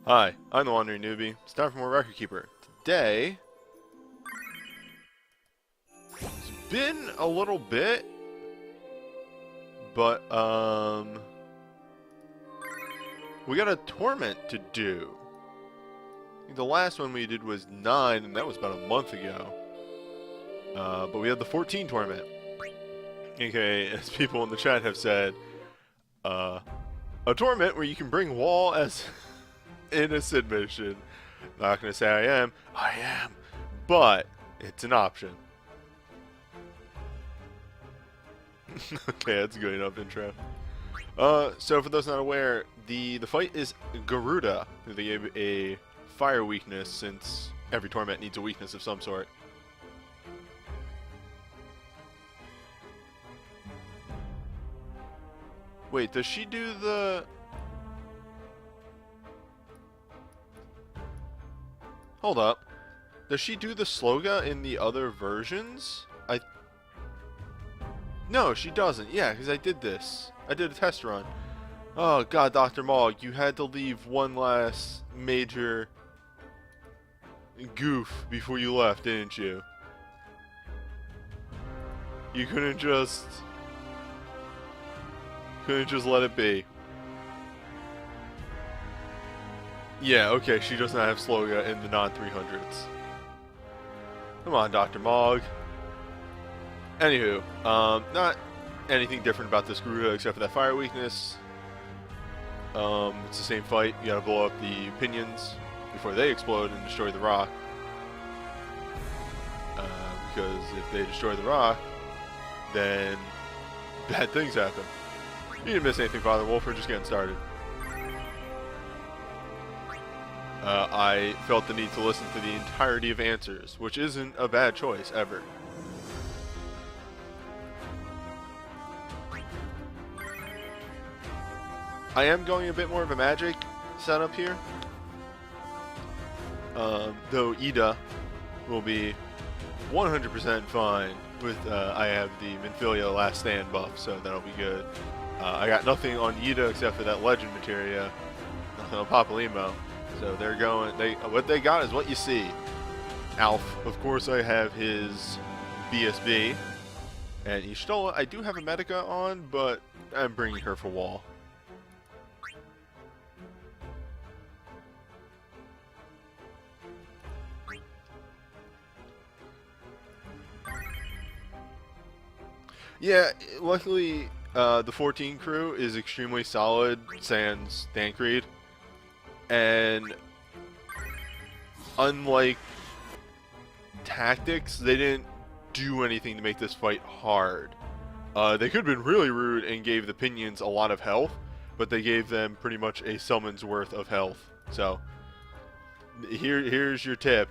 Hi, I'm the Wandering Newbie. It's time for more Record Keeper. Today, it's been a little bit, but we got a Torment to do. I think the last one we did was 9, and that was about a month ago. But we had the 14 Torment. Okay, as people in the chat have said, a Torment where you can bring Wall as in a Sid mission. Not gonna say I am, but it's an option. Okay, that's a good enough intro. So for those not aware, the fight is Garuda, who they gave a fire weakness since every Torment needs a weakness of some sort. Wait, does she do the... Hold up. Does she do the Sloga in the other versions? No, she doesn't. Yeah, because I did this. I did a test run. Oh god, Dr. Mog, you had to leave one last major goof before you left, didn't you? You couldn't just let it be. Yeah, okay, she does not have Sloga in the non-300s. Come on, Dr. Mog. Anywho, not anything different about this Garuda except for that fire weakness. It's the same fight. You gotta blow up the pinions before they explode and destroy the rock. Because if they destroy the rock, then bad things happen. You didn't miss anything, Father Wolf. We're just getting started. I felt the need to listen to the entirety of Answers, which isn't a bad choice, ever. I am going a bit more of a magic setup here. Though Ida will be 100% fine with, I have the Minfilia Last Stand buff, so that'll be good. I got nothing on Ida except for that Legend Materia. Nothing on Papalimo. So they're going, what they got is what you see. Alf, of course I have his BSB. And Ishtola, I do have a Medica on, but I'm bringing her for Wall. Yeah, luckily the 14 crew is extremely solid, sans Dancreed. And unlike Tactics, they didn't do anything to make this fight hard. They could have been really rude and gave the Pinions a lot of health, but they gave them pretty much a summon's worth of health. So, here's your tip.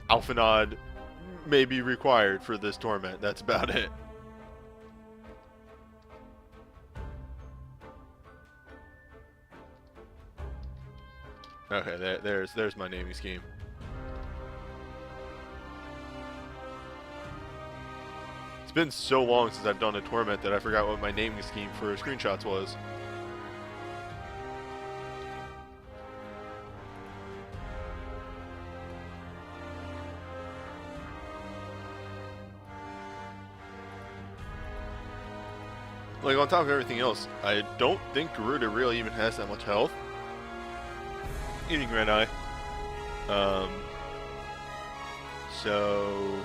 Alphanod may be required for this Torment. That's about it. Okay, there's my naming scheme. It's been so long since I've done a Torment that I forgot what my naming scheme for screenshots was. Like, on top of everything else, I don't think Garuda really even has that much health. Eating Red Eye. So,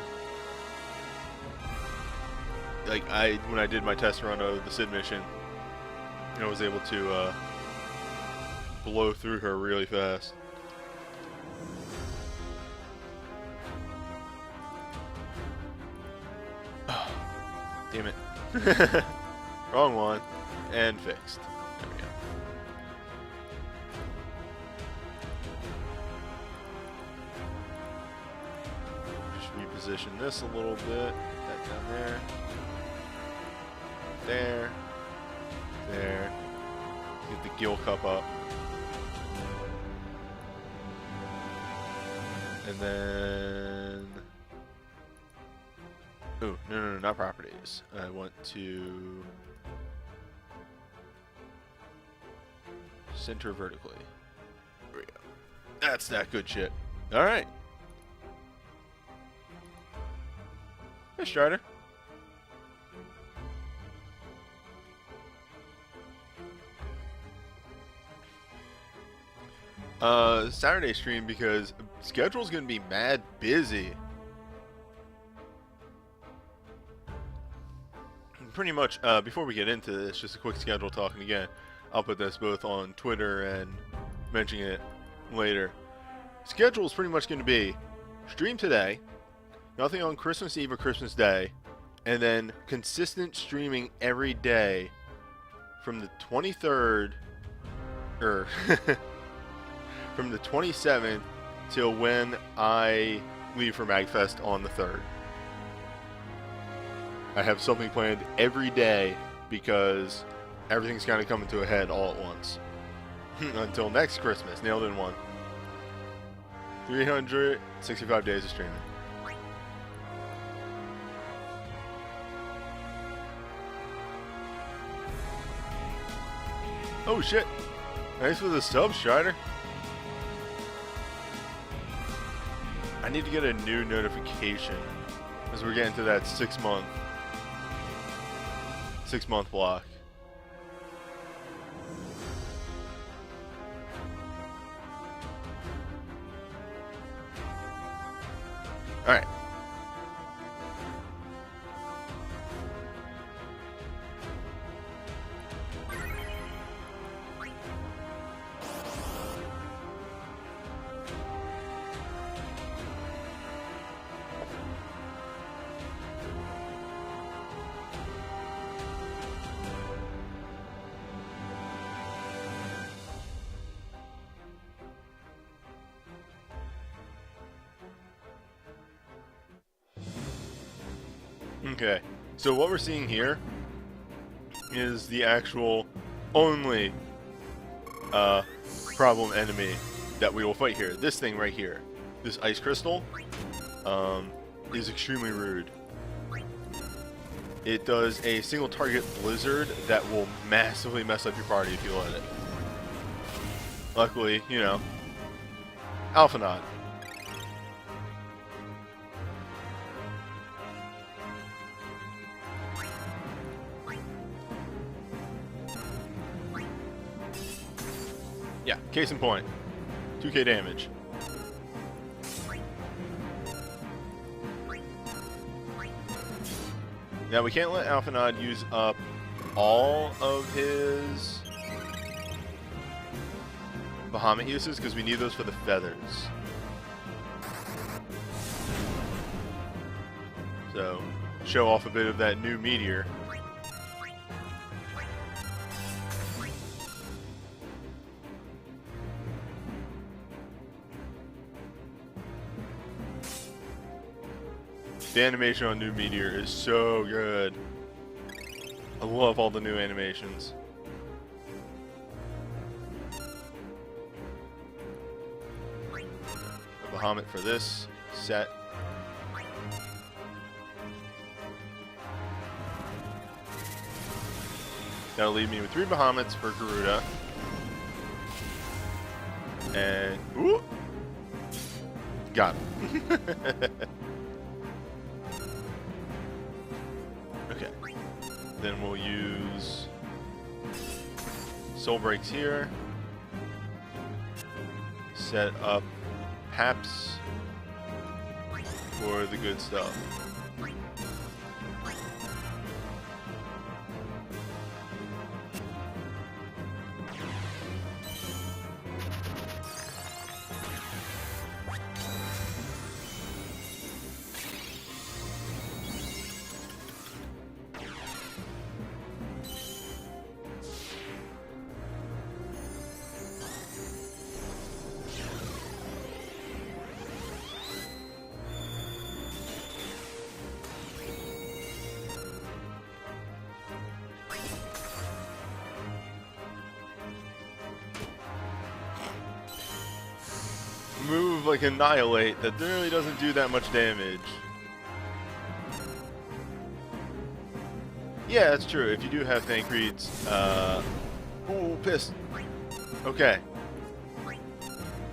like, when I did my test run of the Sid mission, I was able to blow through her really fast. Damn it. Wrong one. And fixed. There we go. Reposition this a little bit. That down there. There. There. Get the gill cup up. And then... Oh, no, not properties. I want to... center vertically. There we go. That's that good shit. Alright. Hey, Strider. Saturday stream because schedule's gonna be mad busy. Pretty much, before we get into this, just a quick schedule talking again. I'll put this both on Twitter and mention it later. Schedule is pretty much going to be stream today, nothing on Christmas Eve or Christmas Day, and then consistent streaming every day from the 23rd, or from the 27th till when I leave for MagFest on the 3rd. I have something planned every day because everything's kind of coming to a head all at once. Until next Christmas. Nailed in one. 365 days of streaming. Oh shit. Thanks for the sub, Strider. I need to get a new notification as we're getting to that 6 month block. All right. Okay, so what we're seeing here is the actual only problem enemy that we will fight here. This thing right here, this ice crystal, is extremely rude. It does a single target blizzard that will massively mess up your party if you let it. Luckily, you know, Alphanod. Yeah, case in point. 2k damage. Now we can't let Alphanod use up all of his Bahamut uses because we need those for the feathers. So, show off a bit of that new meteor. The animation on New Meteor is so good. I love all the new animations. A Bahamut for this set. That'll leave me with 3 Bahamuts for Garuda. And ooh, got him. Okay. Then we'll use Soul Breaks here. Set up Paps for the good stuff. Move like Annihilate that really doesn't do that much damage. Yeah, that's true. If you do have Thancred's, ooh, pissed. Okay.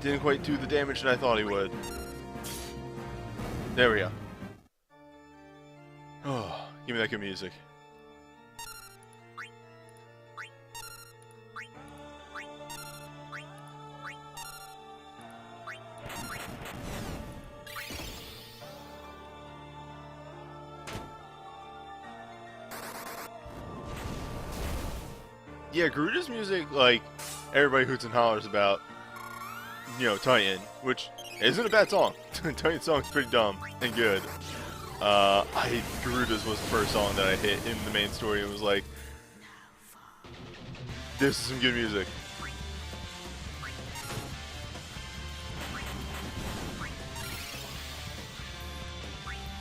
Didn't quite do the damage that I thought he would. There we go. Oh, give me that good music. Yeah, Garuda's music, like, everybody hoots and hollers about, you know, Titan, which isn't a bad song. Titan's song's pretty dumb and good. Garuda's was the first song that I hit in the main story. It was like, this is some good music.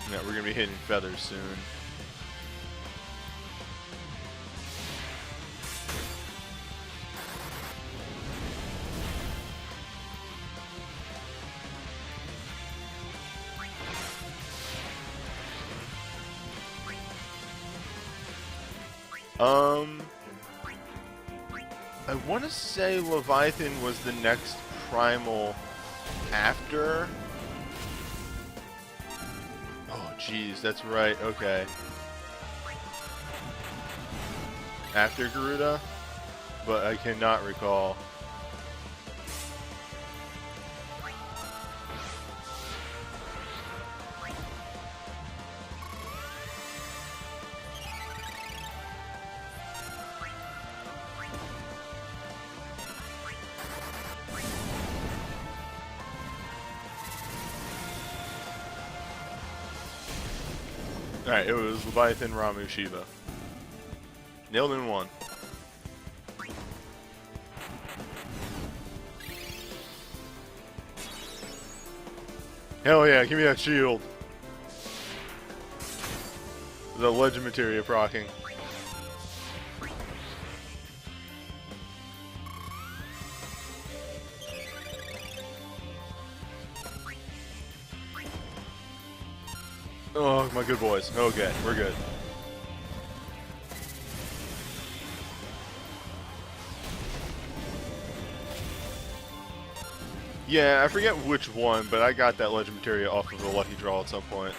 Yeah, we're gonna be hitting feathers soon. I want to say Leviathan was the next primal after. Oh, jeez, that's right. Okay. After Garuda, but I cannot recall. Alright, it was Leviathan, Ramu, Shiva. Nailed in one. Hell yeah, give me that shield. The legend materia proccing. Oh, my good boys. Okay, we're good. Yeah, I forget which one, but I got that legend materia off of a lucky draw at some point.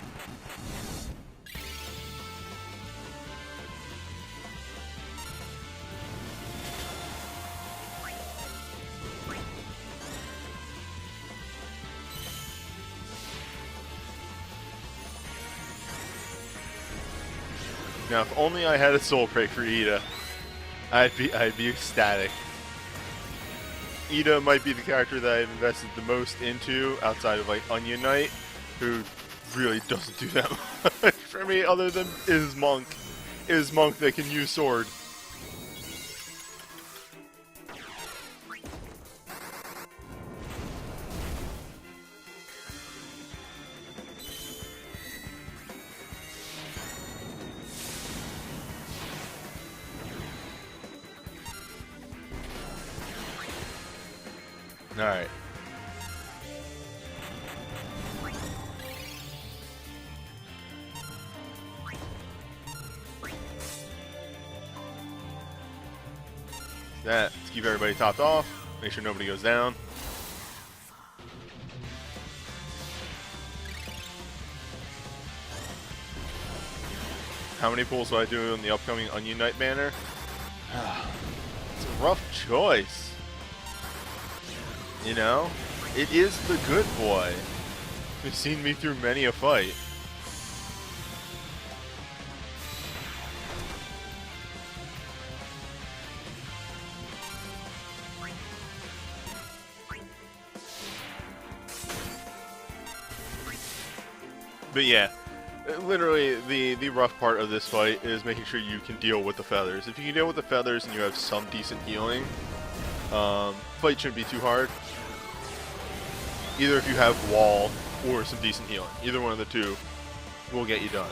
Now, if only I had a soul break for Ida, I'd be ecstatic. Ida might be the character that I've invested the most into outside of like Onion Knight, who really doesn't do that much for me other than is Monk that can use sword. Alright. That. Let's keep everybody topped off. Make sure nobody goes down. How many pulls do I do in the upcoming Onion Knight banner? It's a rough choice. You know? It is the good boy. You've seen me through many a fight. But yeah, literally the rough part of this fight is making sure you can deal with the feathers. If you can deal with the feathers and you have some decent healing, fight shouldn't be too hard. Either if you have wall or some decent healing. Either one of the two will get you done.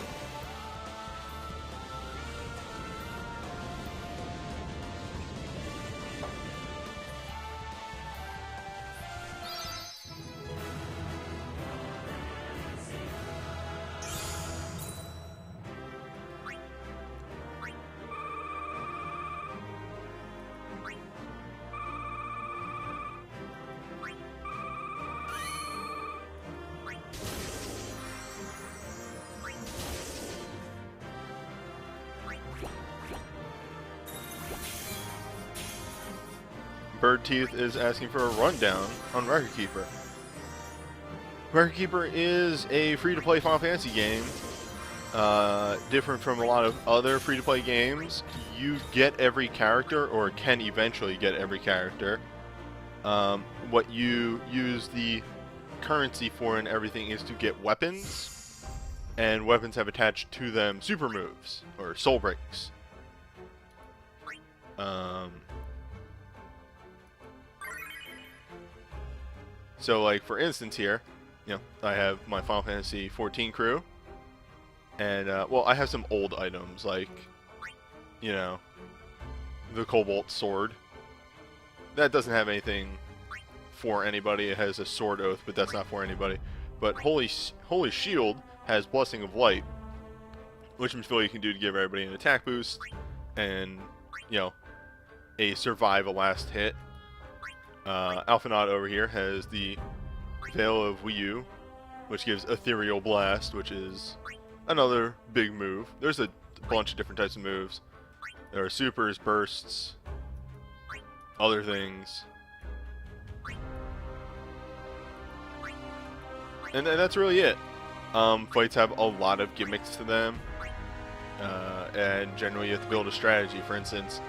Bird Teeth is asking for a rundown on Record Keeper. Record Keeper is a free-to-play Final Fantasy game. Different from a lot of other free-to-play games. You get every character, or can eventually get every character. What you use the currency for and everything is to get weapons, and weapons have attached to them super moves, or soul breaks. So, like, for instance here, I have my Final Fantasy 14 crew, and, well, I have some old items, like, the Cobalt Sword. That doesn't have anything for anybody. It has a Sword Oath, but that's not for anybody. But Holy Shield has Blessing of Light, which you can do to give everybody an attack boost, and, a survive a last hit. Alphanaut over here has the Veil of Wii, which gives Ethereal Blast, which is another big move. There's a bunch of different types of moves. There are supers, bursts, other things. And that's really it. Fights have a lot of gimmicks to them. And generally you have to build a strategy. For instance,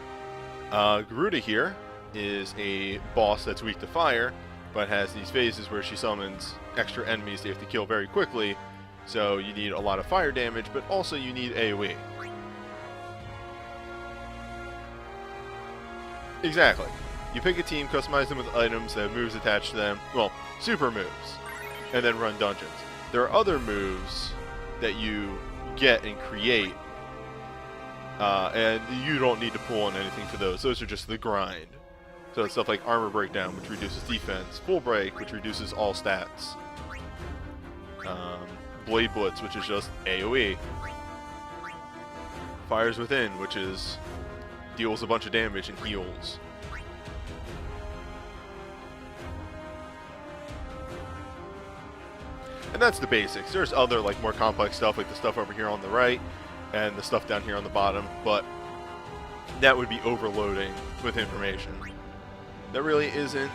Garuda here is a boss that's weak to fire, but has these phases where she summons extra enemies they have to kill very quickly. So you need a lot of fire damage, but also you need AoE. Exactly. You pick a team, customize them with items that have moves attached to them, well, super moves, and then run dungeons. There are other moves that you get and create, and you don't need to pull on anything for those. Those are just the grind. So it's stuff like Armor Breakdown, which reduces defense, Full Break, which reduces all stats, Blade Blitz, which is just AoE, Fires Within, which is deals a bunch of damage and heals. And that's the basics. There's other, like, more complex stuff, like the stuff over here on the right and the stuff down here on the bottom, but that would be overloading with information. That really isn't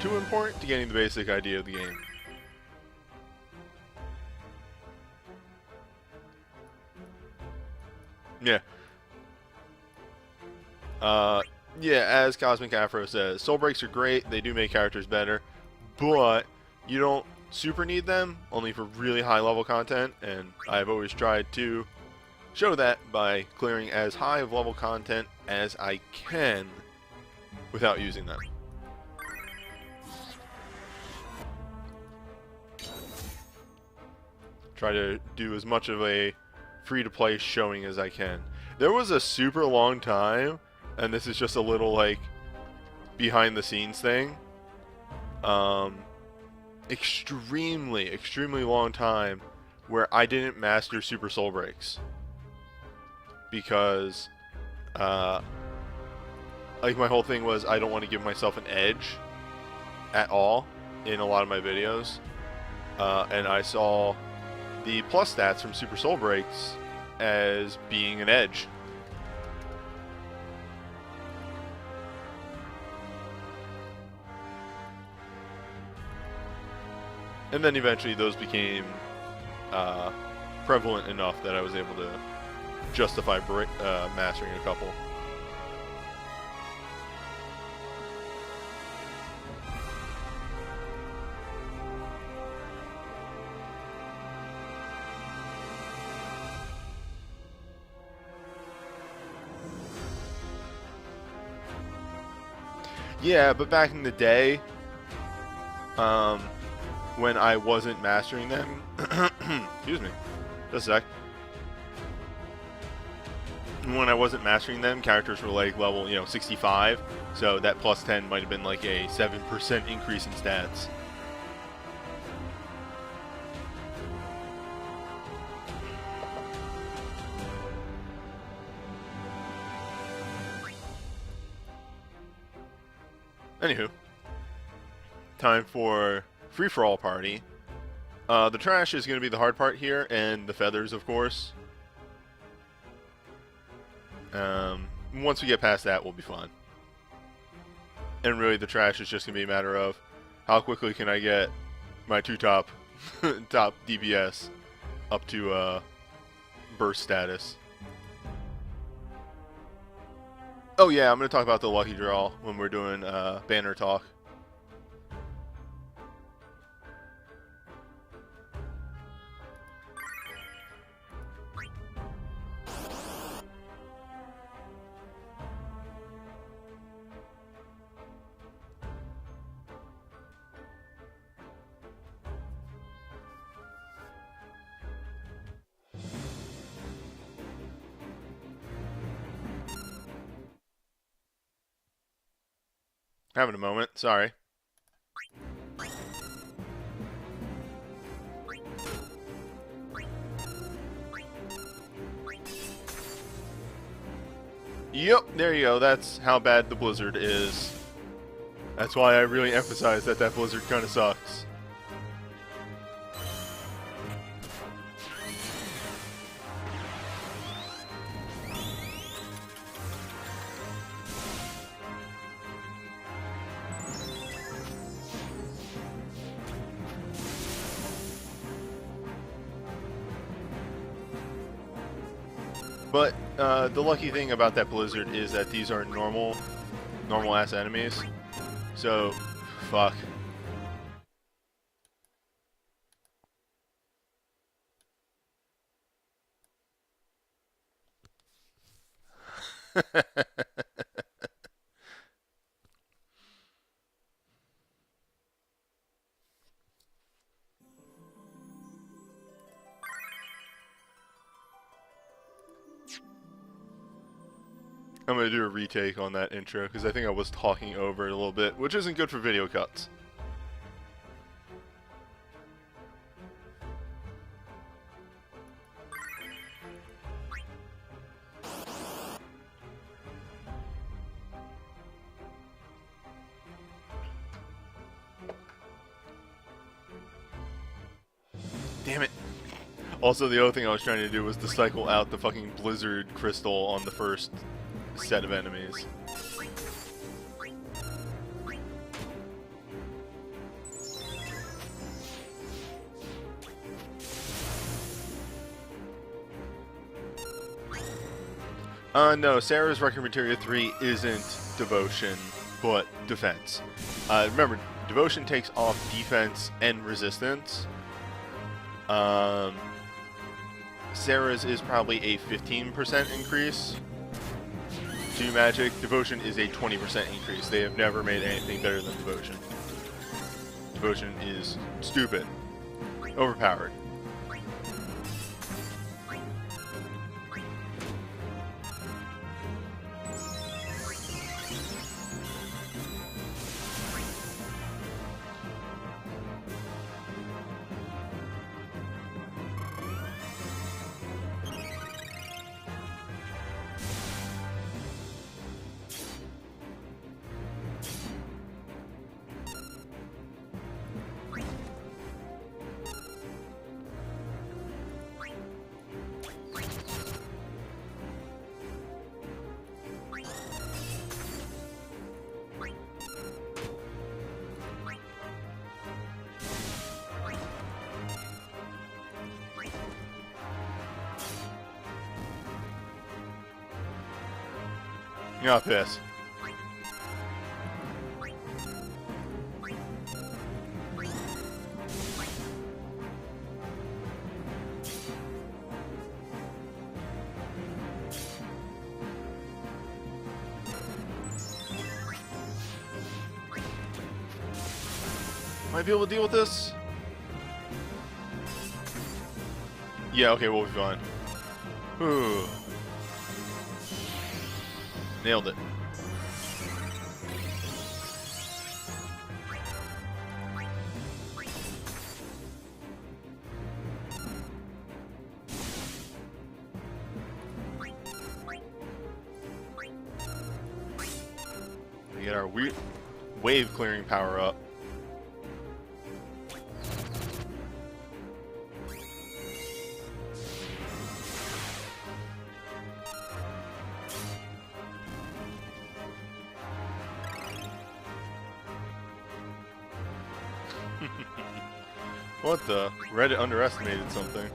too important to getting the basic idea of the game. Yeah. Yeah, as Cosmic Afro says, soul breaks are great, they do make characters better, but you don't super need them, only for really high level content, and I've always tried to show that by clearing as high of level content as I can without using them. Try to do as much of a free-to-play showing as I can. There was a super long time, and this is just a little, like, behind-the-scenes thing. Extremely long time where I didn't master Super Soul Breaks. Because, like, my whole thing was I don't want to give myself an edge at all in a lot of my videos. And I saw the plus stats from Super Soul Breaks as being an edge. And then eventually those became prevalent enough that I was able to justify mastering a couple. Yeah, but back in the day, when I wasn't mastering them, excuse me, just a sec. When I wasn't mastering them, characters were like level, 65, so that plus 10 might have been like a 7% increase in stats. Anywho, time for free-for-all party. The trash is going to be the hard part here, and the feathers, of course. Once we get past that, we'll be fine. And really the trash is just going to be a matter of how quickly can I get my 2 top top DPS up to burst status. Oh yeah, I'm going to talk about the lucky draw when we're doing banner talk. Having a moment, sorry. Yep, there you go. That's how bad the blizzard is. That's why I really emphasize that blizzard kind of sucks. But the lucky thing about that blizzard is that these are normal ass enemies. So, fuck. I'm going to do a retake on that intro because I think I was talking over it a little bit, which isn't good for video cuts. Damn it. Also, the other thing I was trying to do was to cycle out the fucking blizzard crystal on the first set of enemies. No, Sarah's Record Materia 3 isn't Devotion, but Defense. Remember, Devotion takes off defense and resistance. Sarah's is probably a 15% increase to magic. Devotion is a 20% increase. They have never made anything better than Devotion. Devotion is stupid. Overpowered. Not this. Might be able to deal with this? Yeah, okay, we'll be fine. Ooh. Nailed it. We get our wave clearing power up. What the? Reddit underestimated something.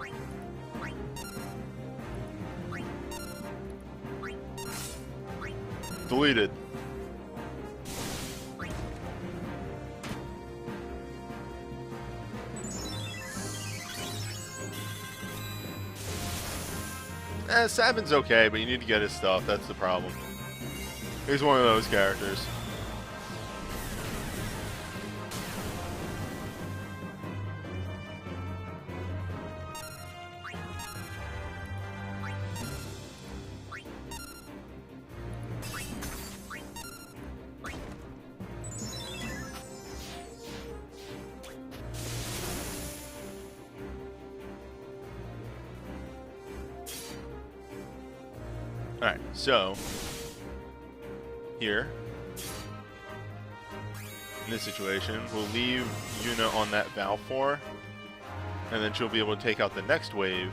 Deleted. Sabin's okay, but you need to get his stuff. That's the problem. He's one of those characters. Alright, so here in this situation, we'll leave Yuna on that Valve 4, and then she'll be able to take out the next wave,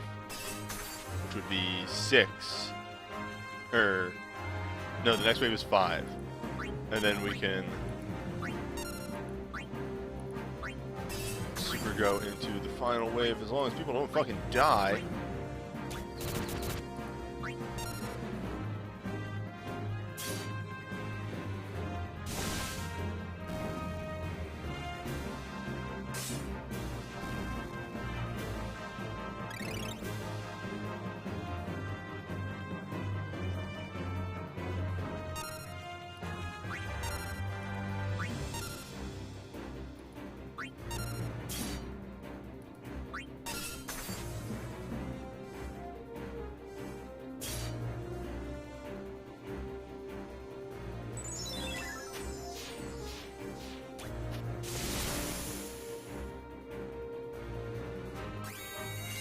which would be 6. No, the next wave is 5. And then we can super go into the final wave as long as people don't fucking die.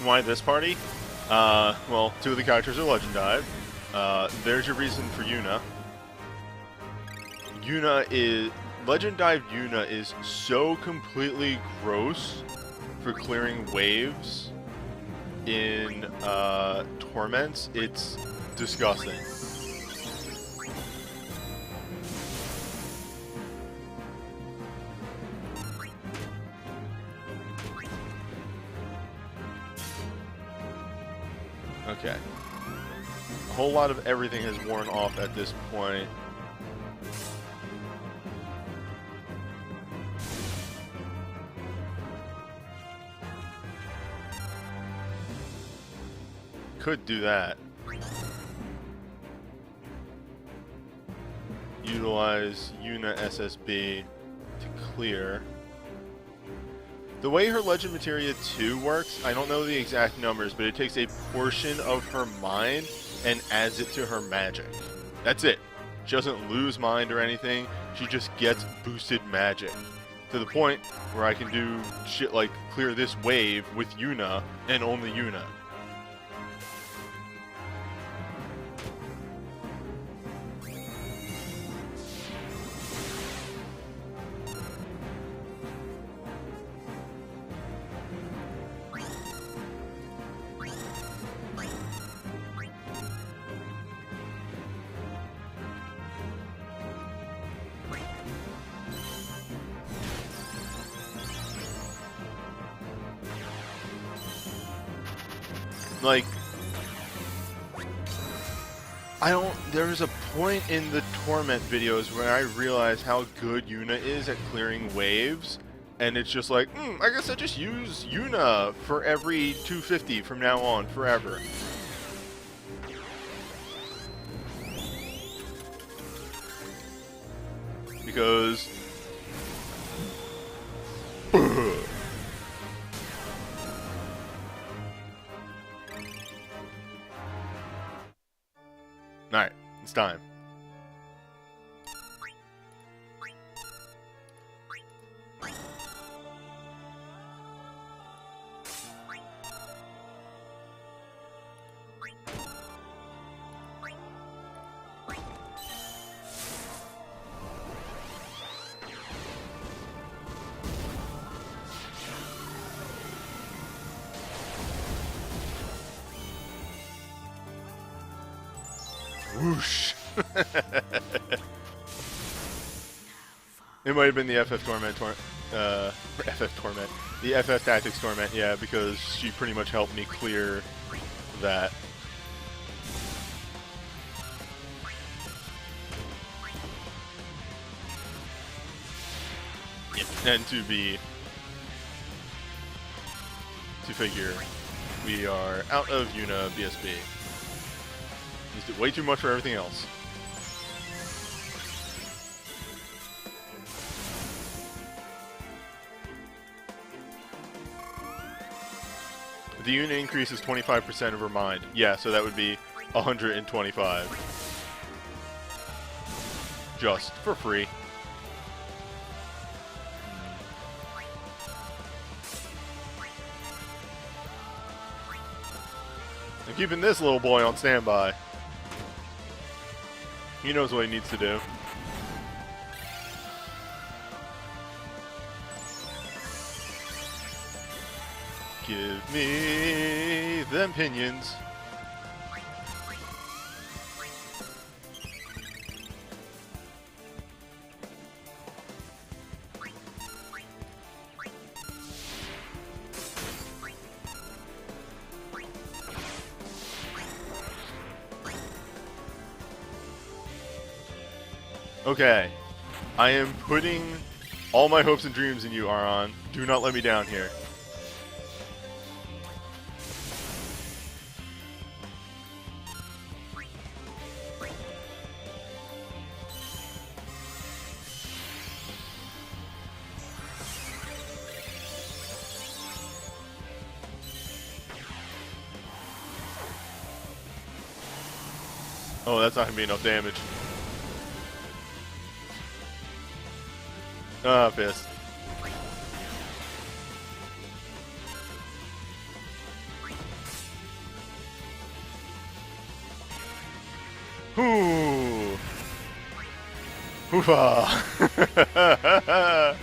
Why this party? Well, 2 of the characters are Legend Dive. There's your reason for Yuna. Legend Dive Yuna is so completely gross for clearing waves in Torments. It's disgusting. Okay. A whole lot of everything has worn off at this point. Could do that. Utilize Yuna SSB to clear. The way her Legend Materia 2 works, I don't know the exact numbers, but it takes a portion of her mind and adds it to her magic. That's it. She doesn't lose mind or anything, she just gets boosted magic. To the point where I can do shit like clear this wave with Yuna and only Yuna. Like, there's a point in the Torment videos where I realize how good Yuna is at clearing waves, and it's just like, I guess I just use Yuna for every 250 from now on, forever. Because... Alright, it's time. Whoosh. It might have been the FF Torment. FF Torment, the FF Tactics Torment, yeah, because she pretty much helped me clear that. And to figure, we are out of Una BSB. Used it way too much for everything else. The Una increase is 25% of her mind. Yeah, so that would be 125. Just for free. I'm keeping this little boy on standby. He knows what he needs to do. Give me them pinions. Okay, I am putting all my hopes and dreams in you, Aron. Do not let me down here. Oh, that's not gonna be enough damage. Ah, pissed. Ooh. Hoofa.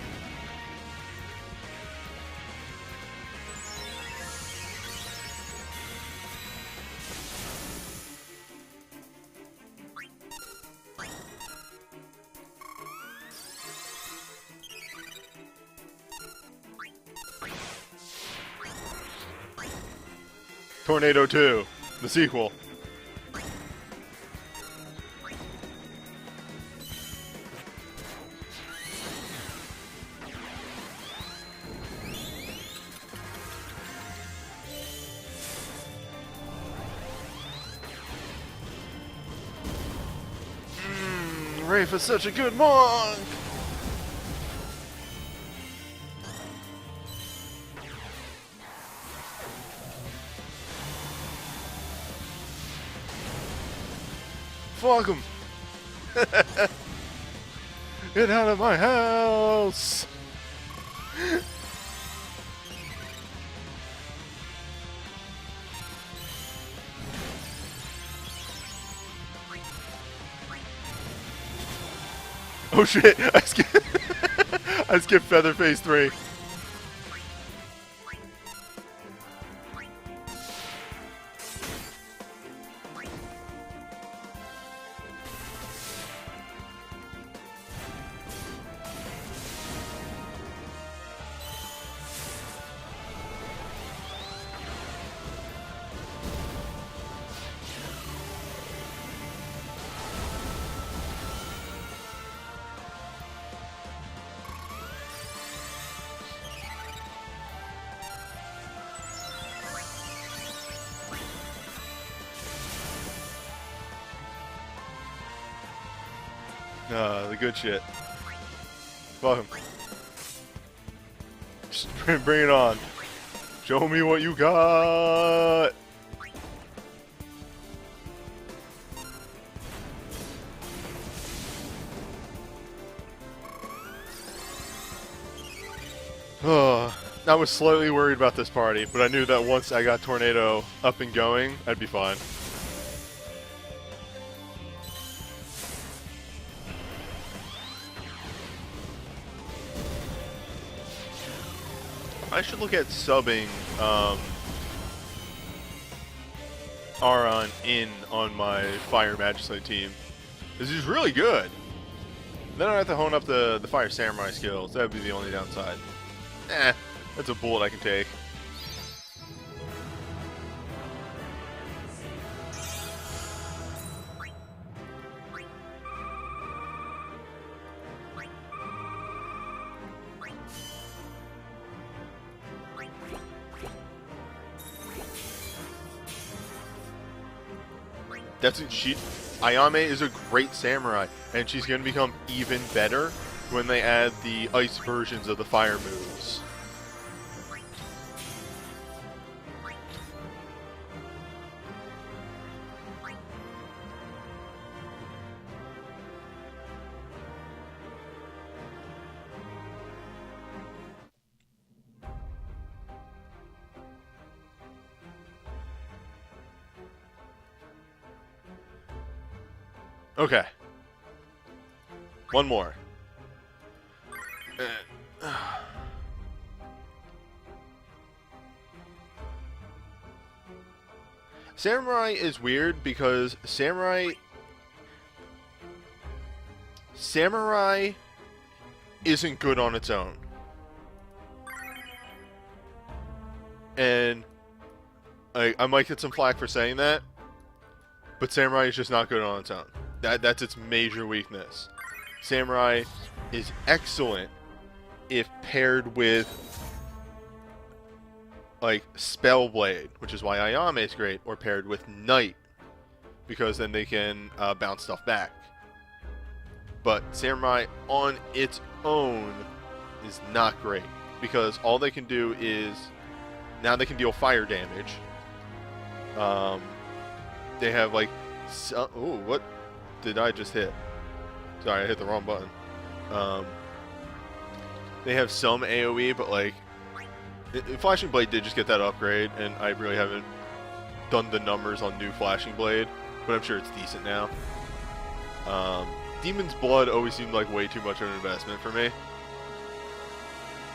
Tornado 2, the sequel. Rafe is such a good monk! Fuck him! Get out of my house! Oh shit! I skipped Featherface 3. The good shit. Fuck him. Just bring it on. Show me what you got. I was slightly worried about this party, but I knew that once I got Tornado up and going, I'd be fine. I should look at subbing Aron in on my Fire Magistrate team. Because he's really good. Then I have to hone up the Fire Samurai skills. That would be the only downside. That's a bullet I can take. Ayame is a great samurai, and she's going to become even better when they add the ice versions of the fire moves. Okay. One more. Samurai is weird because Samurai isn't good on its own. And I might get some flack for saying that, but Samurai is just not good on its own. That's its major weakness. Samurai is excellent if paired with like Spellblade, which is why Ayame is great, or paired with Knight, because then they can bounce stuff back. But Samurai on its own is not great, because all they can do is, now they can deal fire damage. They have like, ooh, what did I just hit? Sorry, I hit the wrong button. They have some AoE, but like, Flashing Blade did just get that upgrade, and I really haven't done the numbers on new Flashing Blade, but I'm sure it's decent now. Demon's Blood always seemed like way too much of an investment for me.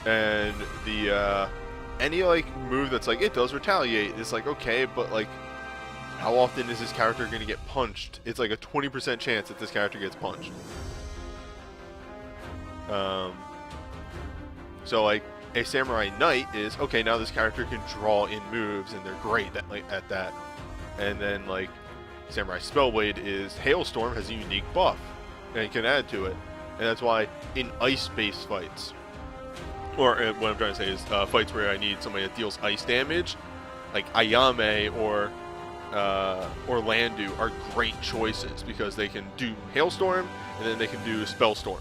And the any like move that's like, it does retaliate, it's like, okay, but like, how often is this character going to get punched? It's like a 20% chance that this character gets punched. So like, a Samurai Knight is, okay, now this character can draw in moves, and they're great at that. And then like, Samurai Spellblade is, Hailstorm has a unique buff, and you can add to it. And that's why in ice-based fights, or what I'm trying to say is fights where I need somebody that deals ice damage, like Ayame or Landu are great choices, because they can do Hailstorm, and then they can do Spellstorm.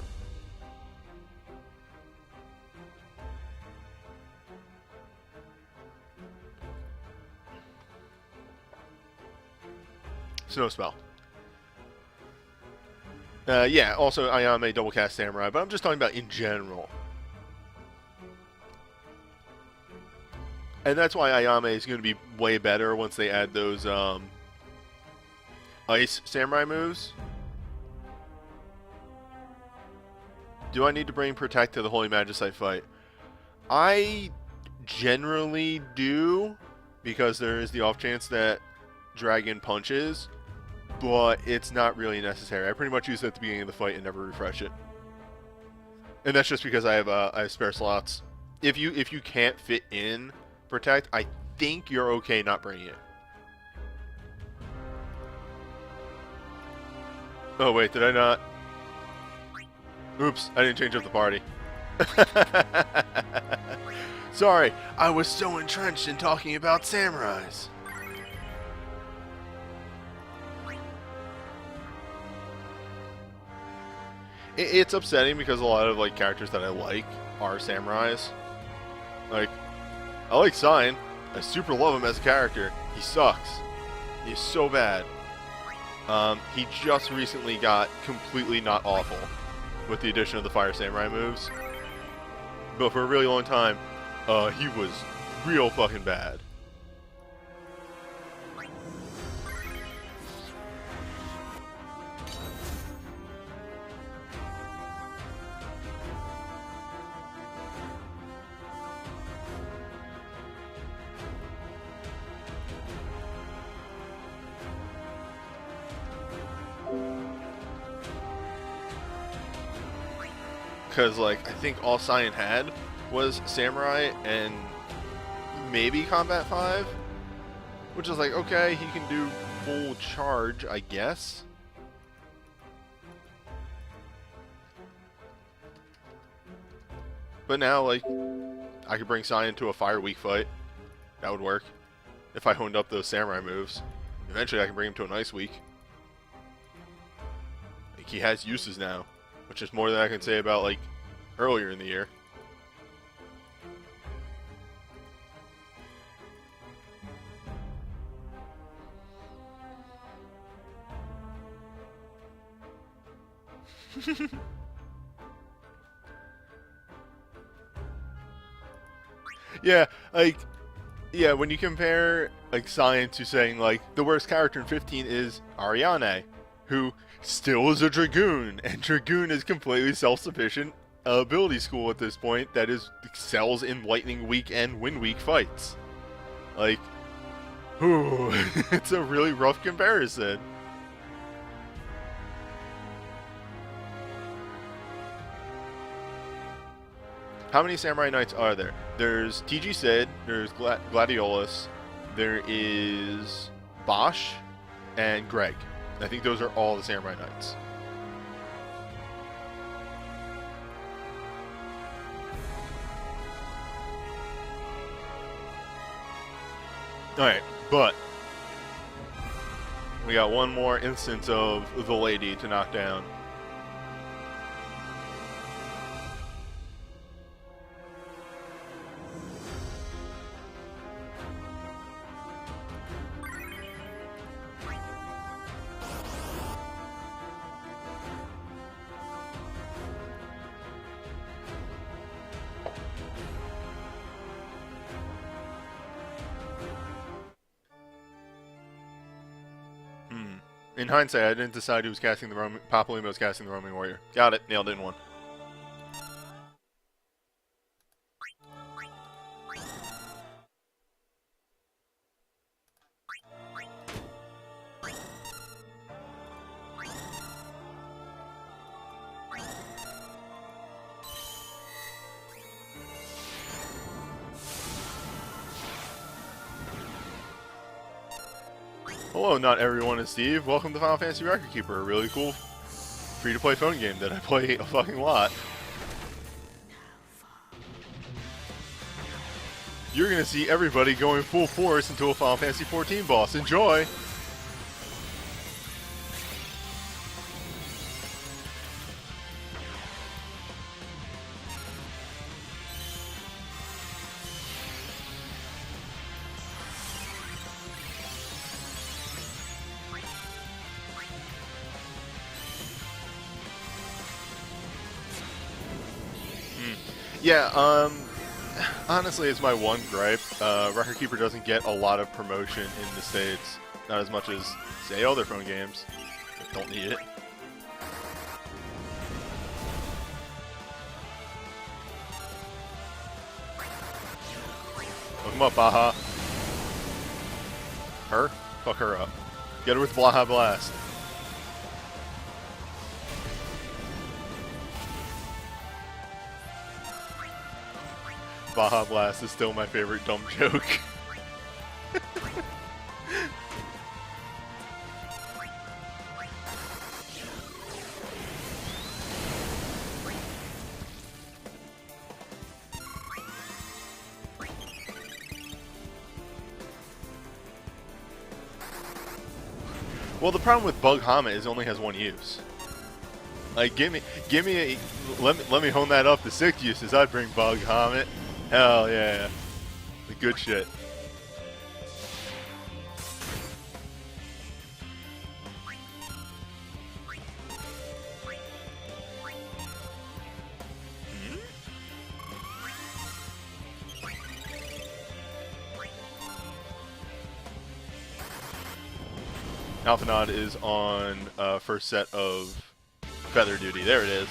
Snow Spell. Yeah, also Ayame double cast Samurai, but I'm just talking about in general. And that's why Ayame is going to be way better once they add those ice Samurai moves. Do I need to bring Protect to the Holy Magicite fight? I generally do, because there is the off chance that Dragon punches, but it's not really necessary. I pretty much use it at the beginning of the fight and never refresh it. And that's just because I have spare slots. If you can't fit in Protect, I think you're okay not bringing it. Oh wait, did I not? Oops, I didn't change up the party. Sorry, I was so entrenched in talking about samurais. It's upsetting because a lot of like characters that I like are samurais. Like, I like Sign. I super love him as a character. He sucks. He's so bad. He just recently got completely not awful with the addition of the Fire Samurai moves. But for a really long time, he was real fucking bad. because like I think all Cyan had was Samurai and maybe Combat 5, which is like, okay, he can do full charge, I guess. But now, like, I could bring Cyan to a Fire Weak fight. That would work. If I honed up those Samurai moves. Eventually I can bring him to an Ice Weak. Like, he has uses now, which is more than I can say about, like, earlier in the year. Yeah, like, yeah, when you compare, like, Cyan to saying, like, the worst character in 15 is Ariane, who still is a Dragoon, and Dragoon is completely self-sufficient ability school at this point that excels in Lightning Weak and Wind Weak fights. Like, whew, it's a really rough comparison. How many Samurai Knights are there? There's TG Sid, there's Gladiolus, there is Bosch, and Greg. I think those are all the Samurai Knights. Alright, but we got one more instance of the lady to knock down. In hindsight, I didn't decide who was casting the roaming. Papalima was casting the roaming warrior. Got it. Nailed it in one. Hello, not everyone is Steve. Welcome to Final Fantasy Record Keeper, a really cool free-to-play phone game that I play a fucking lot. You're gonna see everybody going full force into a Final Fantasy 14 boss. Enjoy! Yeah, honestly, it's my one gripe. Record Keeper doesn't get a lot of promotion in the States. Not as much as, say, other phone games. Don't need it. Hook him up, Baja. Her? Fuck her up. Get her with Baja Blast. Baja Blast is still my favorite dumb joke. Well, the problem with Bug Hamet is it only has one use. Like, let me hone that up to 6 uses. I'd bring Bug Hamet. Hell yeah. The good shit. Alphanod is on first set of Feather Duty. There it is.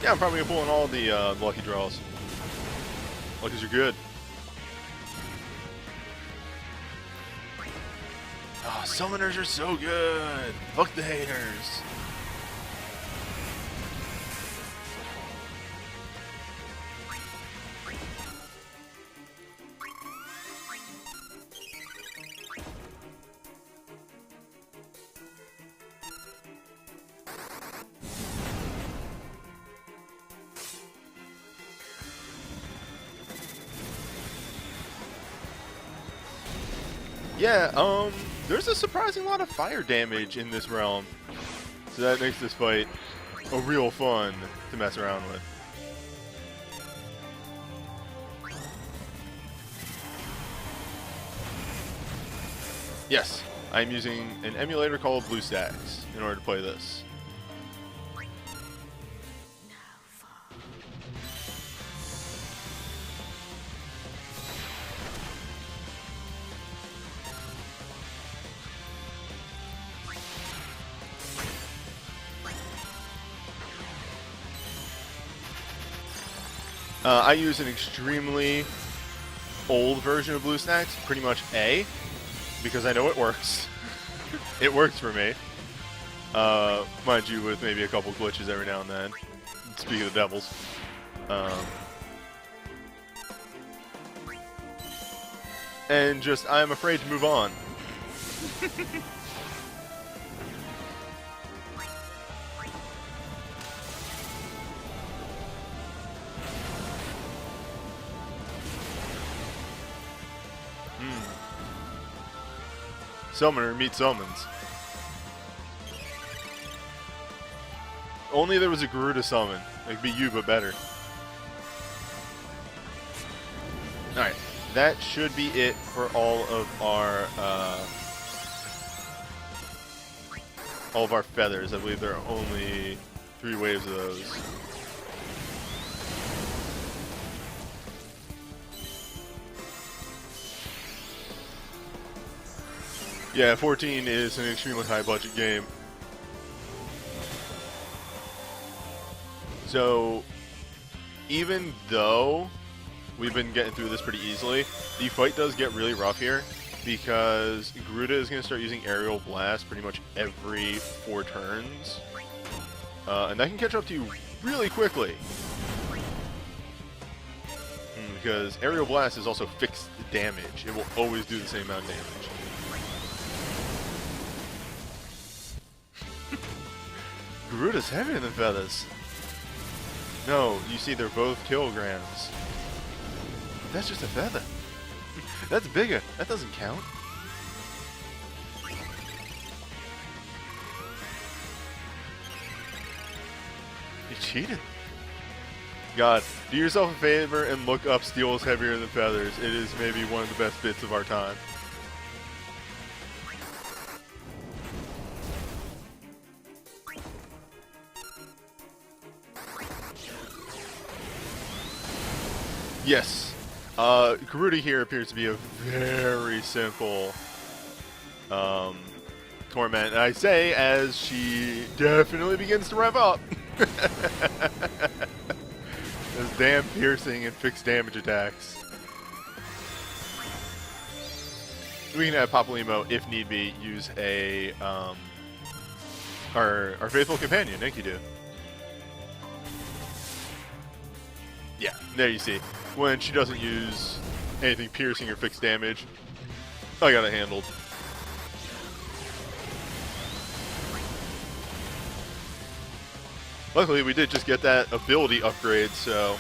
Yeah, I'm probably pulling all the lucky draws. Luckies are good. summoners are so good. Fuck the haters. Yeah, there's a surprising lot of fire damage in this realm. So that makes this fight a real fun to mess around with. Yes, I'm using an emulator called BlueStacks in order to play this. I use an extremely old version of BlueStacks, pretty much A, because I know it works. It works for me. Mind you, with maybe a couple glitches every now and then. Speaking of the devils. And just, I'm afraid to move on. Summoner meet summons. Only there was a Garuda summon. Like, be you, but better. Alright, that should be it for all of our feathers. I believe there are only 3 waves of those. Yeah, 14 is an extremely high budget game. So, even though we've been getting through this pretty easily, the fight does get really rough here because Garuda is going to start using Aerial Blast pretty much every 4 turns. And that can catch up to you really quickly. Because Aerial Blast is also fixed damage. It will always do the same amount of damage. Garuda's heavier than feathers. No, you see, they're both kilograms. That's just a feather. That's bigger. That doesn't count. You cheated. God, do yourself a favor and look up Steel is heavier than feathers. It is maybe one of the best bits of our time. Yes, Garuda here appears to be a very simple Torment, and I say as she definitely begins to rev up. Those damn piercing and fixed damage attacks. We can have Papalymo, if need be, use a our faithful companion, Enkidu. Yeah, there you see. When she doesn't use anything piercing or fixed damage, I got it handled. Luckily, we did just get that ability upgrade, so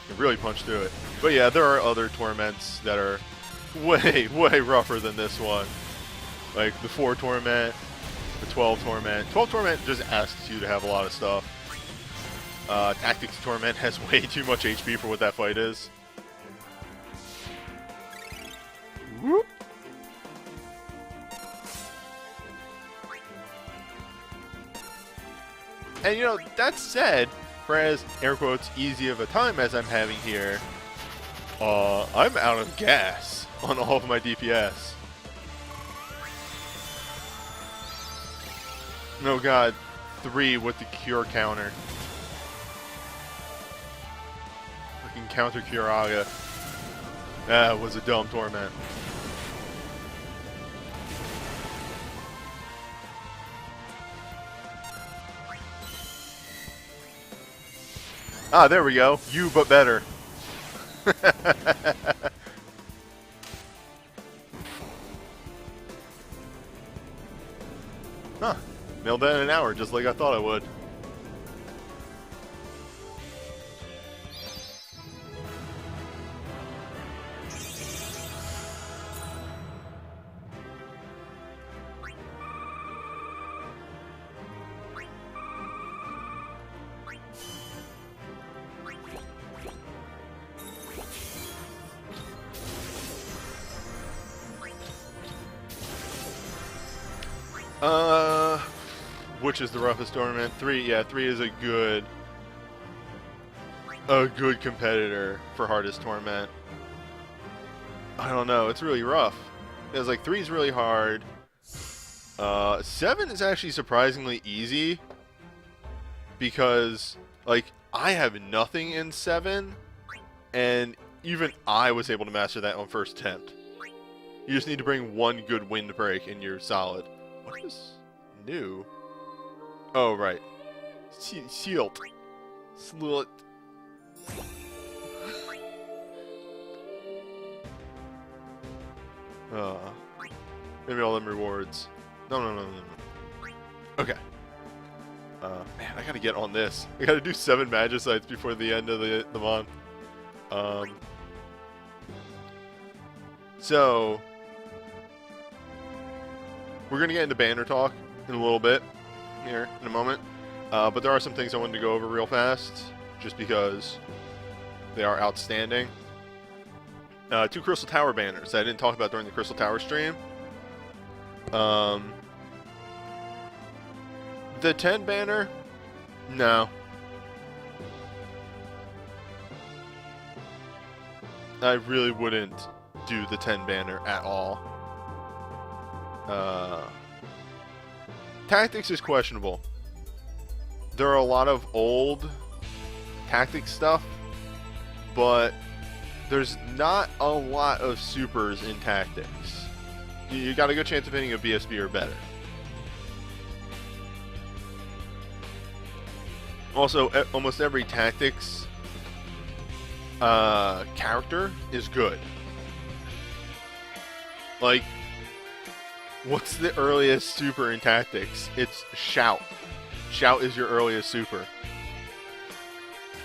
it really punched through it. But yeah, there are other Torments that are way, way rougher than this one. Like the 4 Torment, the 12 Torment. 12 Torment just asks you to have a lot of stuff. Tactics Torment has way too much HP for what that fight is. Whoop. And you know, that said, for as air quotes easy of a time as I'm having here, I'm out of gas on all of my DPS. No god, 3 with the cure counter. Fucking counter Curaga. That was a dumb Torment. Ah, there we go. You, but better. Huh. Mailed that in an hour, just like I thought I would. Which is the roughest Torment? 3, yeah, 3 is a good competitor for hardest Torment. I don't know, it's really rough. It's like 3 is really hard. 7 is actually surprisingly easy because, like, I have nothing in 7, and even I was able to master that on first attempt. You just need to bring one good wind break and you're solid. What is new? Oh, right. Shield. Slut. Maybe all them rewards. No. Okay. Man, I gotta get on this. I gotta do 7 Magicites before the end of the month. So we're gonna get into banner talk in a little bit here in a moment, but there are some things I wanted to go over real fast, just because they are outstanding. 2 Crystal Tower banners that I didn't talk about during the Crystal Tower stream. The 10 banner, no. I really wouldn't do the 10 banner at all. Tactics is questionable. There are a lot of old tactics stuff, but there's not a lot of supers in tactics. You got a good chance of hitting a BSB or better. Also, almost every tactics character is good. Like, what's the earliest super in tactics? It's Shout. Shout is your earliest super.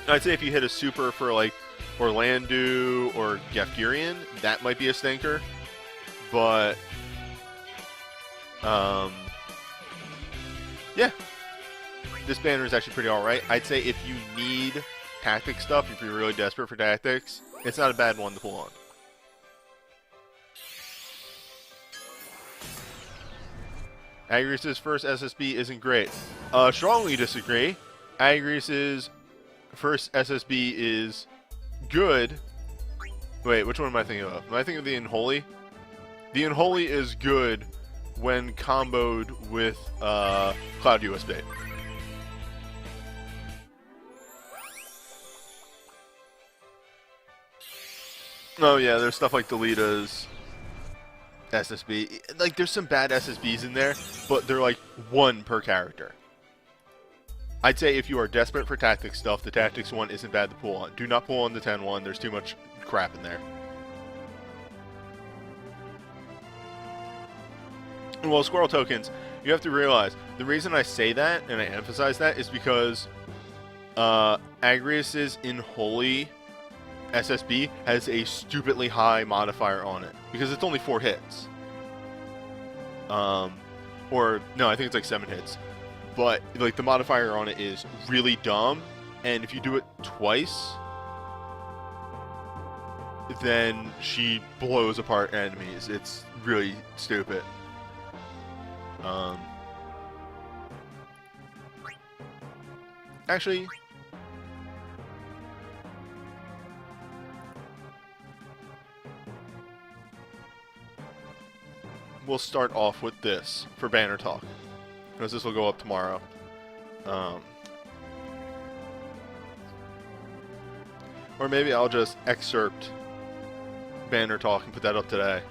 I'd say if you hit a super for, like, Orlandu or Gefgerian, that might be a stinker. But, yeah. This banner is actually pretty alright. I'd say if you need tactic stuff, if you're really desperate for tactics, it's not a bad one to pull on. Agrius's first SSB isn't great. Strongly disagree. Agrius's first SSB is good. Wait, which one am I thinking of? Am I thinking of the Unholy? The Unholy is good when comboed with Cloud USB. Oh yeah, there's stuff like Delita's SSB. Like, there's some bad SSBs in there, but they're like 1 per character. I'd say if you are desperate for tactics stuff, the tactics one isn't bad to pull on. Do not pull on the 10-1. There's too much crap in there. Well, Squirrel Tokens, you have to realize, the reason I say that, and I emphasize that, is because Agrius's Unholy SSB has a stupidly high modifier on it because it's only 4 hits. Or no, I think it's like 7 hits. But like the modifier on it is really dumb, and if you do it twice, then she blows apart enemies. It's really stupid. Actually, we'll start off with this for banner talk, because this will go up tomorrow. Or maybe I'll just excerpt banner talk and put that up today.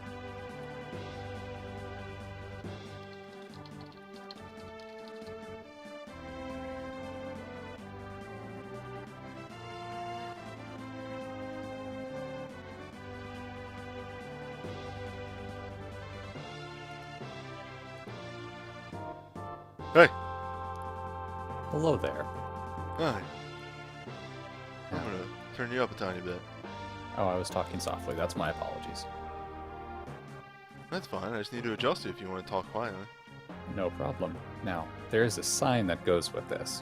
Hey. Hello there. Hi. I'm gonna turn you up a tiny bit. Oh, I was talking softly. That's my apologies. That's fine. I just need to adjust it if you want to talk quietly. No problem. Now, there is a sign that goes with this.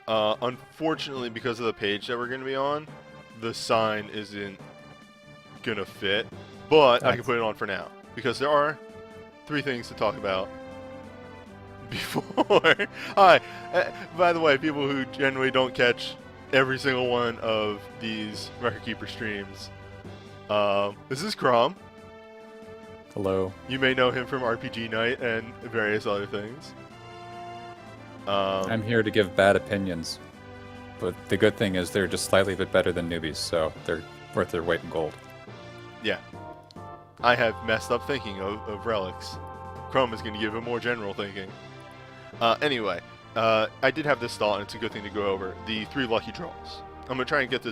Unfortunately, because of the page that we're going to be on, the sign isn't going to fit. But I can put it on for now. Because there are 3 things to talk about before. Hi. By the way, people who generally don't catch every single one of these Record Keeper streams, this is Crom. Hello. You may know him from RPG Night and various other things. I'm here to give bad opinions. But the good thing is they're just slightly bit better than newbies, so they're worth their weight in gold. Yeah. I have messed up thinking of relics. Chrome is going to give a more general thinking. Anyway, I did have this thought, and it's a good thing to go over. The 3 lucky draws. I'm going to try and get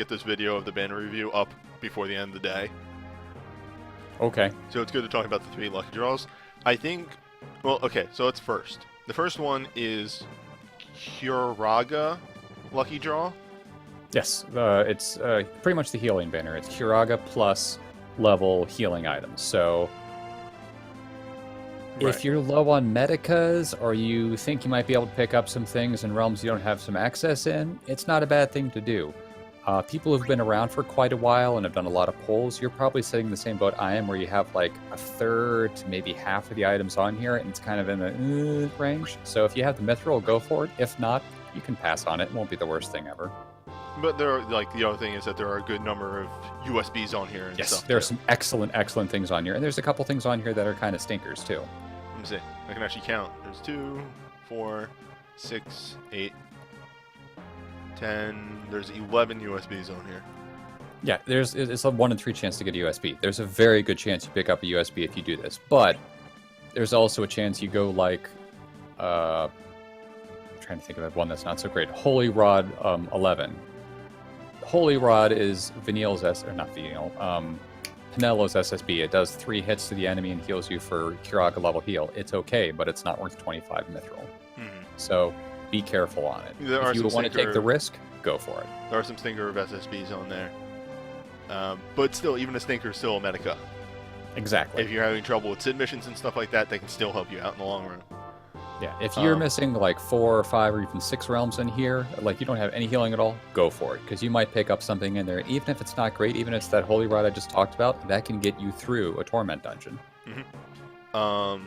this video of the banner review up before the end of the day. Okay. So it's good to talk about the 3 lucky draws. I think, well, okay, so it's first. The first one is Curaga lucky draw. Yes, it's pretty much the healing banner. It's Curaga plus level healing items. So if you're low on medicas, or you think you might be able to pick up some things in realms you don't have some access in, it's not a bad thing to do. People who've been around for quite a while and have done a lot of pulls, you're probably sitting in the same boat I am, where you have like a third to maybe half of the items on here, and it's kind of in the range. So if you have the mithril, go for it. If not, you can pass on it. It won't be the worst thing ever. But there are, like, the other thing is that there are a good number of USBs on here and stuff. Yes, there are some excellent things on here, and there's a couple things on here that are kind of stinkers too. Let me see. I can actually count. There's 2, 4, 6, 8, 10. There's 11 USBs on here. Yeah, it's a 1 in 3 chance to get a USB. There's a very good chance you pick up a USB if you do this, but there's also a chance you go like, I'm trying to think of one that's not so great. Holy Rod 11. Holy Rod is Vanille's Pinello's SSB. It does 3 hits to the enemy and heals you for Curaga level heal. It's okay, but it's not worth 25 mithril. So be careful on it. If you want to take the risk, go for it. There are some stinker of SSBs on there. But still, even a stinker is still a medica. Exactly. If you're having trouble with Sid missions and stuff like that, they can still help you out in the long run. Yeah, if you're missing like 4 or 5 or even 6 realms in here, like you don't have any healing at all, go for it. Because you might pick up something in there. Even if it's not great, even if it's that Holy Rod I just talked about, that can get you through a Torment dungeon. So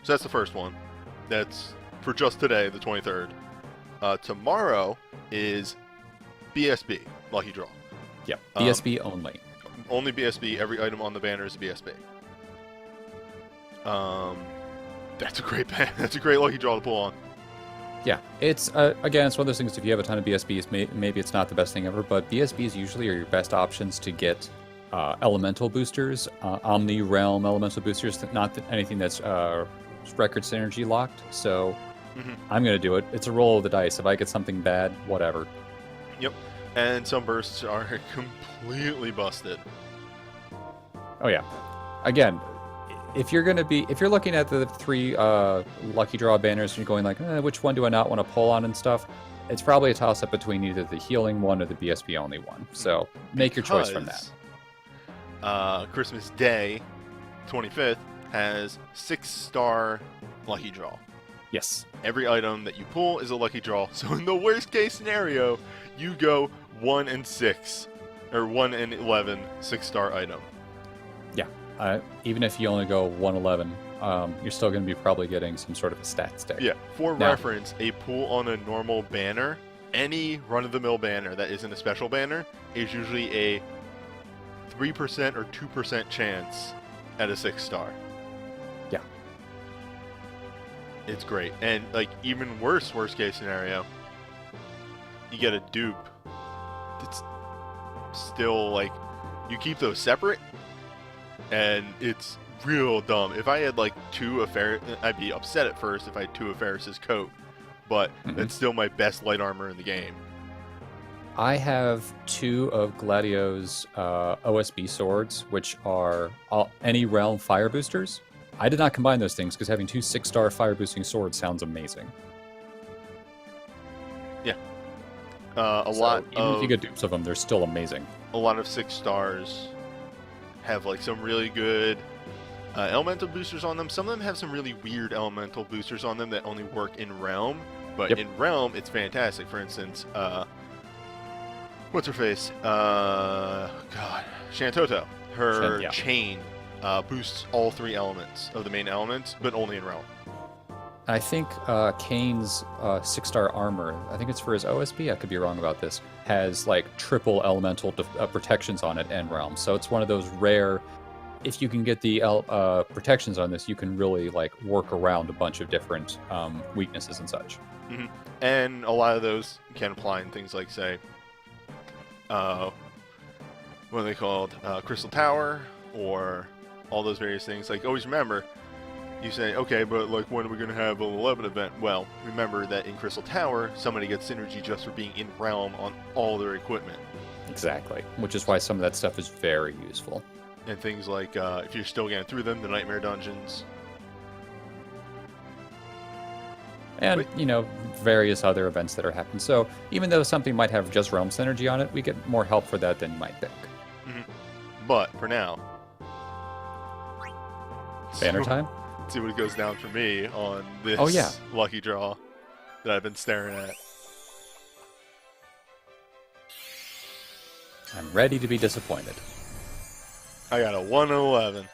that's the first one. That's for just today, the 23rd. Tomorrow is BSB, Lucky Draw. Yeah, BSB only. Only BSB. Every item on the banner is a BSB. That's a great That's a great lucky draw to pull on. Yeah, it's again, it's one of those things. If you have a ton of BSBs, maybe it's not the best thing ever, but BSBs usually are your best options to get elemental boosters, Omni Realm elemental boosters. Not anything that's record synergy locked. So I'm gonna do it. It's a roll of the dice. If I get something bad, whatever. Yep. And some bursts are completely busted. Oh yeah. Again, if you're looking at the 3 lucky draw banners and you're going like, which one do I not want to pull on and stuff, it's probably a toss up between either the healing one or the BSB only one. So make your choice from that. Christmas Day, 25th, has 6-star lucky draw. Yes. Every item that you pull is a lucky draw. So in the worst case scenario, you go 1 in 6 or 1 in 11 6-star item. Yeah. Even if you only go 111, you're still going to be probably getting some sort of a stat stick. Yeah. For reference, a pull on a normal banner, any run-of-the-mill banner that isn't a special banner, is usually a 3% or 2% chance at a 6-star. Yeah. It's great. And like even worst case scenario, you get a dupe. It's still like, you keep those separate, and it's real dumb. If I had like 2 of I'd be upset at first if I had 2 of Ferris's coat, but that's still my best light armor in the game. I have 2 of Gladio's OSB swords, which are any realm fire boosters. I did not combine those things because having 2 6-star fire boosting swords sounds amazing. Yeah. Even if you get dupes of them, they're still amazing. A lot of 6 stars have like some really good elemental boosters on them. Some of them have some really weird elemental boosters on them that only work in Realm. But in Realm, it's fantastic. For instance, what's her face? Shantoto. Her chain boosts all 3 elements of the main elements, but only in Realm. I think Kane's 6-star armor, I think it's for his OSP, I could be wrong about this, has like triple elemental protections on it and Realm. So it's one of those rare, if you can get the protections on this, you can really like work around a bunch of different weaknesses and such. Mm-hmm. And a lot of those can apply in things like, say, what are they called? Crystal Tower, or all those various things. Like, always remember, you say, okay, but like, when are we going to have an 11 event? Well, remember that in Crystal Tower, somebody gets synergy just for being in Realm on all their equipment. Exactly, which is why some of that stuff is very useful. And things like, if you're still getting through them, the Nightmare Dungeons. And, you know, various other events that are happening. So even though something might have just Realm synergy on it, we get more help for that than you might think. Mm-hmm. But, for now... Banner time? See what it goes down for me on this lucky draw that I've been staring at. I'm ready to be disappointed. I got a 1 in 11.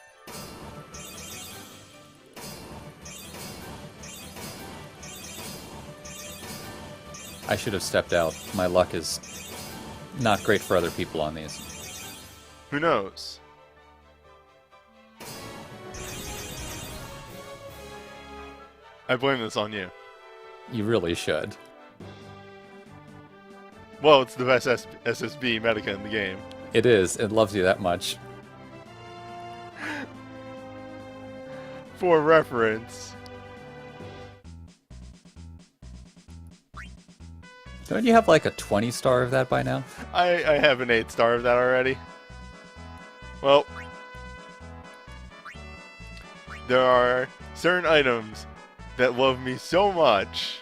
I should have stepped out. My luck is not great for other people on these. Who knows? I blame this on you. You really should. Well, it's the best SSB medica in the game. It is. It loves you that much. For reference. Don't you have like a 20-star of that by now? I have an 8-star of that already. Well, there are certain items that love me so much.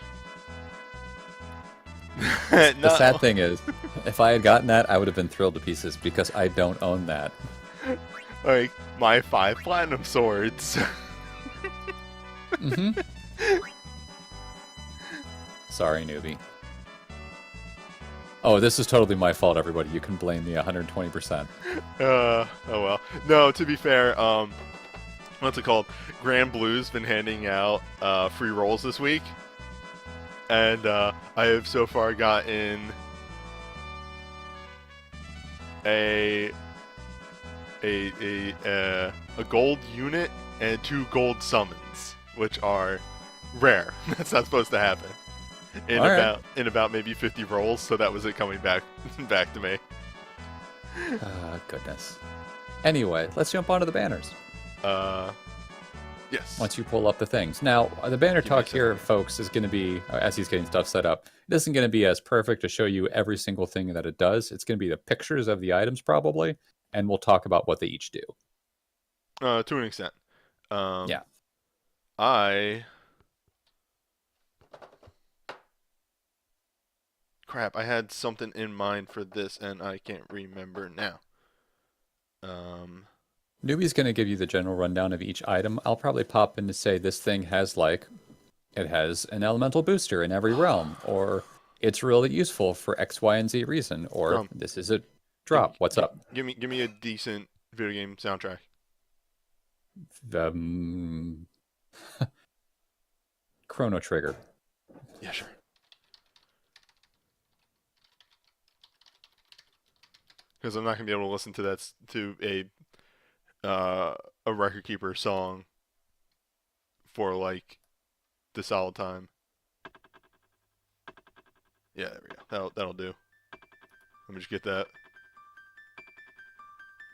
The sad thing is, if I had gotten that, I would have been thrilled to pieces because I don't own that. Like, my 5 platinum swords. Mm-hmm. Sorry, newbie. Oh, this is totally my fault, everybody. You can blame me 120%. Oh well. No, to be fair, what's it called? Grand Blue's been handing out free rolls this week, and I have so far gotten a gold unit and 2 gold summons, which are rare. That's not supposed to happen in about maybe 50 rolls. So that was it coming back to me. Goodness. Anyway, let's jump onto the banners. Yes. Once you pull up the things. Now, the banner talk here, folks, is going to be, as he's getting stuff set up, it isn't going to be as perfect to show you every single thing that it does. It's going to be the pictures of the items, probably, and we'll talk about what they each do. To an extent. Yeah. Crap, I had something in mind for this, and I can't remember now. Newbie's going to give you the general rundown of each item. I'll probably pop in to say this thing has, like, it has an elemental booster in every realm, or it's really useful for X, Y, and Z reason, or this is a drop. What's up? Give me a decent video game soundtrack. Chrono Trigger. Yeah, sure. Because I'm not gonna be able to listen to that a record keeper song for like the solid time. Yeah, there we go. That'll do. Let me just get that.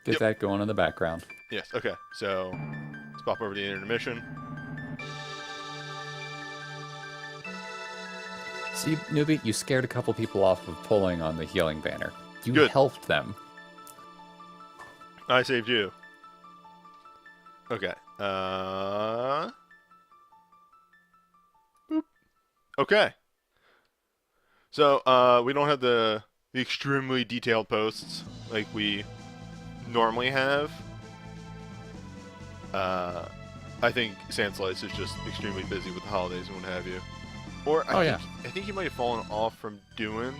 Get that going in the background. Yes. Okay. So let's pop over to the intermission. See, newbie, you scared a couple people off of pulling on the healing banner. You Good. helped them. I saved you. Okay. Boop. Okay. So, we don't have the extremely detailed posts like we normally have. I think Sandslice is just extremely busy with the holidays and what have you. Or I think he might have fallen off from doing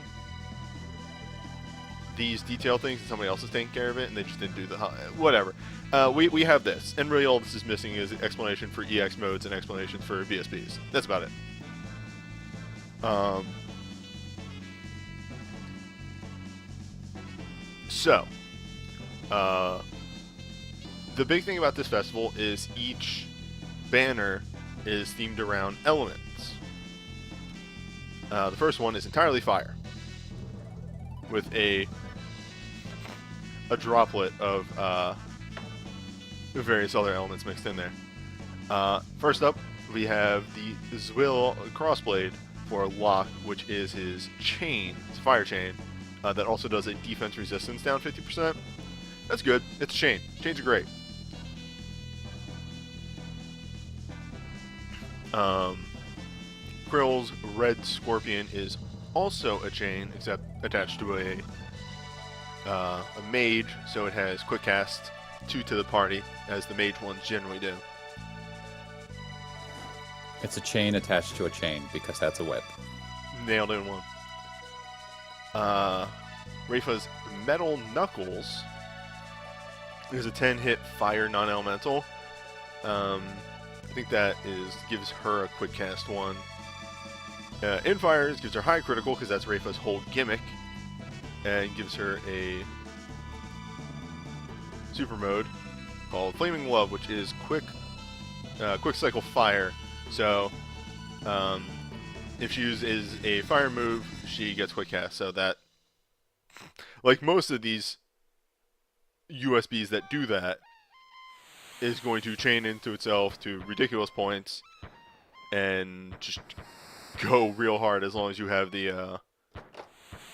these detailed things and somebody else is taking care of it and they just didn't do the whatever. We have this, and really all this is missing is explanation for EX modes and explanations for VSPs. That's about it. So, the big thing about this festival is each banner is themed around elements. The first one is entirely fire, with a droplet of various other elements mixed in there. First up, we have the Zwill crossblade for Locke, which is his chain, his fire chain, that also does a defense resistance down 50%. That's good. It's a chain. Chains are great. Krill's red scorpion is also a chain, except attached to a mage, so it has quick cast 2 to the party, as the mage ones generally do. It's a chain attached to a chain, because that's a whip. Nailed in one. Rayfa's Metal Knuckles is a 10-hit fire non-elemental. I think that gives her a quick cast 1. Infires gives her high critical, because that's Rayfa's whole gimmick, and gives her a super mode called Flaming Love, which is quick cycle fire. So if she uses a fire move, she gets quick cast. So that, like most of these USBs that do that, is going to chain into itself to ridiculous points and just go real hard as long as you have the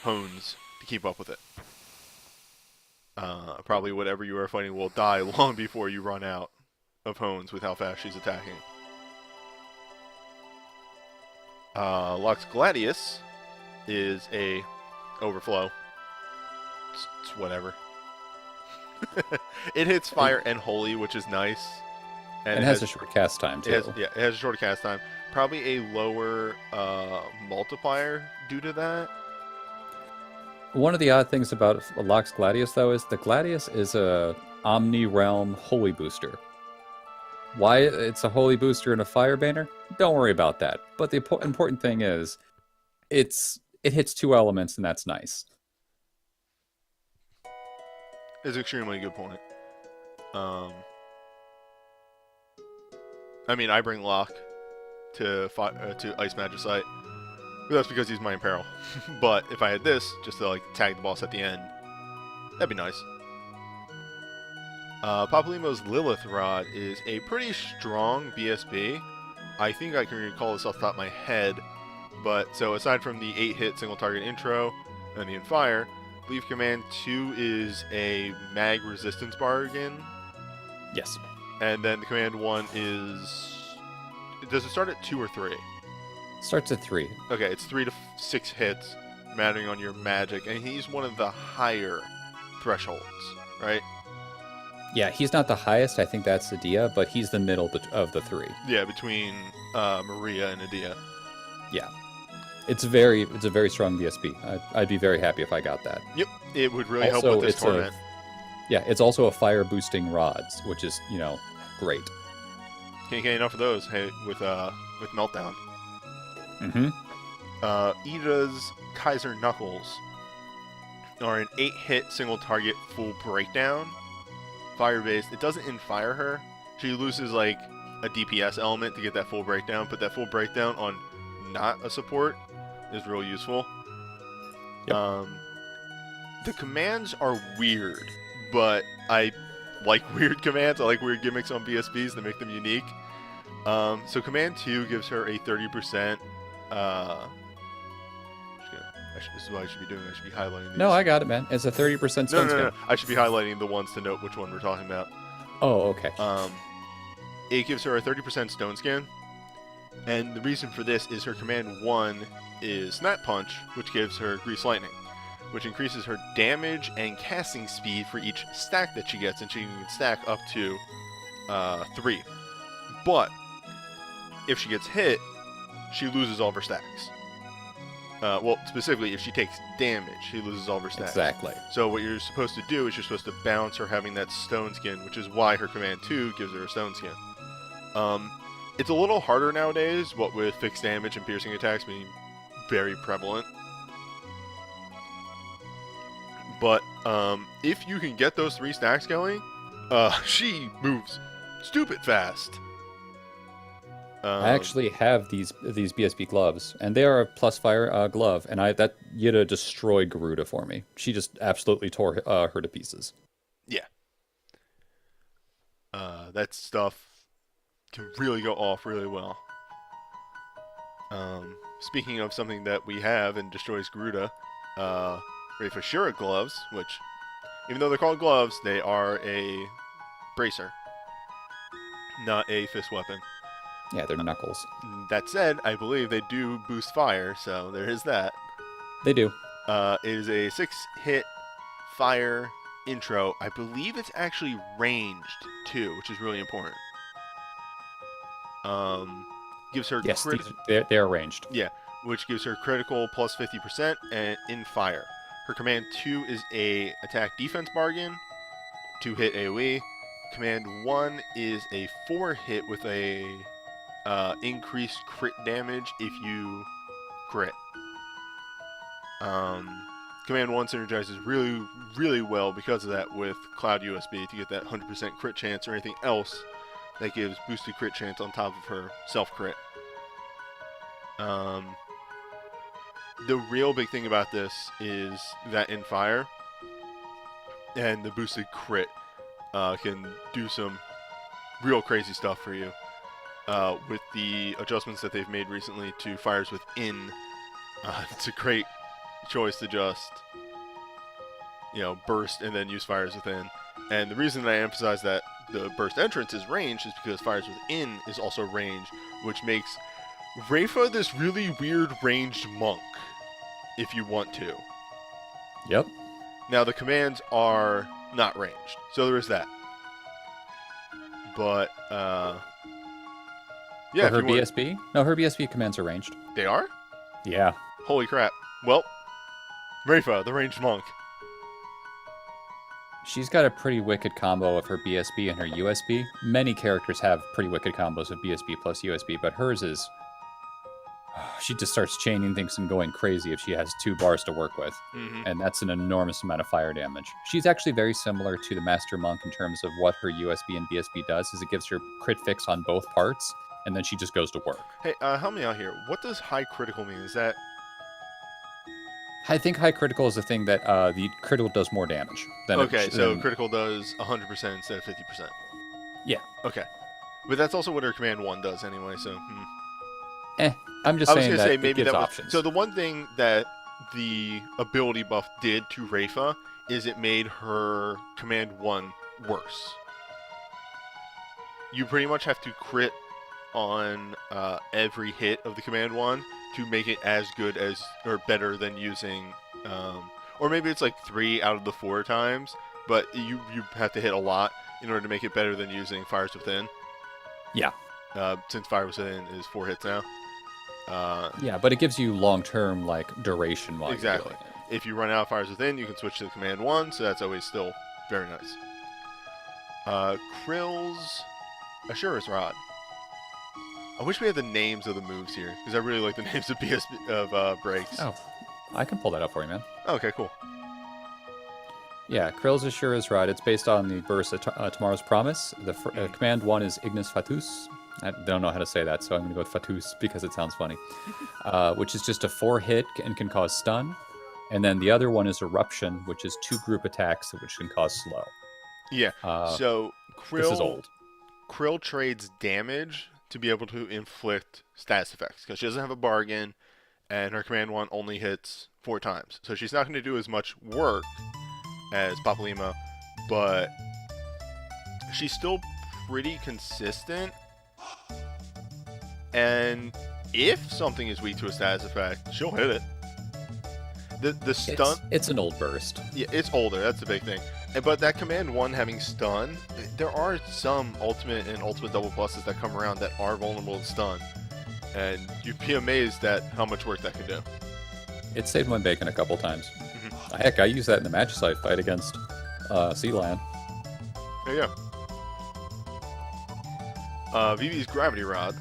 hones to keep up with it. Probably whatever you are fighting will die long before you run out of hones with how fast she's attacking. Lux Gladius is a overflow. It's whatever. It hits fire and holy, which is nice. And it has a short cast time, too. It has a short cast time. Probably a lower multiplier due to that. One of the odd things about Lux Gladius, though, is the Gladius is a Omni-Realm Holy Booster. Why it's a Holy Booster and a Fire Banner? Don't worry about that. But the important thing is, it hits 2 elements, and that's nice. It's an extremely good point. I mean, I bring Locke to Ice Magicite. But that's because he's my Imperil. But if I had this, just to like tag the boss at the end, that'd be nice. Papalymo's Lilith Rod is a pretty strong BSB. I think I can recall this off the top of my head. But so aside from the 8-hit single target intro and the Infire, I believe Command 2 is a mag resistance bargain. Yes. And then the Command 1 is... Does it start at 2 or 3? Starts at 3. Okay, it's 3 to 6 hits, mattering on your magic, and he's one of the higher thresholds, right? Yeah, he's not the highest, I think that's Adia, but he's the middle of the 3. Yeah, between Maria and Adia. Yeah. It's a very strong BSB. I'd be very happy if I got that. Yep, it would really also, help with this Torment. It's also a fire boosting rods, which is, great. Can't get enough of those, hey, with Meltdown. Mm-hmm. Ida's Kaiser Knuckles are an 8-hit single target full breakdown. Fire-based. It doesn't infire her. She loses like a DPS element to get that full breakdown, but that full breakdown on not a support is real useful. Yep. The commands are weird, but I like weird commands. I like weird gimmicks on BSBs that make them unique. So Command 2 gives her a 30%. This is what I should be doing. I should be highlighting these. No, I got it, man. It's a 30% No. I should be highlighting the ones to note which one we're talking about. Oh, okay. it gives her a 30% stone skin. And the reason for this is her command 1 is Snap Punch, which gives her Grease Lightning, which increases her damage and casting speed for each stack that she gets, and she can stack up to 3. But if she gets hit, she loses all of her stacks. Well, specifically, if she takes damage, she loses all of her stacks. Exactly. So what you're supposed to do is you're supposed to balance her having that stone skin, which is why her command 2 gives her a stone skin. It's a little harder nowadays, what with fixed damage and piercing attacks being very prevalent. But if you can get those 3 stacks going, she moves stupid fast. I actually have these BSB gloves, and they are a plus fire glove, and that Yida destroyed Garuda for me. She just absolutely tore her to pieces. Yeah. That stuff can really go off really well. Speaking of something that we have and destroys Garuda, Rafa Shura gloves, which, even though they're called gloves, they are a bracer, not a fist weapon. Yeah, they're knuckles. That said, I believe they do boost fire, so there is that. They do. It is a 6-hit fire intro. I believe it's actually ranged too, which is really important. Gives her yes, they're ranged. Yeah, which gives her critical plus 50% and in fire. Her command 2 is a attack defense bargain, 2-hit AoE. Command 1 is a 4-hit with a increased crit damage if you crit. Command 1 synergizes really, really well because of that with Cloud USB to get that 100% crit chance or anything else that gives boosted crit chance on top of her self-crit. The real big thing about this is that in fire and the boosted crit can do some real crazy stuff for you. With the adjustments that they've made recently to Fires Within, it's a great choice to just, burst and then use Fires Within. And the reason that I emphasize that the burst entrance is ranged is because Fires Within is also ranged, which makes Rafa this really weird ranged monk, if you want to. Yep. Now, the commands are not ranged, so there is that. But, yeah, her BSB? No, her BSB commands are ranged. They are? Yeah. Holy crap. Well, Rafa, the ranged monk. She's got a pretty wicked combo of her BSB and her USB. Many characters have pretty wicked combos of BSB plus USB, but hers is... She just starts chaining things and going crazy if she has 2 bars to work with. Mm-hmm. And that's an enormous amount of fire damage. She's actually very similar to the Master Monk in terms of what her USB and BSB does, is it gives her crit fix on both parts, and then she just goes to work. Hey, help me out here. What does high critical mean? Is that... I think high critical is the thing that the critical does more damage. So critical does 100% instead of 50%. Yeah. Okay. But that's also what her command 1 does anyway, so... I'm just saying that it gives options. So the one thing that the ability buff did to Rafa is it made her command 1 worse. You pretty much have to crit on every hit of the command 1 to make it as good as, or better than using, or maybe it's like 3 out of the 4 times, but you have to hit a lot in order to make it better than using Fires Within. Yeah. Since Fires Within is 4 hits now. Yeah, but it gives you long-term, duration while exactly. you're doing it. If you run out of Fires Within, you can switch to the command 1, so that's always still very nice. Krill's Ashura's Rod. I wish we had the names of the moves here, because I really like the names of breaks. Oh, I can pull that up for you, man. Okay, cool. Yeah, Krill's Ashura's Rod. It's based on the burst of Tomorrow's Promise. The command 1 is Ignis Fatus. I don't know how to say that, so I'm going to go with Fatus because it sounds funny. Which is just a 4-hit and can cause stun. And then the other one is Eruption, which is 2 group attacks, which can cause slow. Yeah, so this is old. Krill trades damage to be able to inflict status effects, because she doesn't have a bargain, and her command 1 only hits 4 times. So she's not going to do as much work as Papalima, but she's still pretty consistent And if something is weak to a status effect, she'll hit it. The stun... It's an old burst. Yeah, it's older, that's the big thing. But that command 1 having stun, there are some ultimate and ultimate double pluses that come around that are vulnerable to stun. And you'd be amazed at how much work that can do. It saved my bacon a couple times. Heck, I used that in the Magicite fight against Sea Lion. There you go. Vivi's Gravity Rod.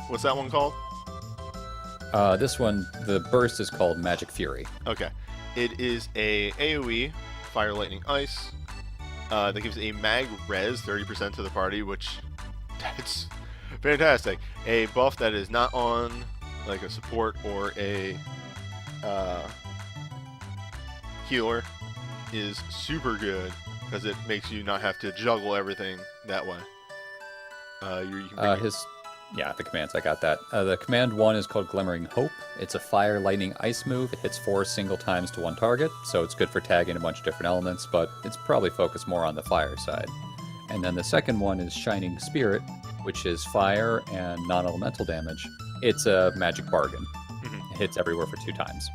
What's that one called? This one, the burst is called Magic Fury. Okay. It is a AoE, Fire, Lightning, Ice, that gives a mag res 30% to the party, which that's fantastic. A buff that is not on like a support or a healer is super good because it makes you not have to juggle everything that way. You can the commands, I got that. The command 1 is called Glimmering Hope. It's a fire, lightning, ice move. It hits 4 single times to one target, so it's good for tagging a bunch of different elements, but it's probably focused more on the fire side. And then the second one is Shining Spirit, which is fire and non-elemental damage. It's a magic bargain. It hits everywhere for 2 times.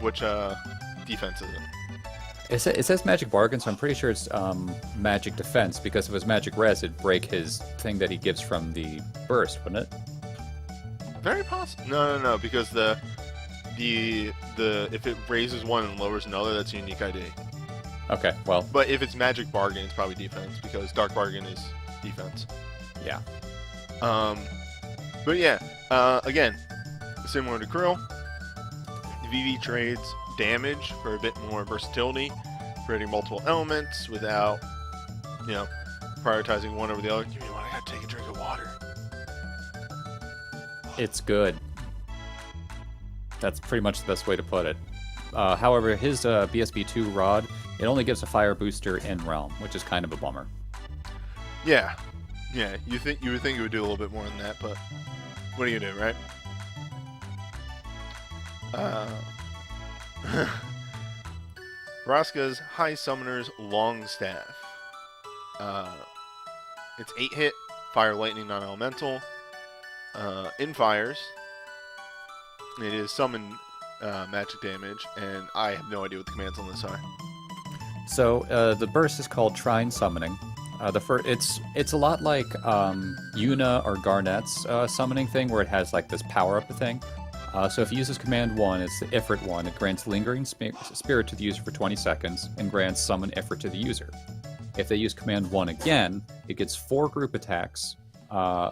Which defense is it? It says Magic Bargain, so I'm pretty sure it's Magic Defense, because if it was Magic Res, it'd break his thing that he gives from the burst, wouldn't it? Very possible. No, because the if it raises one and lowers another, that's a unique ID. Okay, well. But if it's Magic Bargain, it's probably defense, because Dark Bargain is defense. Yeah. But yeah, again, similar to Krill, Vivi trades damage for a bit more versatility, creating multiple elements without, prioritizing one over the other. Give me one, I gotta take a drink of water. It's good. That's pretty much the best way to put it. However, his BSB2 rod, it only gives a fire booster in realm, which is kind of a bummer. Yeah, you would think it would do a little bit more than that, but what are you gonna do, right? Vraska's High Summoner's Longstaff. It's 8 hit, Fire, Lightning, non-elemental. In fires, it is summon magic damage, and I have no idea what the commands on this are. So the burst is called Trine Summoning. It's a lot like Yuna or Garnet's summoning thing, where it has like this power up thing. So if you use this command 1, it's the Ifrit one. It grants Lingering Spirit to the user for 20 seconds and grants Summon Ifrit to the user. If they use command 1 again, it gets 4 group attacks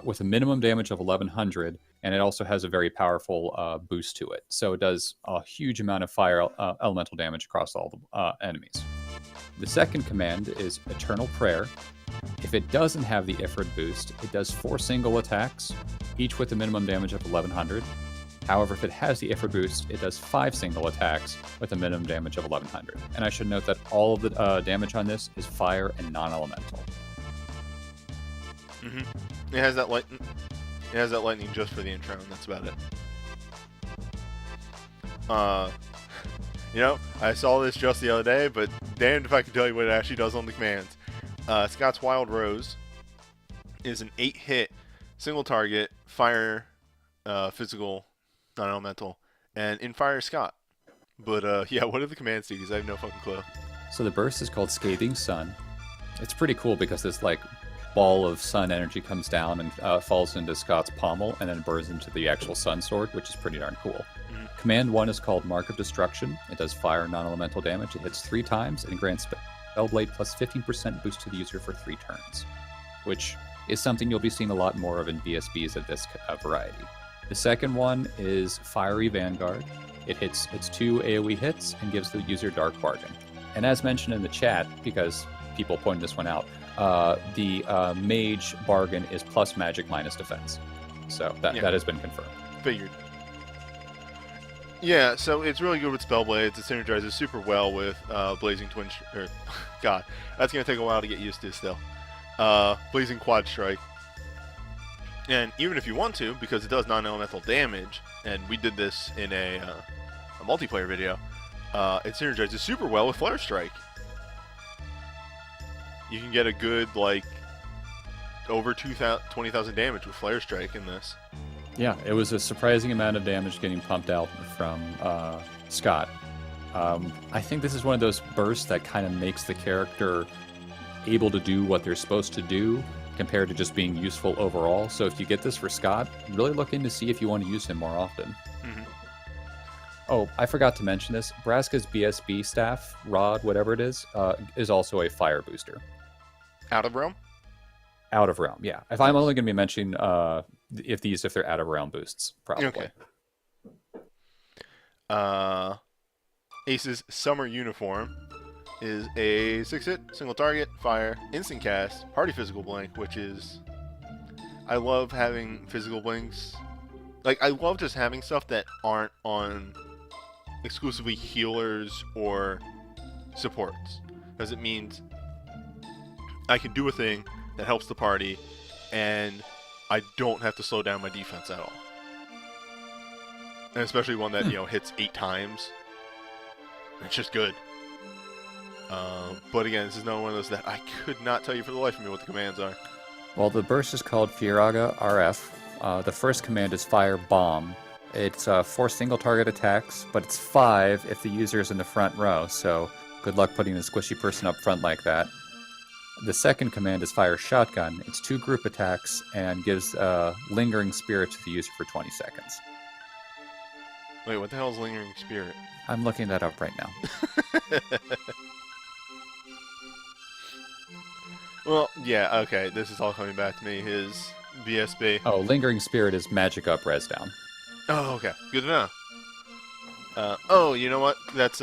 with a minimum damage of 1100, and it also has a very powerful boost to it. So it does a huge amount of fire elemental damage across all the enemies. The second command is Eternal Prayer. If it doesn't have the Ifrit boost, it does 4 single attacks, each with a minimum damage of 1100. However, if it has the Ifrit boost, it does 5 single attacks with a minimum damage of 1100. And I should note that all of the damage on this is fire and non-elemental. It has that lightning. It has that lightning just for the intro, and that's about it. I saw this just the other day, but damned if I can tell you what it actually does on the commands. Scott's Wild Rose is an 8 hit, single target, fire, physical, non-elemental, and in fire Scott. But what do the commands do? Because I have no fucking clue. So the burst is called Scathing Sun. It's pretty cool because this ball of sun energy comes down and falls into Scott's pommel and then burns into the actual sun sword, which is pretty darn cool. Command 1 is called Mark of Destruction. It does fire non-elemental damage. It hits 3 times and grants Spellblade plus 15% boost to the user for 3 turns, which is something you'll be seeing a lot more of in BSBs of this variety. The second one is Fiery Vanguard. It's 2 AoE hits and gives the user Dark Bargain. And as mentioned in the chat, because people pointed this one out, the Mage Bargain is plus magic minus defense. So that has been confirmed. Figured. Yeah, so it's really good with Spellblades. It synergizes super well with Blazing Twin... God, that's going to take a while to get used to still. Blazing Quad Strike. And even if you want to, because it does non-elemental damage, and we did this in a multiplayer video, it synergizes super well with Flare Strike. You can get a good, over 20,000 damage with Flare Strike in this. Yeah, it was a surprising amount of damage getting pumped out from Scott. I think this is one of those bursts that kind of makes the character able to do what they're supposed to do compared to just being useful overall. So if you get this for Scott, really look in to see if you want to use him more often. Mm-hmm. Oh, I forgot to mention this. Braska's BSB staff, Rod, whatever it is also a fire booster. Out of realm? Out of realm, yeah. If I'm only going to be mentioning if they're out of realm boosts, probably. Okay. Ace's Summer Uniform is a 6-hit, single target, fire, instant cast, party physical blink, which is... I love having physical blinks. Like, I love just having stuff that aren't on exclusively healers or supports. Because it means I can do a thing that helps the party, and I don't have to slow down my defense at all. And especially one that, hits 8 times. It's just good. But again, this is another one of those that I could not tell you for the life of me what the commands are. Well, the burst is called Fieraga RF. The first command is Fire Bomb. It's 4 single target attacks, but it's 5 if the user is in the front row, so good luck putting a squishy person up front like that. The second command is Fire Shotgun. It's 2 group attacks and gives Lingering Spirit to the user for 20 seconds. Wait, what the hell is Lingering Spirit? I'm looking that up right now. Well, yeah, okay, this is all coming back to me. His BSB. Oh, Lingering Spirit is magic up, res down. Oh, okay. Good to know. Oh, you know what? That's,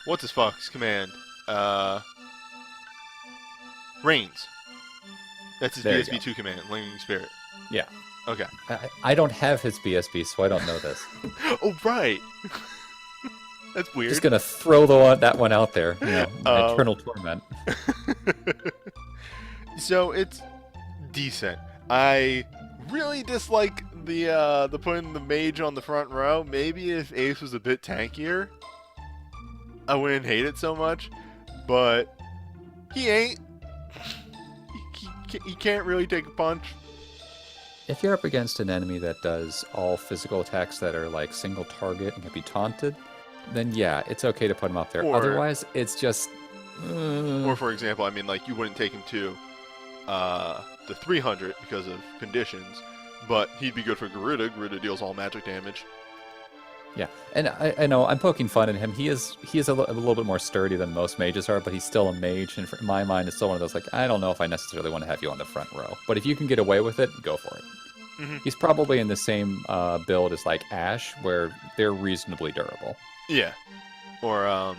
what's his fuck's command? Reigns. That's his BSB 2 command, Lingering Spirit. Yeah. Okay. I don't have his BSB, so I don't know this. Oh, right. That's weird. Just gonna throw that one out there. Eternal Torment. So it's decent. I really dislike the putting the mage on the front row. Maybe if Ace was a bit tankier, I wouldn't hate it so much. But he ain't. He can't really take a punch. If you're up against an enemy that does all physical attacks that are like single target and can be taunted, then yeah, it's okay to put him up there. Otherwise, it's just... Or for example, I mean, like, you wouldn't take him to the 300 because of conditions, but he'd be good for Garuda. Garuda deals all magic damage. Yeah, and I know I'm poking fun at him. He is a little bit more sturdy than most mages are, but he's still a mage, and in my mind, it's still one of those, like, I don't know if I necessarily want to have you on the front row. But if you can get away with it, go for it. Mm-hmm. He's probably in the same build as, like, Ashe, where they're reasonably durable. Yeah. Or, I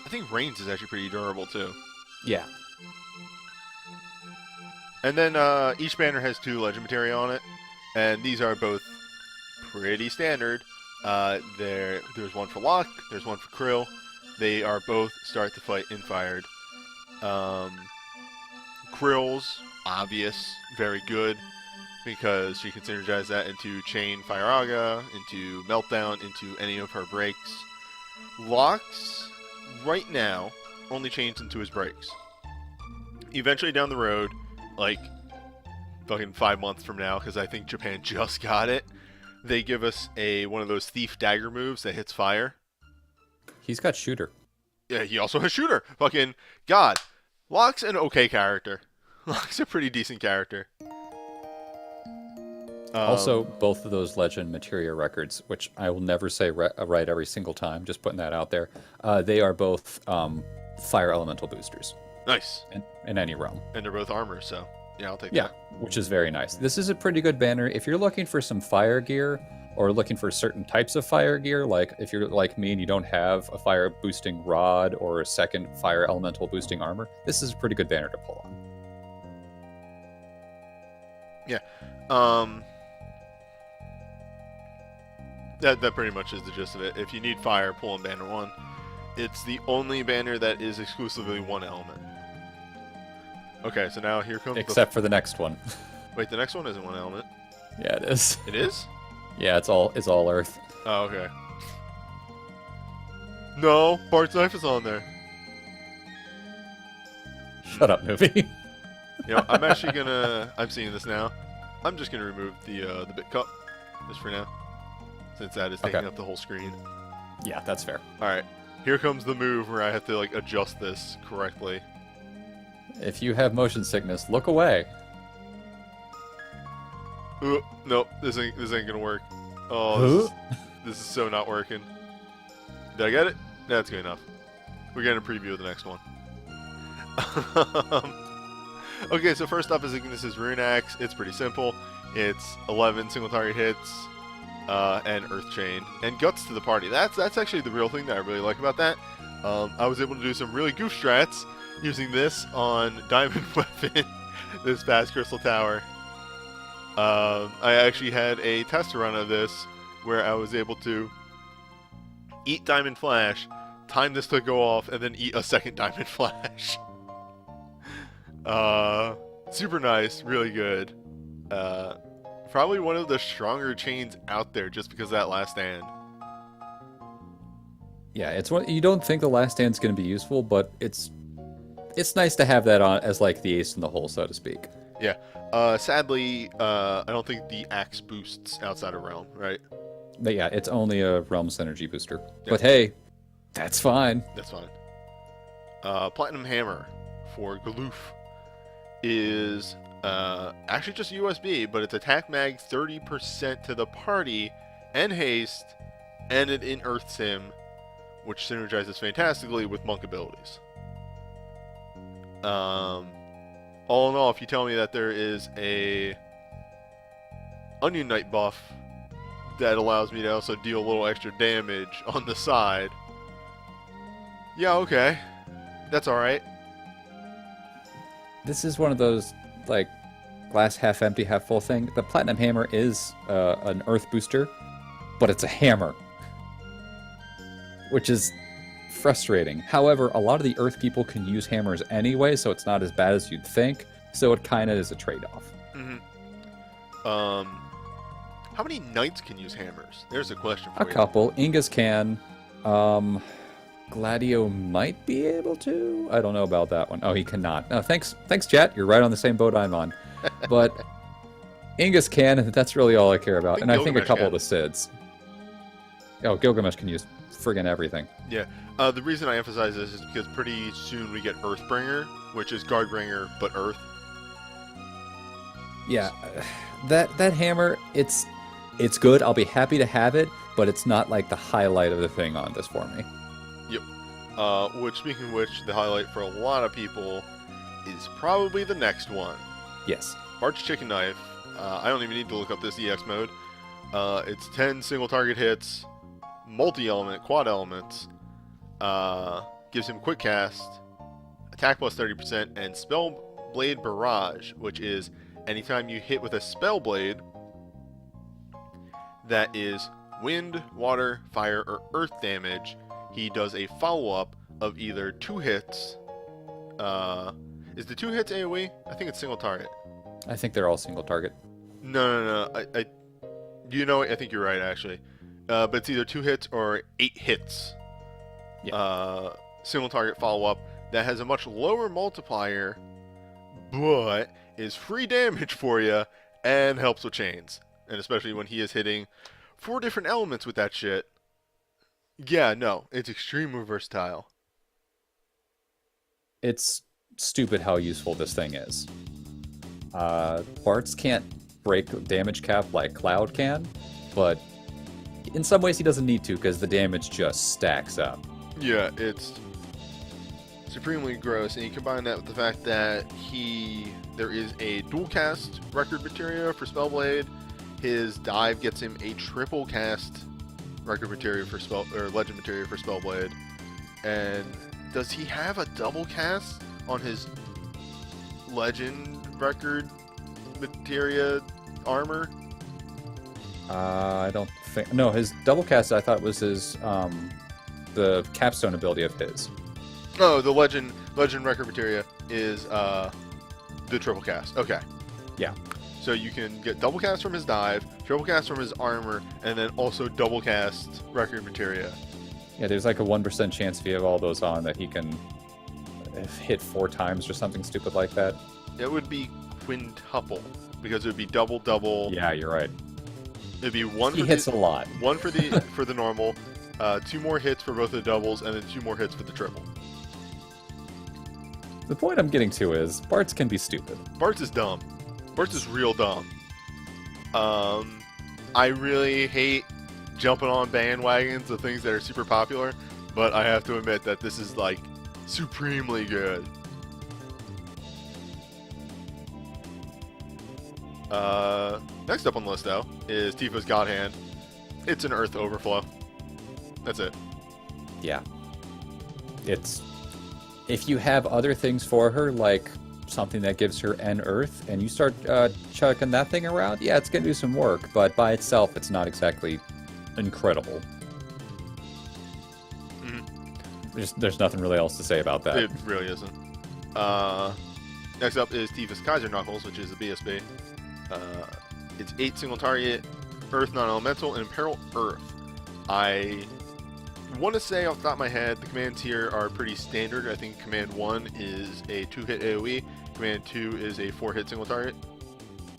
think Reigns is actually pretty durable, too. Yeah. And then each banner has 2 legend materia on it, and these are both pretty standard. There's one for Locke, there's one for Krill. They are both start the fight infired. Krill's obvious, very good, because she can synergize that into Chain Fireaga, into Meltdown, into any of her breaks. Locke's, right now, only chains into his breaks. Eventually down the road, like fucking 5 months from now, because I think Japan just got it, they give us one of those thief dagger moves that hits fire. He's got shooter. Yeah, he also has shooter. Fucking God. Locke's an okay character. Locke's a pretty decent character. Also, both of those legend materia records, which I will never say right every single time, just putting that out there, they are both fire elemental boosters. Nice. In any realm. And they're both armor, so yeah, I'll take that. Yeah, which is very nice. This is a pretty good banner. If you're looking for some fire gear, or looking for certain types of fire gear, like if you're like me and you don't have a fire boosting rod or a second fire elemental boosting armor, this is a pretty good banner to pull on. Yeah. That pretty much is the gist of it. If you need fire, pull on banner 1. It's the only banner that is exclusively 1 element. Okay, so now here comes Except for the next one. Wait, the next one isn't 1 element. Yeah, it is. It is? Yeah, it's all earth. Oh, okay. No, Bart's knife is on there. Shut up, Newbie. You know, I'm actually gonna. I'm seeing this now. I'm just gonna remove the bit cup just for now, since that is taking up the whole screen. Yeah, that's fair. All right, here comes the move where I have to like adjust this correctly. If you have motion sickness, look away. Ooh, nope, this ain't gonna work. Oh, this is so not working. Did I get it? That's good enough. We're getting a preview of the next one. Okay, so first up is Ignis's Rune Axe. It's pretty simple. It's 11 single target hits, and Earth Chain, and Guts to the party. That's actually the real thing that I really like about that. I was able to do some really goof strats using this on Diamond Weapon, this past Crystal Tower. I actually had a test run of this where I was able to eat Diamond Flash, time this to go off, and then eat a second Diamond Flash. Super nice, really good. Probably one of the stronger chains out there just because of that last stand. Yeah, it's one you don't think the last stand's going to be useful, but it's nice to have that on as like the ace in the hole, so to speak. Yeah. Sadly, I don't think the axe boosts outside of Realm, right? But yeah, it's only a Realms energy booster. Yeah. But hey, that's fine. That's fine. Platinum Hammer for Galoof is actually just USB, but it's attack mag 30% to the party, and haste, and it unearths him, which synergizes fantastically with monk abilities. All in all, if you tell me that there is a Onion Knight buff that allows me to also deal a little extra damage on the side, yeah, okay, that's alright. This is one of those, like, glass half empty, half full thing. The Platinum Hammer is an Earth booster, but it's a hammer, which is frustrating. However, a lot of the Earth people can use hammers anyway, so it's not as bad as you'd think. So it kind of is a trade-off. Mm-hmm. How many knights can use hammers? There's a question for you. A couple. Ingus can. Gladio might be able to. I don't know about that one. Oh, he cannot. No, thanks, chat. You're right on the same boat I'm on. But Ingus can, and that's really all I care about. And I think a couple of the Sids. Oh, Gilgamesh can use friggin' everything. Yeah. The reason I emphasize this is because pretty soon we get Earthbringer, which is Guardbringer but Earth. Yeah, that hammer, it's good. I'll be happy to have it, but it's not like the highlight of the thing on this for me. Yep. Which, speaking of which, the highlight for a lot of people is probably the next one. Yes. Bart's Chicken Knife. I don't even need to look up this EX mode. It's 10 single target hits, multi-element, quad elements. Gives him quick cast, attack plus 30%, and spell blade barrage, which is anytime you hit with a spell blade that is wind, water, fire, or earth damage, he does a follow-up of either 2 hits. Is the 2 hits AoE? I think it's single target. I think they're all single target. No. You know what? I think you're right, actually. But it's either 2 hits or 8 hits. Yeah. Single target follow-up that has a much lower multiplier, but is free damage for you and helps with chains. And especially when he is hitting 4 different elements with that shit. Yeah, no, it's extremely versatile. It's stupid how useful this thing is. Bart's can't break damage cap like Cloud can, but in some ways he doesn't need to because the damage just stacks up. Yeah, it's supremely gross, and you combine that with the fact that there is a dual cast record materia for Spellblade. His dive gets him a triple cast record materia for legend materia for Spellblade. And does he have a double cast on his legend record materia armor? I don't think. No, his double cast I thought was his the capstone ability of his. Oh, the legend record materia is the triple cast. Okay. Yeah. So you can get double cast from his dive, triple cast from his armor, and then also double cast record materia. Yeah, there's like a 1% chance if you have all those on that he can hit 4 times or something stupid like that. It would be quintuple because it would be double double. Yeah, you're right. It'd be one He for hits the a lot. one for the normal, 2 more hits for both of the doubles, and then 2 more hits for the triple. The point I'm getting to is Barts can be stupid. Bart's is dumb. Bart's is real dumb. I really hate jumping on bandwagons of things that are super popular, but I have to admit that this is like supremely good. Next up on the list, though, is Tifa's God Hand. It's an Earth Overflow. That's it. Yeah. It's... If you have other things for her, like something that gives her an Earth, and you start chucking that thing around, yeah, it's going to do some work, but by itself, it's not exactly incredible. There's nothing really else to say about that. It really isn't. Next up is Tifa's Kaiser Knuckles, which is a BSB. It's 8 single target, Earth non-elemental, and Imperil Earth. I want to say off the top of my head, the commands here are pretty standard. I think Command 1 is a 2-hit AoE, Command 2 is a 4-hit single target.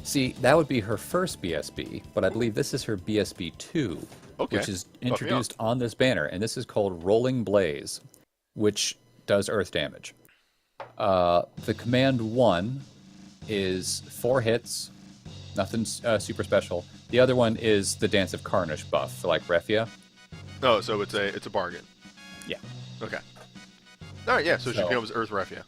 See, that would be her first BSB, but I believe this is her BSB 2, Okay. which is introduced on this banner, and this is called Rolling Blaze, which does Earth damage. The Command 1 is 4 hits, nothing super special. The other one is the Dance of Carnage buff for like Refia. Oh, so it's a bargain. Yeah. Okay. All right, yeah, so she So- becomes Earth Refia.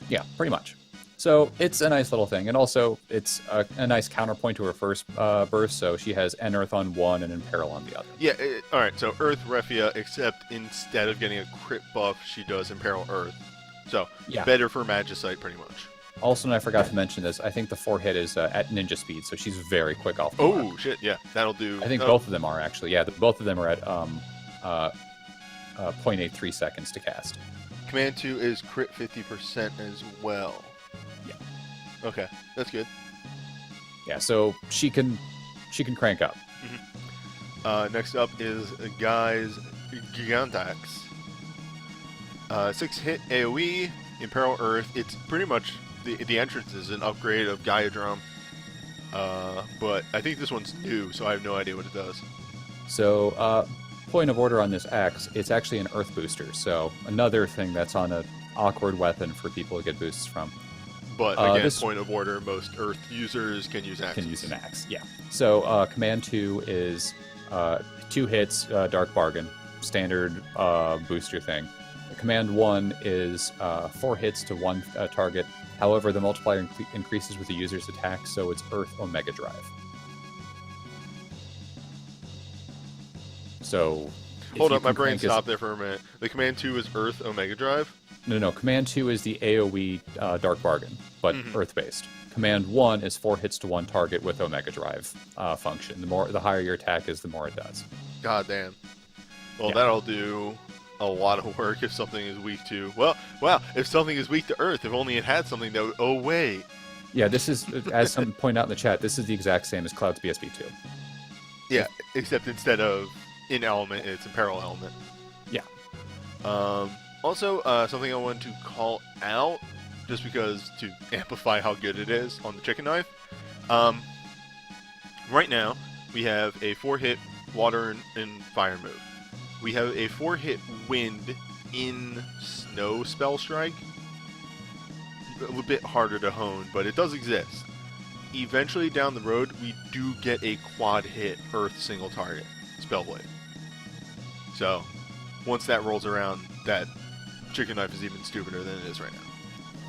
Yeah, pretty much. So it's a nice little thing, and also it's a nice counterpoint to her first burst, so she has an Earth on one and Imperil on the other. Yeah, all right, so Earth Refia, except instead of getting a crit buff, she does Imperil Earth. So, Yeah. better for Magicite, pretty much. Also, and I forgot to mention this, I think the 4-hit is at ninja speed, so she's very quick off the mark. Oh, shit, yeah, that'll do. I think both of them are, actually. Yeah, both of them are at 0.83 seconds to cast. Command 2 is crit 50% as well. Yeah. Okay, that's good. Yeah, so she can crank up. Next up is Guy's Gigantax. 6-hit AoE, Imperil Earth. It's pretty much, the entrance is an upgrade of Gaia Drum. But I think this one's new, so I have no idea what it does. So, point of order on this axe, it's actually an Earth booster, so another thing that's on an awkward weapon for people to get boosts from. But again, this point of order, most Earth users can use axes. Can use an axe, yeah. So Command 2 is 2 hits, Dark Bargain, standard booster thing. Command 1 is 4 hits to 1 target. However, the multiplier increases with the user's attack, so it's Earth Omega Drive. So... Hold up, my brain stopped there for a minute. The Command 2 is Earth Omega Drive? No, Command 2 is the AoE Dark Bargain, but Earth-based. Command 1 is 4 hits to 1 target with Omega Drive function. The higher your attack is, the more it does. God damn. Well, Yeah. that'll do a lot of work if something is weak to... Well, wow, if something is weak to Earth, if only it had something that would... Oh, wait. Yeah, this is, as some point out in the chat, this is the exact same as Cloud's BSB 2. Yeah, except instead of in element, it's Imperil element. Yeah. Also, something I wanted to call out, just because to amplify how good it is on the chicken knife. Right now, we have a 4-hit water and fire move. We have a 4-hit wind in snow spell strike. A little bit harder to hone, but it does exist. Eventually down the road, we do get a quad hit earth single target spellblade. So, once that rolls around, that chicken knife is even stupider than it is right now.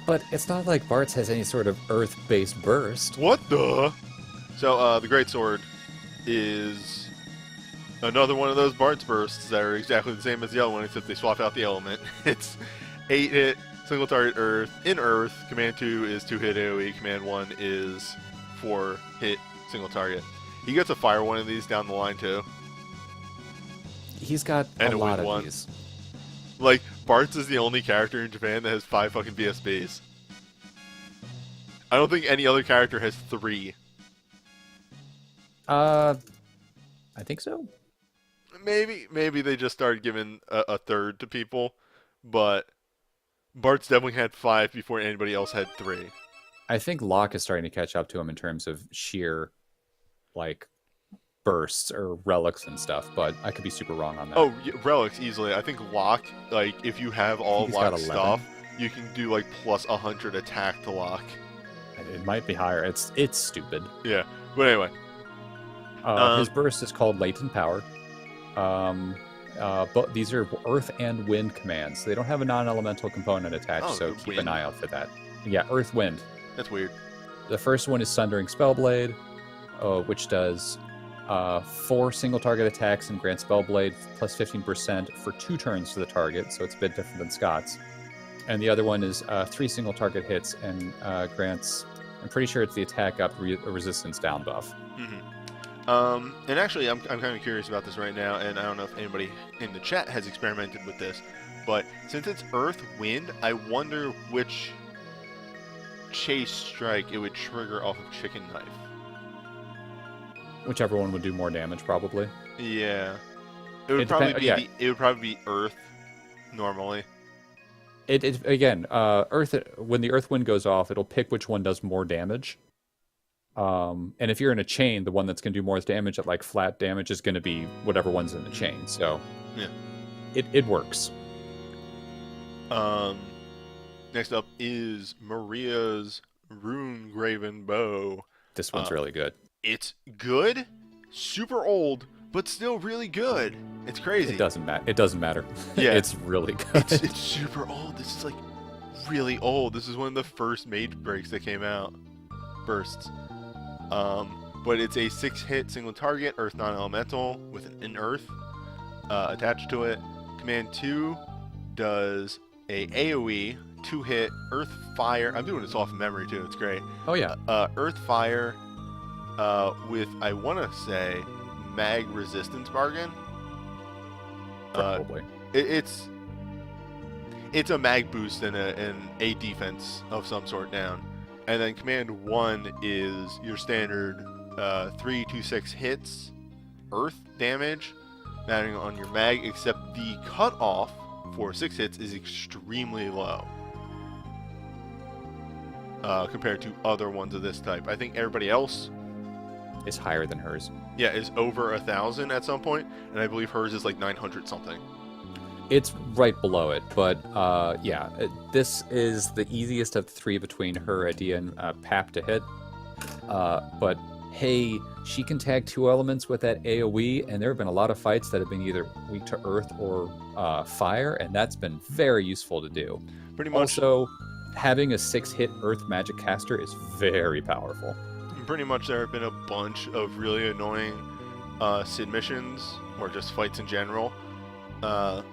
But it's not like Bart's has any sort of Earth-based burst. What the? So, the Greatsword is another one of those Bart's bursts that are exactly the same as the other one, except they swap out the element. It's 8-hit, single target Earth, in Earth. Command 2 is 2-hit AoE. Command 1 is 4-hit, single target. He gets a fire one of these down the line, too. He's got And a a lot wind of one. these. Like, Bart's is the only character in Japan that has 5 fucking BSBs. I don't think any other character has 3. I think so. Maybe they just started giving a third to people, but Bart's definitely had 5 before anybody else had 3. I think Locke is starting to catch up to him in terms of sheer, like, bursts or relics and stuff, but I could be super wrong on that. Oh, yeah, relics easily. I think Locke, like, if you have all of He's got Locke's 11. stuff, you can do, like, plus 100 attack to Locke. It might be higher. It's stupid. Yeah, but anyway. His burst is called Latent Power. But these are Earth and Wind commands. They don't have a non-elemental component attached, so keep wind. an eye out for that. Yeah, Earth, Wind. That's weird. The first one is Sundering Spellblade, which does 4 single target attacks and grants Spellblade plus 15% for 2 turns to the target, so it's a bit different than Scott's. And the other one is 3 single target hits and grants, I'm pretty sure it's the attack up resistance down buff. And actually, I'm kind of curious about this right now, and I don't know if anybody in the chat has experimented with this, but since it's Earth Wind, I wonder which chase strike it would trigger off of Chicken Knife. Whichever one would do more damage, probably. Yeah, it would probably be Earth normally. Again, Earth. When the Earth Wind goes off, it'll pick which one does more damage. And if you're in a chain, the one that's going to do more damage at like flat damage is going to be whatever one's in the chain. So yeah, it works. Next up is Maria's Rune Graven Bow. This one's really good. It's good, super old, but still really good. It's crazy. It doesn't matter. It doesn't matter. Yeah, it's really good. It's super old. This is like really old. This is one of the first mage breaks that came out. Bursts. But it's a 6-hit single target Earth non-elemental with an Earth attached to it. Command 2 does a AoE 2-hit Earth Fire. I'm doing this off of memory too. It's great. Oh yeah. Earth Fire with, I want to say, mag resistance bargain. Probably. It's a mag boost and a defense of some sort down. And then command 1 is your standard 3 to 6 hits Earth damage, mattering on your mag, except the cutoff for 6 hits is extremely low compared to other ones of this type. I think everybody else is higher than hers. Yeah, is over 1,000 at some point, and I believe hers is like 900 something. It's right below it, but yeah, this is the easiest of the 3 between her idea and Pap to hit. But hey, she can tag 2 elements with that AoE, and there have been a lot of fights that have been either weak to Earth or Fire, and that's been very useful to do. Pretty much. Also, having a 6-hit Earth magic caster is very powerful. Pretty much there have been a bunch of really annoying Sid missions, or just fights in general,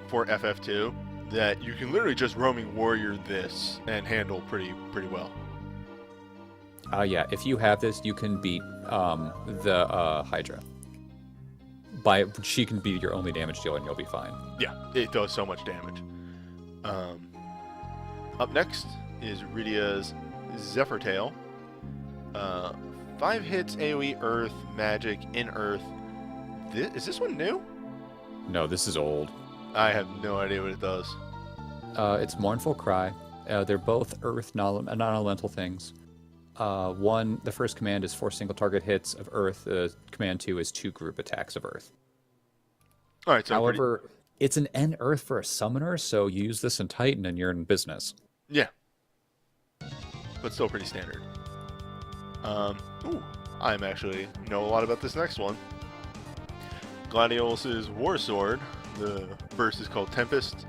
for FF2 that you can literally just roaming warrior this and handle pretty well. Yeah, if you have this, you can beat the Hydra. She can be your only damage dealer and you'll be fine. Yeah, it does so much damage. Up next is Rydia's Zephyr Tail. 5 hits AoE Earth, magic, in Earth. Is this one new? No, this is old. I have no idea what it does. It's Mournful Cry. They're both Earth non-elemental things. The first command is 4 single target hits of Earth. Command 2 is 2 group attacks of Earth. All right. So however, it's an N Earth for a summoner, so you use this in Titan and you're in business. Yeah. But still pretty standard. I'm actually know a lot about this next one. Gladiolus' War Sword. The burst is called Tempest.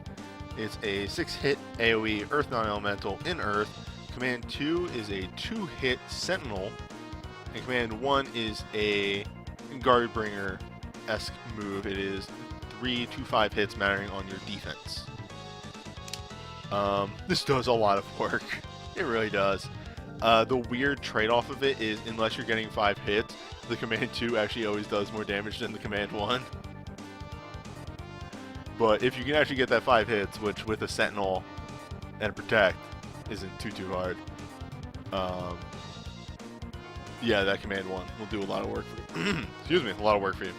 It's a 6-hit AoE Earth non-elemental in Earth. Command 2 is a 2-hit Sentinel. And Command 1 is a Guardbringer-esque move. It is 3 to 5 hits mattering on your defense. This does a lot of work. It really does. The weird trade-off of it is, unless you're getting 5 hits, the Command 2 actually always does more damage than the Command 1. But if you can actually get that 5 hits, which with a Sentinel and a Protect isn't too hard, yeah, that Command 1 will do a lot of work for you. Excuse me, a lot of work for you.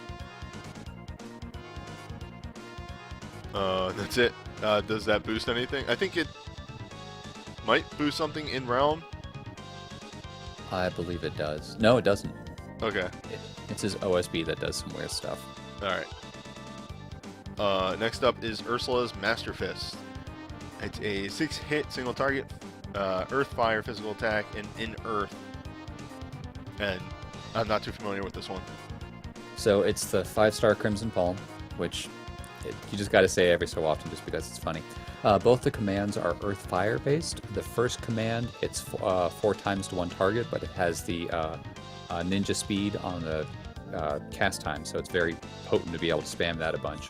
That's it. Does that boost anything? I think it might boost something in realm. I believe it does. No, it doesn't. Okay. It's his OSB that does some weird stuff. Alright. Next up is Ursula's Master Fist. It's a 6-hit single target, earth fire physical attack, and in earth. And I'm not too familiar with this one. So it's the 5-star Crimson Palm, which you just got to say every so often just because it's funny. Both the commands are earth fire based. The first command hits 4 times to one target, but it has the ninja speed on the cast time, so it's very potent to be able to spam that a bunch.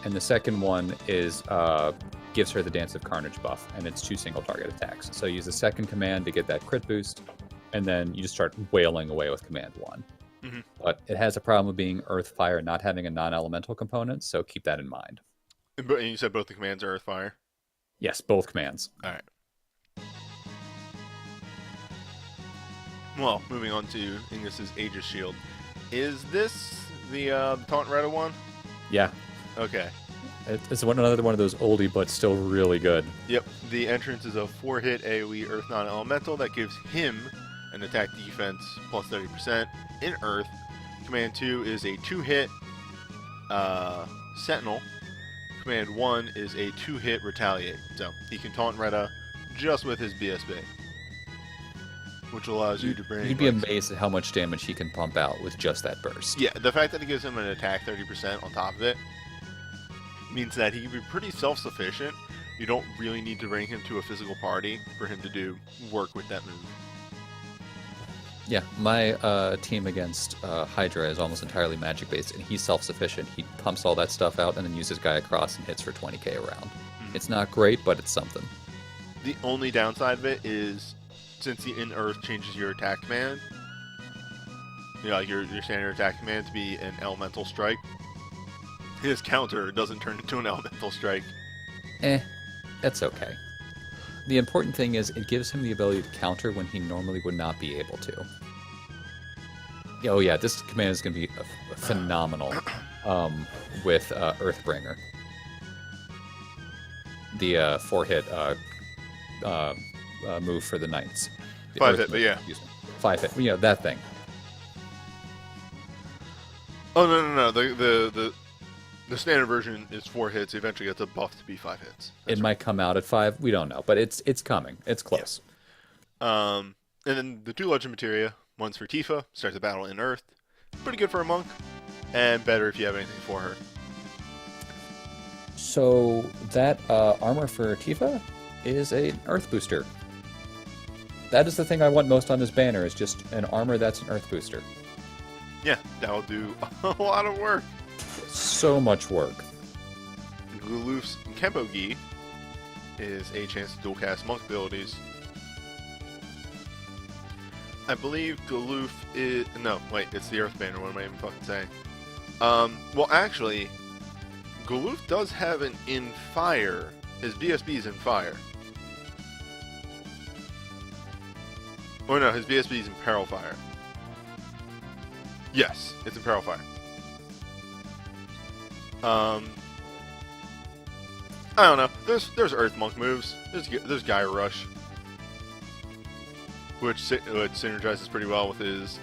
And the second one is gives her the Dance of Carnage buff, and it's 2 single target attacks. So use the second command to get that crit boost, and then you just start wailing away with command 1. Mm-hmm. But it has a problem with being earth fire, not having a non-elemental component, so keep that in mind. And you said both the commands are earth fire? Yes, both commands. Alright. Well, moving on to Ingus's Aegis Shield. Is this the Taunt Retta one? Yeah. Okay. It's another one of those oldie, but still really good. Yep. The entrance is a 4-hit AoE Earth non-elemental that gives him an attack defense plus 30% in Earth. Command 2 is a 2-hit Sentinel. Command 1 is a 2-hit Retaliate. So he can taunt Retta just with his BSB, which allows you to bring... You'd be amazed at how much damage he can pump out with just that burst. Yeah, the fact that it gives him an attack 30% on top of it means that he can be pretty self-sufficient. You don't really need to bring him to a physical party for him to do work with that move. Yeah, my team against Hydra is almost entirely magic-based, and he's self-sufficient. He pumps all that stuff out and then uses Guy across and hits for 20k a round. Mm-hmm. It's not great, but it's something. The only downside of it is, since the in-earth changes your attack command, you know, like your standard attack command to be an elemental strike, his counter doesn't turn into an elemental strike. That's okay. The important thing is it gives him the ability to counter when he normally would not be able to. Oh yeah, this command is going to be phenomenal with Earthbringer. The 4-hit move for the Knights. 5-hit, but yeah. 5-hit, you know, that thing. Oh, no. The standard version is 4 hits. Eventually gets a buff to be 5 hits. It might come out at 5. We don't know, but it's coming. It's close. Yeah. And then the 2 legend materia. One's for Tifa. Starts the battle in Earth. Pretty good for a monk. And better if you have anything for her. So that armor for Tifa is an Earth booster. That is the thing I want most on this banner, is just an armor that's an Earth booster. Yeah, that'll do a lot of work. So much work. Galoof's Kempo Gi is a chance to dual cast monk abilities. I believe Galoof is... No, wait, it's the Earth Banner. What am I even fucking saying? Well, actually, Galoof does have an in fire. His BSB is in fire. Oh no, his BSB is in Peril Fire. Yes, it's in Peril Fire. I don't know. There's Earth Monk moves. There's Guy Rush, which synergizes pretty well with his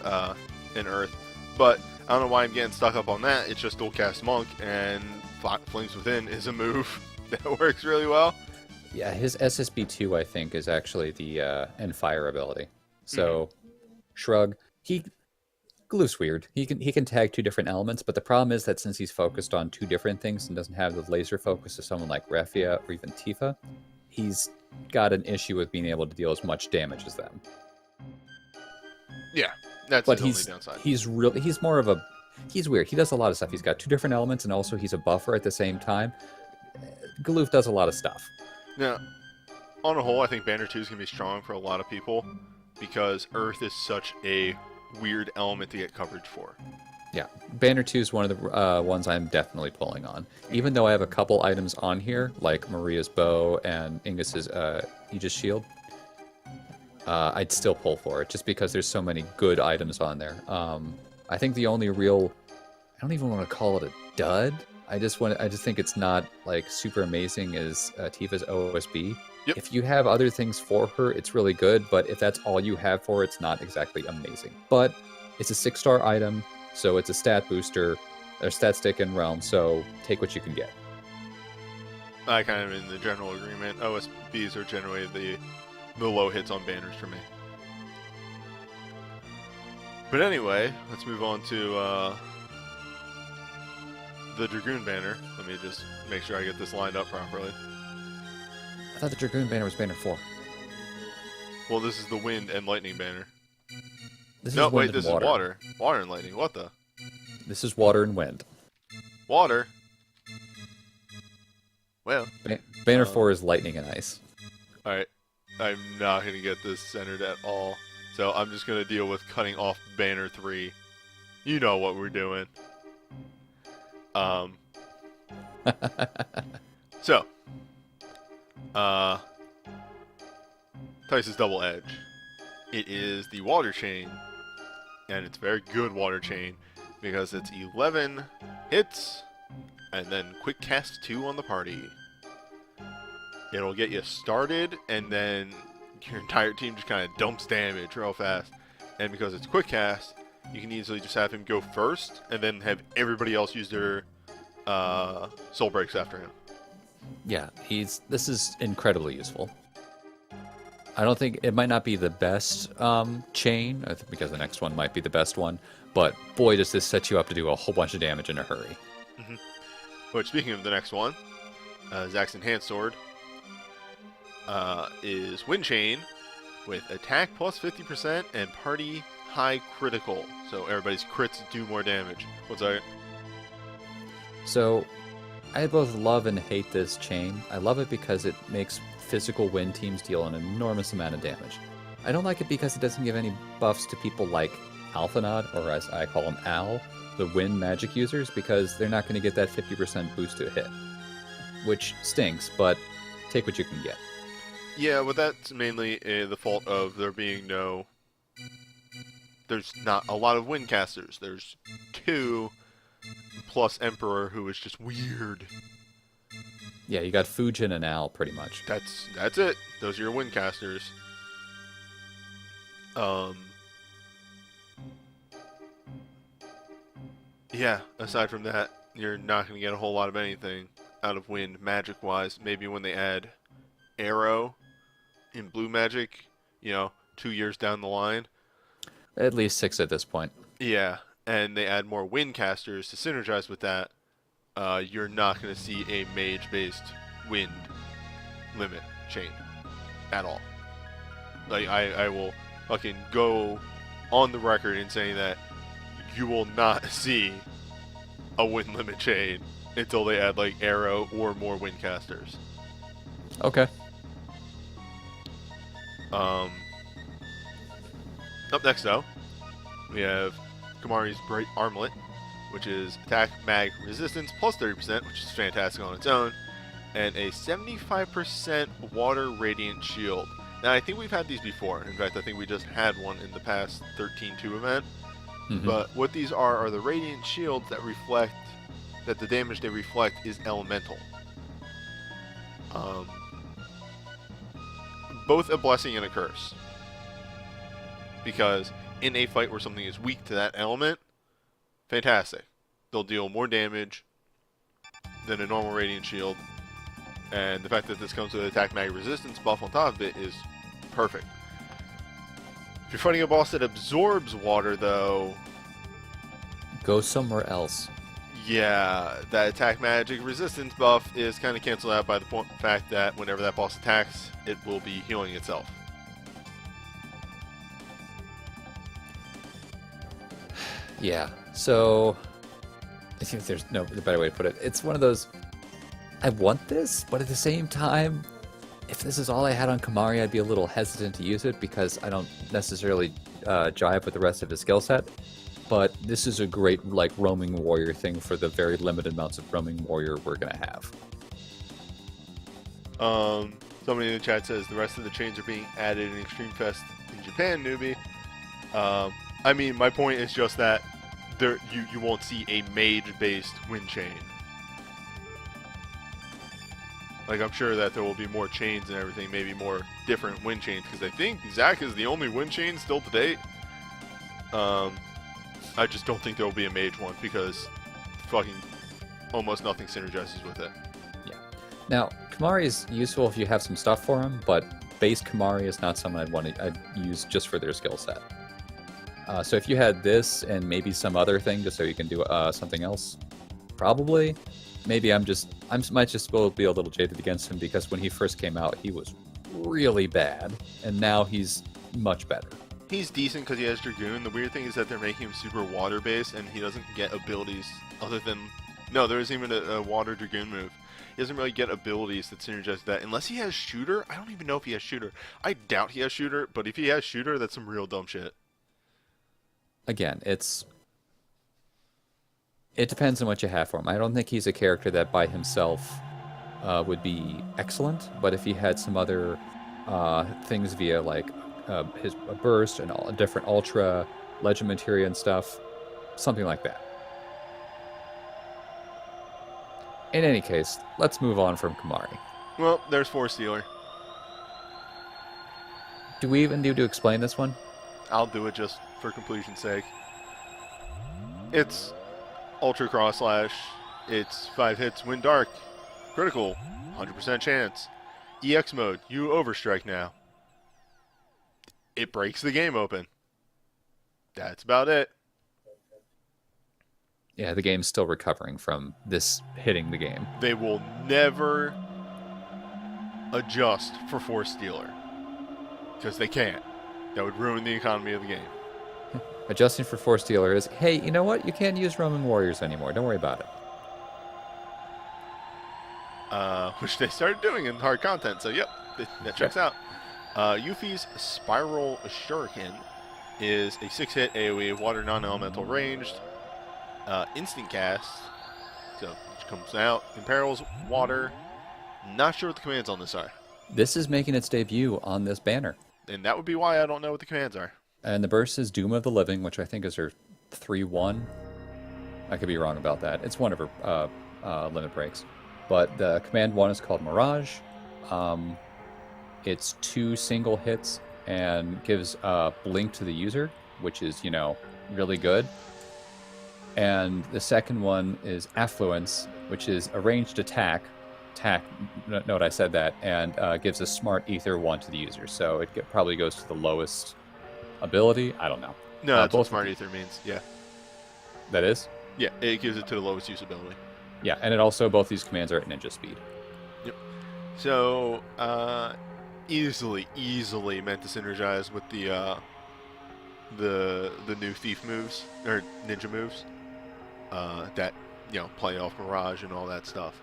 in Earth. But I don't know why I'm getting stuck up on that. It's just dual cast Monk, and Flames Within is a move that works really well. Yeah, his SSB2 I think is actually the end fire ability. So Shrug, Galoof's weird. He can tag 2 different elements, but the problem is that since he's focused on 2 different things and doesn't have the laser focus of someone like Refia or even Tifa, he's got an issue with being able to deal as much damage as them. Yeah, that's his only downside. He's weird. He does a lot of stuff. He's got 2 different elements, and also he's a buffer at the same time. Galoof does a lot of stuff. Now, on a whole, I think Banner 2 is going to be strong for a lot of people because Earth is such a weird element to get coverage for. Yeah, Banner 2 is one of the ones I'm definitely pulling on. Even though I have a couple items on here, like Maria's bow and Ingus's Aegis shield, I'd still pull for it, just because there's so many good items on there. I think the only real... I don't even want to call it a dud. I just think it's not like super amazing as Tifa's OSB. Yep. If you have other things for her, it's really good, but if that's all you have for her, it's not exactly amazing. But it's a 6-star item, so it's a stat booster, or stat stick in Realm, so take what you can get. I kind of in the general agreement. OSBs are generally the low hits on banners for me. But anyway, let's move on to the Dragoon banner. Let me just make sure I get this lined up properly. I thought the Dragoon banner was banner 4. Well, this is the Wind and Lightning banner. This No, is wait, wind this and water. is Water. Water and Lightning. What the? This is water and wind. Water? Well. Banner 4 is lightning and ice. Alright. I'm not going to get this centered at all. So I'm just going to deal with cutting off banner 3. You know what we're doing. So. Tice's Double Edge. It is the water chain. And it's a very good water chain. Because it's 11 hits. And then quick cast 2 on the party. It'll get you started, and then your entire team just kind of dumps damage real fast. And because it's quick cast, you can easily just have him go first, and then have everybody else use their soul breaks after him. Yeah, this is incredibly useful. I don't think it might not be the best chain, I think because the next one might be the best one, but boy, does this set you up to do a whole bunch of damage in a hurry. Mm-hmm. Which, speaking of the next one, Zax's Enhanced Sword is Wind Chain with attack plus 50% and party high critical. So everybody's crits do more damage. What's that? So, I both love and hate this chain. I love it because it makes physical wind teams deal an enormous amount of damage. I don't like it because it doesn't give any buffs to people like Alphanod, or as I call him, Al, the wind magic users, because they're not going to get that 50% boost to a hit. Which stinks, but take what you can get. Yeah, but that's mainly the fault of there being there's not a lot of wind casters. There's 2 plus Emperor, who is just weird. Yeah, you got Fujin and Al, pretty much. That's it. Those are your wind casters. Yeah, aside from that, you're not going to get a whole lot of anything out of wind magic-wise. Maybe when they add Arrow in blue magic, 2 years down the line. At least 6 at this point. Yeah, and they add more wind casters to synergize with that. You're not going to see a mage-based wind limit chain at all. Like, I will fucking go on the record in saying that you will not see a wind limit chain until they add, like, Arrow or more wind casters. Okay. Up next, though, we have Kamari's Bright Armlet, which is attack, mag, resistance, plus 30%, which is fantastic on its own, and a 75% water radiant shield. Now, I think we've had these before. In fact, I think we just had one in the past 13-2 event. Mm-hmm. But what these are the radiant shields that reflect, that the damage they reflect is elemental. Both a blessing and a curse. Because in a fight where something is weak to that element, fantastic. They'll deal more damage than a normal radiant shield. And the fact that this comes with an attack mag resistance buff on top of it is perfect. If you're fighting a boss that absorbs water, though, go somewhere else. Yeah, that attack magic resistance buff is kind of canceled out by the fact that whenever that boss attacks, it will be healing itself. Yeah, so I think there's no better way to put it. It's one of those, I want this, but at the same time, if this is all I had on Kamari, I'd be a little hesitant to use it because I don't necessarily jive with the rest of his skill set. But this is a great, like, roaming warrior thing for the very limited amounts of roaming warrior we're going to have. Somebody in the chat says the rest of the chains are being added in Extreme Fest in Japan, newbie. I mean, my point is just that you won't see a mage-based wind chain. Like, I'm sure that there will be more chains and everything, maybe more different wind chains, because I think Zac is the only wind chain still to date. I just don't think there will be a mage one, because fucking almost nothing synergizes with it. Yeah. Now, Kamari is useful if you have some stuff for him, but base Kamari is not someone I'd use just for their skill set. So if you had this and maybe some other thing just so you can do something else, probably. Maybe I might just be a little jaded against him because when he first came out, he was really bad, and now he's much better. He's decent because he has Dragoon. The weird thing is that they're making him super water-based, and he doesn't get abilities other than... No, there isn't even a water Dragoon move. He doesn't really get abilities that synergize with that. Unless he has Shooter. I don't even know if he has Shooter. I doubt he has Shooter, but if he has Shooter, that's some real dumb shit. Again, it depends on what you have for him. I don't think he's a character that by himself would be excellent, but if he had some other things via like his burst and a different ultra, legend materia and stuff, something like that. In any case, let's move on from Kamari. Well, there's Force Stealer. Do we even need to explain this one? I'll do it just for completion's sake. It's Ultra Cross Slash. It's 5 hits, Wind Dark. Critical, 100% chance. EX mode, you overstrike now. It breaks the game open. That's about it. Yeah, the game's still recovering from this hitting the game. They will never adjust for Force Stealer. Because they can't. That would ruin the economy of the game. Adjusting for Force Stealer is, hey, you know what? You can't use Roaming Warriors anymore. Don't worry about it. Which they started doing in hard content, so yep, that checks out. Yuffie's Spiral Shuriken is a 6-hit AoE, water non-elemental ranged, instant cast, so it comes out, imperils water. Not sure what the commands on this are. This is making its debut on this banner. And that would be why I don't know what the commands are. And the burst is Doom of the Living, which I think is her 3-1. I could be wrong about that. It's one of her limit breaks. But the command 1 is called Mirage. It's 2 single hits and gives Blink to the user, which is, really good. And the second one is Affluence, which is a ranged attack. Note I said that, and gives a Smart Ether 1 to the user. So it probably goes to the lowest ability. I don't know. No, that's what Smart Ether means. Yeah. That is? Yeah, it gives it to the lowest use ability. Yeah, and it also, both these commands are at ninja speed. Yep. So, easily meant to synergize with the new thief moves, or ninja moves, that, play off Mirage and all that stuff.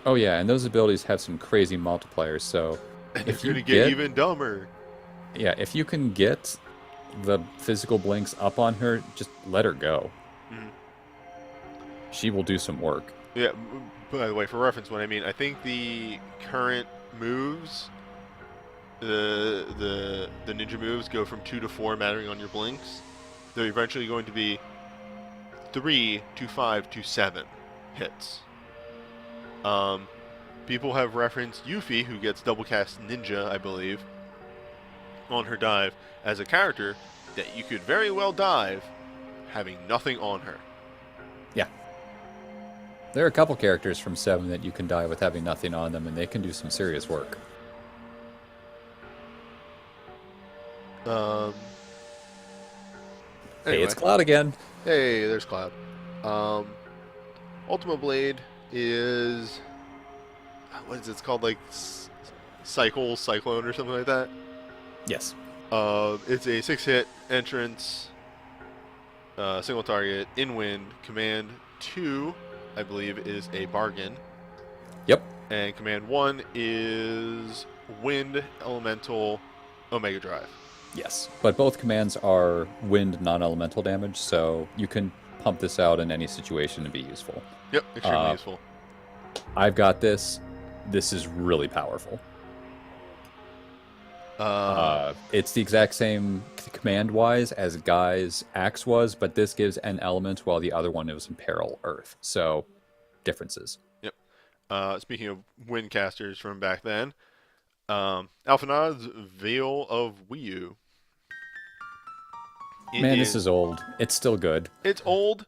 Oh yeah, and those abilities have some crazy multipliers, so... And if you're going to get even dumber. Yeah, if you can get the physical blinks up on her, just let her go. Mm-hmm. She will do some work. Yeah, by the way, for reference, what I mean, I think the current moves, the ninja moves go from 2 to 4, mattering on your blinks. They're eventually going to be 3 to 5 to 7 hits. People have referenced Yuffie, who gets double cast ninja, I believe, on her dive, as a character that you could very well dive having nothing on her. Yeah. There are a couple characters from 7 that you can die with having nothing on them, and they can do some serious work. Anyway. Hey, it's Cloud again. Hey, there's Cloud. Ultima Blade is... What is it? It's called, like, Cyclone or something like that? Yes. It's a 6-hit entrance, single target, in wind. Command 2, I believe, is a bargain. Yep. And command 1 is wind, elemental, Omega Drive. Yes, but both commands are wind non-elemental damage, so you can pump this out in any situation to be useful. Yep, extremely useful. I've got this. This is really powerful. It's the exact same command-wise as Guy's Axe was, but this gives an element while the other one was Imperil Earth. So, differences. Yep. speaking of wind casters from back then, Alphanod's Veil of Wiu. Man, this is old. It's still good. It's old.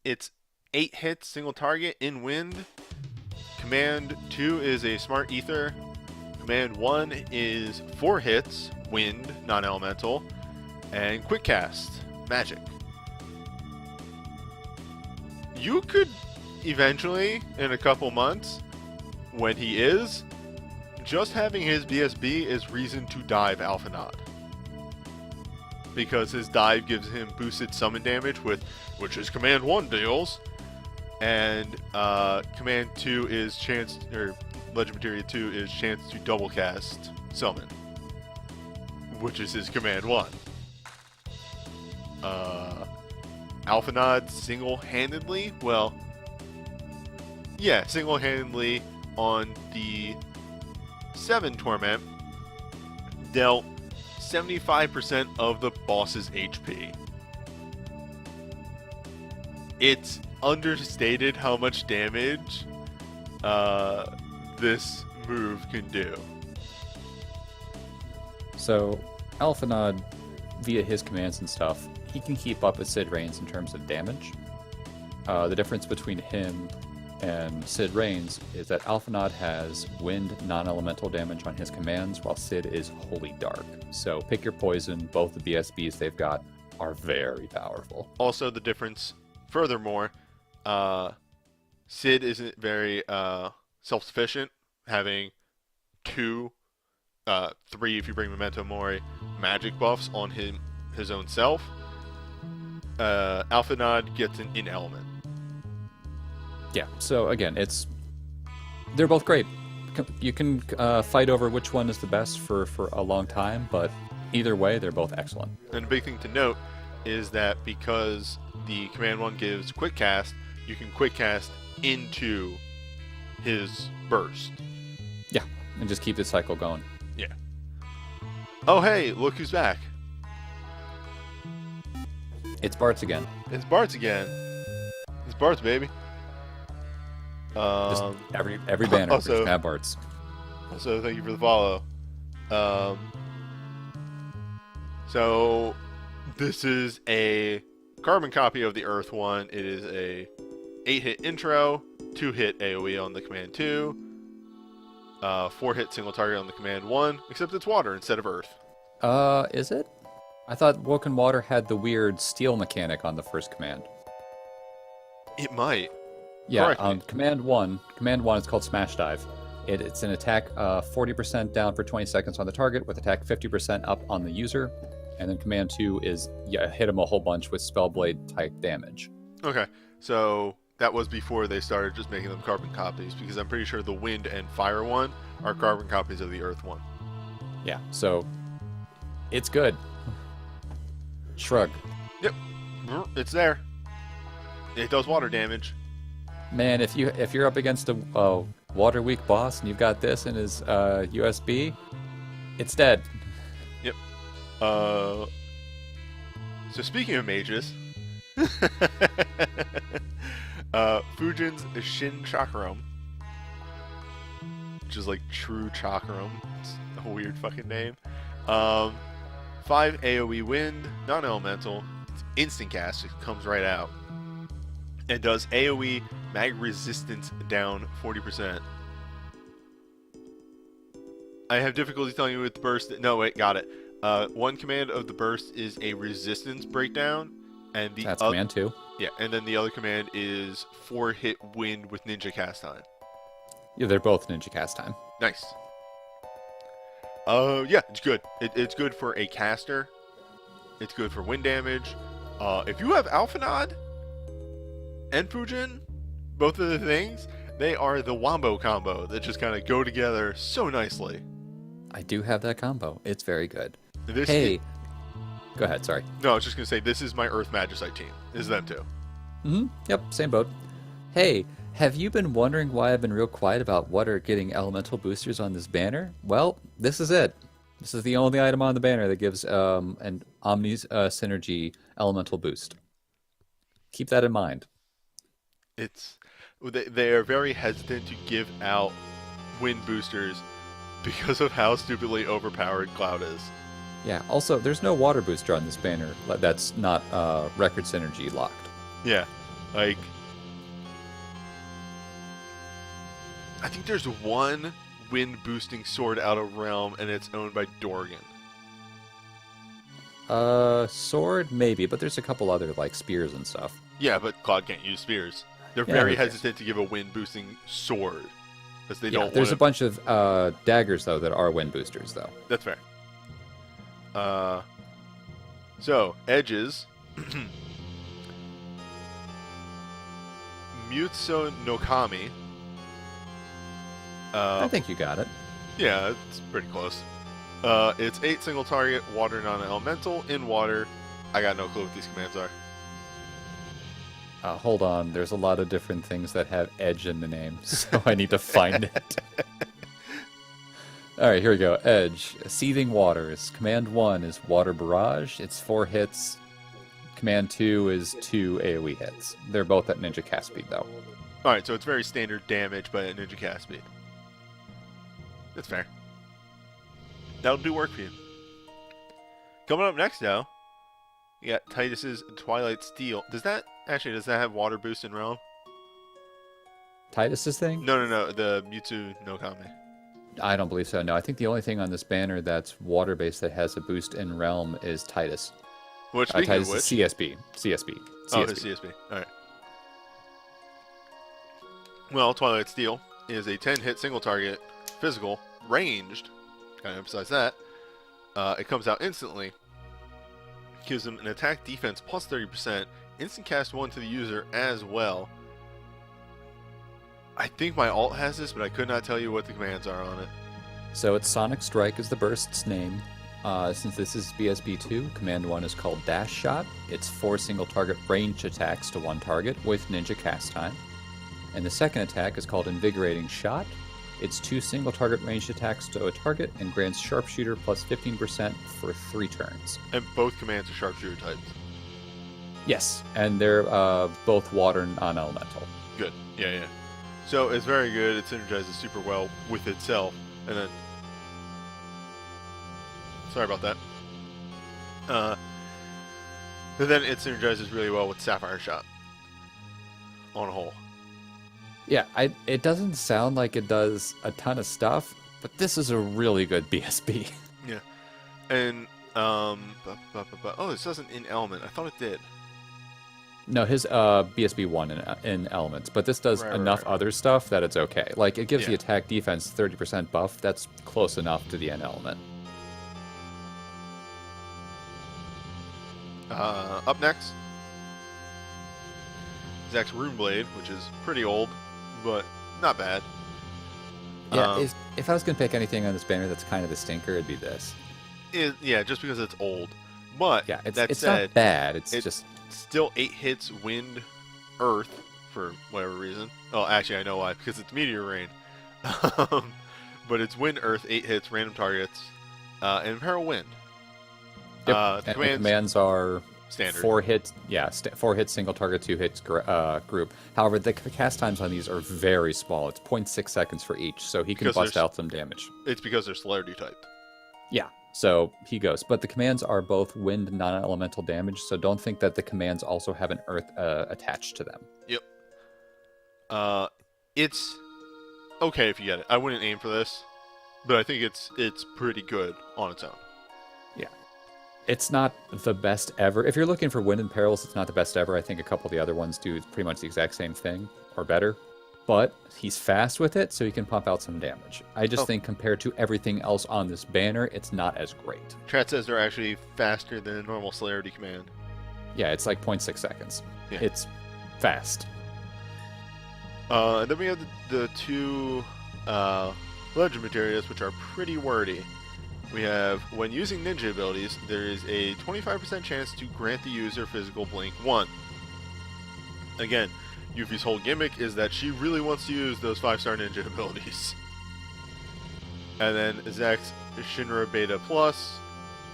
It's 8 hits, single target in wind. Command 2 is a Smart Ether. Command 1 is 4 hits, wind, non-elemental, and quick cast, magic. You could eventually, in a couple months, when he is, just having his BSB is reason to dive Alphanod. Because his dive gives him boosted summon damage which is command 1 deals, and command 2 is chance, or legend materia 2 is chance to double cast summon, which is his command 1. Alphanod single-handedly, single-handedly on the 7 Torment dealt 75% of the boss's HP. It's understated how much damage this move can do. So, Alphanod, via his commands and stuff, he can keep up with Sid Reigns in terms of damage. The difference between him and Sid Reigns is that Alphanod has wind non-elemental damage on his commands, while Sid is Holy Dark. So pick your poison. Both the BSBs they've got are very powerful. Also, the difference, furthermore, Sid isn't very self-sufficient, having 2, 3 if you bring Memento Mori, magic buffs on his own self. Alphanod gets an in-element. Yeah, so again, they're both great. You can fight over which one is the best for a long time, but either way, they're both excellent. And a big thing to note is that because the command 1 gives quick cast, you can quick cast into his burst. Yeah, and just keep the cycle going. Yeah. Oh hey, look who's back. It's Bart's again. It's Bart's again. It's Bart's, baby. Just every banner also, have Bart's. Also, thank you for the follow. So this is a carbon copy of the Earth one. It is a 8-hit intro, 2-hit AoE on the command 2, 4-hit single target on the command 1, except it's water instead of Earth. Is it? I thought Woken Water had the weird steel mechanic on the first command. It might. Yeah, command 1 is called Smash Dive. It's an attack 40% down for 20 seconds on the target, with attack 50% up on the user. And then command 2 is hit him a whole bunch with Spellblade type damage. Okay, so that was before they started just making them carbon copies, because I'm pretty sure the Wind and Fire one are carbon copies of the Earth one. Yeah, so it's good. Shrug. Yep, it's there. It does water damage. Man, if you're up against a water weak boss and you've got this in his USB, it's dead. Yep. So speaking of mages, Fujin's Shin Chakram, which is like True Chakram. It's a weird fucking name. 5 AoE wind, non-elemental. It's instant cast. It comes right out. And does AoE mag resistance down 40%. I have difficulty telling you with the burst. No, wait, got it. One command of the burst is a resistance breakdown, and that's command 2. Yeah, and then the other command is 4-hit wind with ninja cast time. Yeah, they're both ninja cast time. Nice. Yeah, it's good. It's good for a caster. It's good for wind damage. If you have Alphanod and Fujin, both of the things, they are the Wombo combo that just kind of go together so nicely. I do have that combo. It's very good. Go ahead, sorry. No, I was just going to say, this is my Earth Magicite team. This is them too. Mm-hmm. Yep, same boat. Hey, have you been wondering why I've been real quiet about what are getting elemental boosters on this banner? Well, this is it. This is the only item on the banner that gives an Omni's Synergy elemental boost. Keep that in mind. They are very hesitant to give out wind boosters because of how stupidly overpowered Cloud is. Yeah. Also, there's no water booster on this banner that's not record synergy locked. Yeah, like I think there's one wind boosting sword out of Realm, and it's owned by Dorgan. Sword maybe, but there's a couple other like spears and stuff. Yeah, but Cloud can't use spears. They're Yeah, very who cares? hesitant to give a wind boosting sword because they Yeah, don't. there's wanna... a bunch of daggers though that are wind boosters though. That's fair. So edges. Mutsu no Kami. I think you got it. Yeah, it's pretty close. It's 8 single target, water non-elemental, in water. I got no clue what these commands are. Hold on, there's a lot of different things that have edge in the name, so I need to find it. Alright, here we go. Edge. Seething Waters. Command 1 is Water Barrage. It's 4 hits. Command 2 is 2 AoE hits. They're both at ninja cast speed, though. Alright, so it's very standard damage by a ninja cast speed. That's fair. That'll do work for you. Coming up next, though, you got Titus's Twilight Steel. Does that have water boost in Realm? Titus's thing? No. The Mutsu no Kami. I don't believe so, no. I think the only thing on this banner that's water-based that has a boost in Realm is Titus. Which, speaking Titus of which... is CSB. Oh, it's CSB. Alright. Well, Twilight Steel is a 10-hit single target, physical, ranged. Kind of emphasize that. It comes out instantly. Gives them an attack defense plus 30%. Instant cast 1 to the user as well. I think my alt has this, but I could not tell you what the commands are on it. So it's Sonic Strike is the burst's name. Since this is BSB2, Command 1 is called Dash Shot. It's 4 single target ranged attacks to one target with ninja cast time. And the second attack is called Invigorating Shot. It's 2 single target ranged attacks to a target and grants Sharpshooter plus 15% for 3 turns. And both commands are sharpshooter types. Yes, and they're both water and non-elemental. Good. Yeah. So it's very good. It synergizes super well with itself. And then... Sorry about that. And then it synergizes really well with Sapphire Shot. On a whole. Yeah, it doesn't sound like it does a ton of stuff, but this is a really good BSB. Yeah. And, oh, this doesn't in element. I thought it did. No, his BSB 1 in elements, but this does enough other stuff that it's okay. Like, it gives the attack defense 30% buff. That's close enough to the N element. Up next, Zack's Runeblade, which is pretty old, but not bad. Yeah, if I was going to pick anything on this banner that's kind of the stinker, it'd be this. Yeah, just because it's old. But, yeah, that it's said, not bad. It's just... still 8 hits wind, earth, for whatever reason. Oh, actually, I know why. Because it's meteor rain. But it's wind, earth, 8 hits, random targets, and Imperial Wind. Yep. The commands are standard. 4 hits. Yeah, 4 hits single target, 2 hits group. However, the cast times on these are very small. It's 0.6 seconds for each, so he can bust out some damage. It's because they're celerity typed. Yeah, so he goes. But the commands are both wind non-elemental damage, so don't think that the commands also have an earth attached to them. Yep. It's okay if you get it. I wouldn't aim for this, but I think it's pretty good on its own. Yeah. It's not the best ever. If you're looking for wind and perils, it's not the best ever. I think a couple of the other ones do pretty much the exact same thing, or better. But he's fast with it, so he can pump out some damage. I just think compared to everything else on this banner, it's not as great. Chat says they're actually faster than a normal celerity command. Yeah, it's like 0.6 seconds. Yeah. It's fast. And then we have the 2 legend materials, which are pretty wordy. We have, when using ninja abilities, there is a 25% chance to grant the user physical blink 1. Again, Yuffie's whole gimmick is that she really wants to use those 5-star ninja abilities. And then Zack's Shinra Beta Plus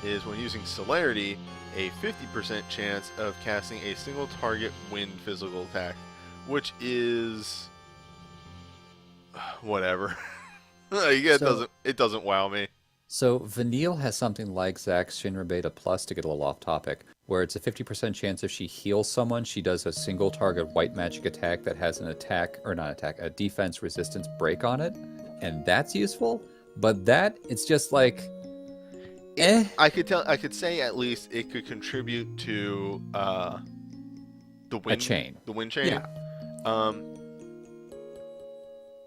is, when using celerity, a 50% chance of casting a single target wind physical attack which is whatever. Like, it doesn't wow me. So Vanille has something like Zach's Shinra Beta Plus, to get a little off topic, where it's a 50% chance if she heals someone, she does a single target white magic attack that has an a defense resistance break on it, and that's useful. But it's just like, I could say at least it could contribute to the wind chain. The wind chain. Yeah.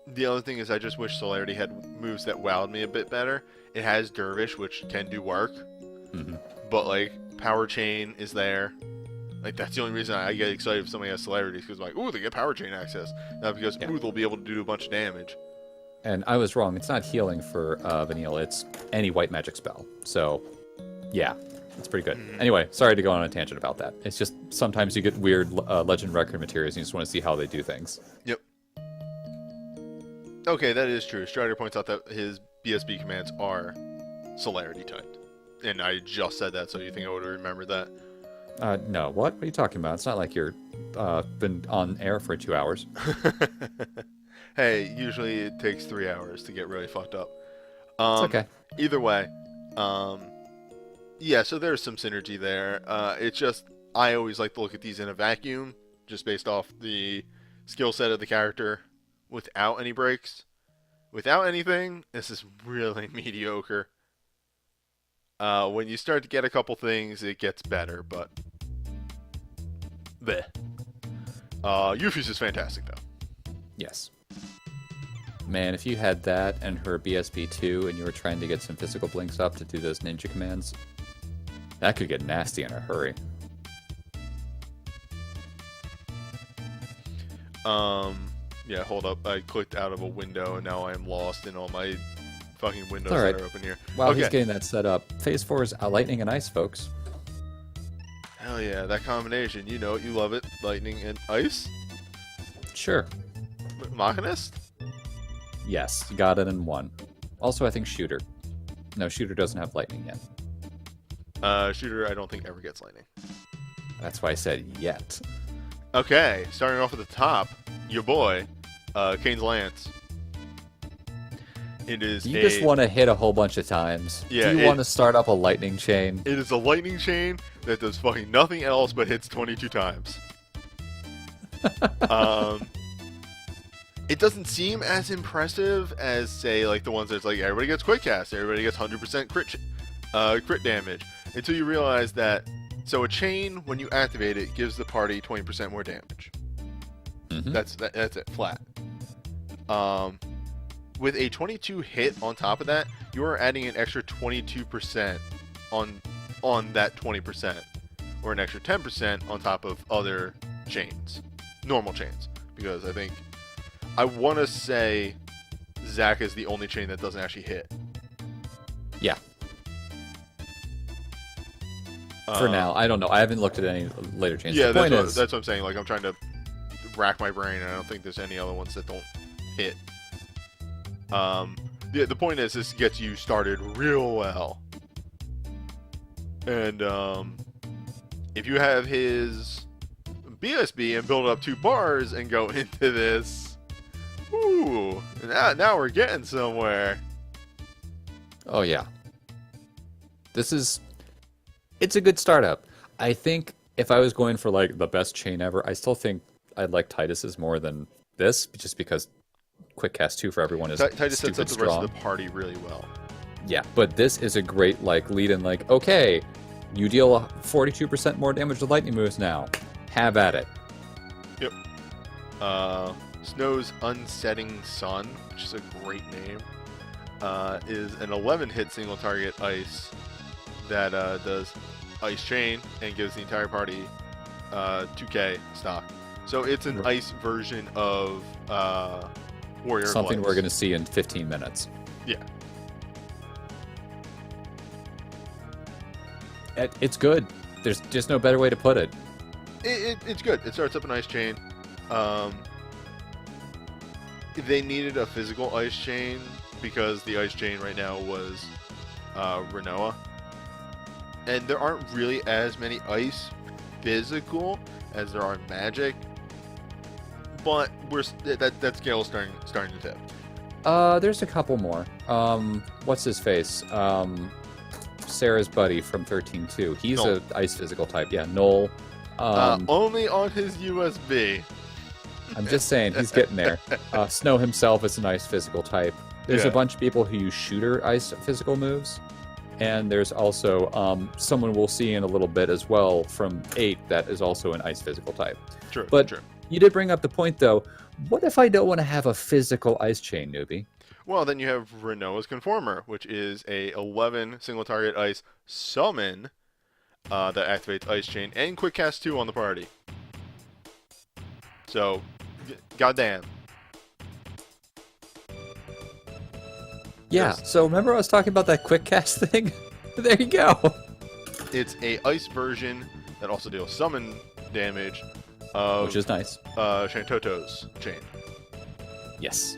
The other thing is, I just wish Celerity had moves that wowed me a bit better. It has Dervish, which can do work, but like Power Chain is there. Like, that's the only reason I get excited if somebody has Celerity, because like, ooh, they get Power Chain access. Not because ooh, they'll be able to do a bunch of damage. And I was wrong. It's not healing for Vanille. It's any white magic spell. So, yeah, it's pretty good. Anyway, sorry to go on a tangent about that. It's just sometimes you get weird Legend record materials and you just want to see how they do things. Yep. Okay, that is true. Strider points out that his BSB commands are Celerity typed. And I just said that, so you think I would have remembered that? No. What are you talking about? It's not like you're been on air for 2 hours. Hey, usually it takes 3 hours to get really fucked up. It's okay. Either way, yeah, so there's some synergy there. It's just, I always like to look at these in a vacuum, just based off the skill set of the character, without any breaks. Without anything, this is really mediocre. When you start to get a couple things, it gets better, but bleh. Yuffie's is fantastic, though. Yes. Man, if you had that and her BSB 2 and you were trying to get some physical blinks up to do those ninja commands, that could get nasty in a hurry. Yeah, hold up. I clicked out of a window and now I am lost in all my fucking windows All right. that are open here. While Okay. he's getting that set up, Phase 4 is lightning and ice, folks. Hell yeah, that combination. You know it, you love it. Lightning and ice? Sure. Machinist? Yes, you got it in one. Also, I think Shooter. No, Shooter doesn't have lightning yet. Shooter, I don't think ever gets lightning. That's why I said yet. Okay, starting off at the top, your boy, Kane's Lance. It is You just want to hit a whole bunch of times. Yeah, Do you want to start up a lightning chain? It is a lightning chain that does fucking nothing else but hits 22 times. It doesn't seem as impressive as, say, like the ones that's like everybody gets quick cast, everybody gets 100% crit damage, until you realize that, so a chain, when you activate it, gives the party 20% more damage. That's it, flat. With a 22 hit on top of that, you are adding an extra 22% on that 20%, or an extra 10% on top of other chains, normal chains, because I want to say Zack is the only chain that doesn't actually hit. Yeah. For now, I don't know. I haven't looked at any later chains. Yeah, the that's what I'm saying. Like, I'm trying to rack my brain, and I don't think there's any other ones that don't hit. The point is, this gets you started real well. And if you have his BSB and build up 2 bars and go into this, ooh, now we're getting somewhere. Oh yeah. It's a good startup. I think if I was going for like the best chain ever, I still think I'd like Titus's more than this, just because Quick Cast 2 for everyone is Titus sets up stupid the rest strong. of the party really well. Yeah, but this is a great like lead in, like, okay, you deal 42% more damage to lightning moves now. Have at it. Yep. Snow's Unsetting Sun, which is a great name, is an 11-hit single target ice that does Ice Chain and gives the entire party 2k stock. So it's an ice version of Warrior Something Glaze. we're going to see in 15 minutes. Yeah. It's good. There's just no better way to put it. It's good. It starts up an ice chain. They needed a physical ice chain because the ice chain right now was Renoa. And there aren't really as many ice physical as there are magic. but that scale's starting to tip. There's a couple more. What's his face? Sarah's buddy from 13-2. He's Null. a ice physical type. Yeah, Null. Only on his USB. I'm just saying, he's getting there. Snow himself is an ice physical type. There's a bunch of people who use shooter ice physical moves. And there's also someone we'll see in a little bit as well from 8 that is also an ice physical type. True, but true. You did bring up the point, though. What if I don't want to have a physical ice chain, newbie? Well, then you have Renoa's Conformer, which is a 11 single target ice summon that activates Ice Chain and Quick Cast 2 on the party. So, goddamn. Yeah, so remember I was talking about that quick cast thing? There you go. It's a ice version that also deals summon damage of Which is nice. Shantoto's chain. Yes.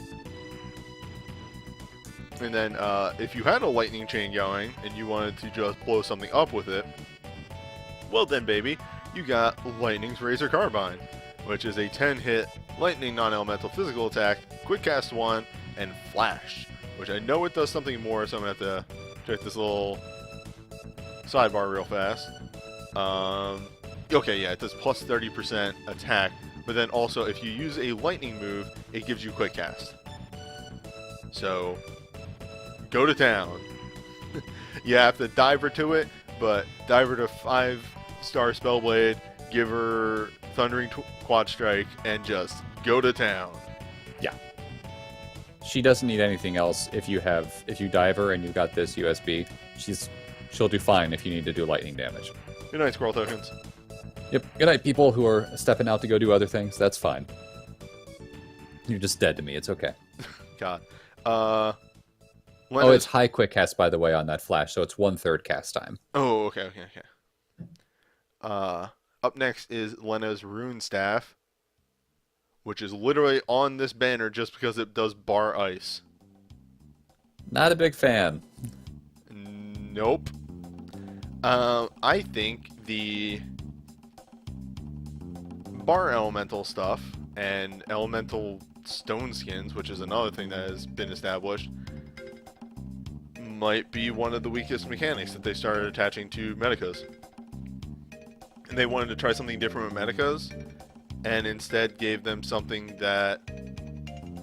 And then if you had a lightning chain going and you wanted to just blow something up with it, well then baby, you got Lightning's Razor Carbine, which is a 10-hit lightning non-elemental physical attack, quick cast 1, and flash. Which I know it does something more, so I'm going to have to check this little sidebar real fast. Okay, yeah, it does plus 30% attack, but then also if you use a lightning move, it gives you quick cast. So, go to town. You have to diver to it, but diver to 5-star Spellblade, give her Thundering Quad Strike, and just go to town. Yeah. She doesn't need anything else. If you dive her and you've got this USB, she'll do fine if you need to do lightning damage. Good night, Squirrel Tokens. Yep. Good night, people who are stepping out to go do other things. That's fine. You're just dead to me. It's okay. God. It's high quick cast, by the way, on that flash, so it's 1/3 cast time. Oh, okay. Up next is Lena's Rune Staff, which is literally on this banner just because it does bar ice. Not a big fan. Nope. I think the bar elemental stuff and elemental stone skins, which is another thing that has been established, might be one of the weakest mechanics that they started attaching to Medicas. And they wanted to try something different with Medicas, and instead gave them something that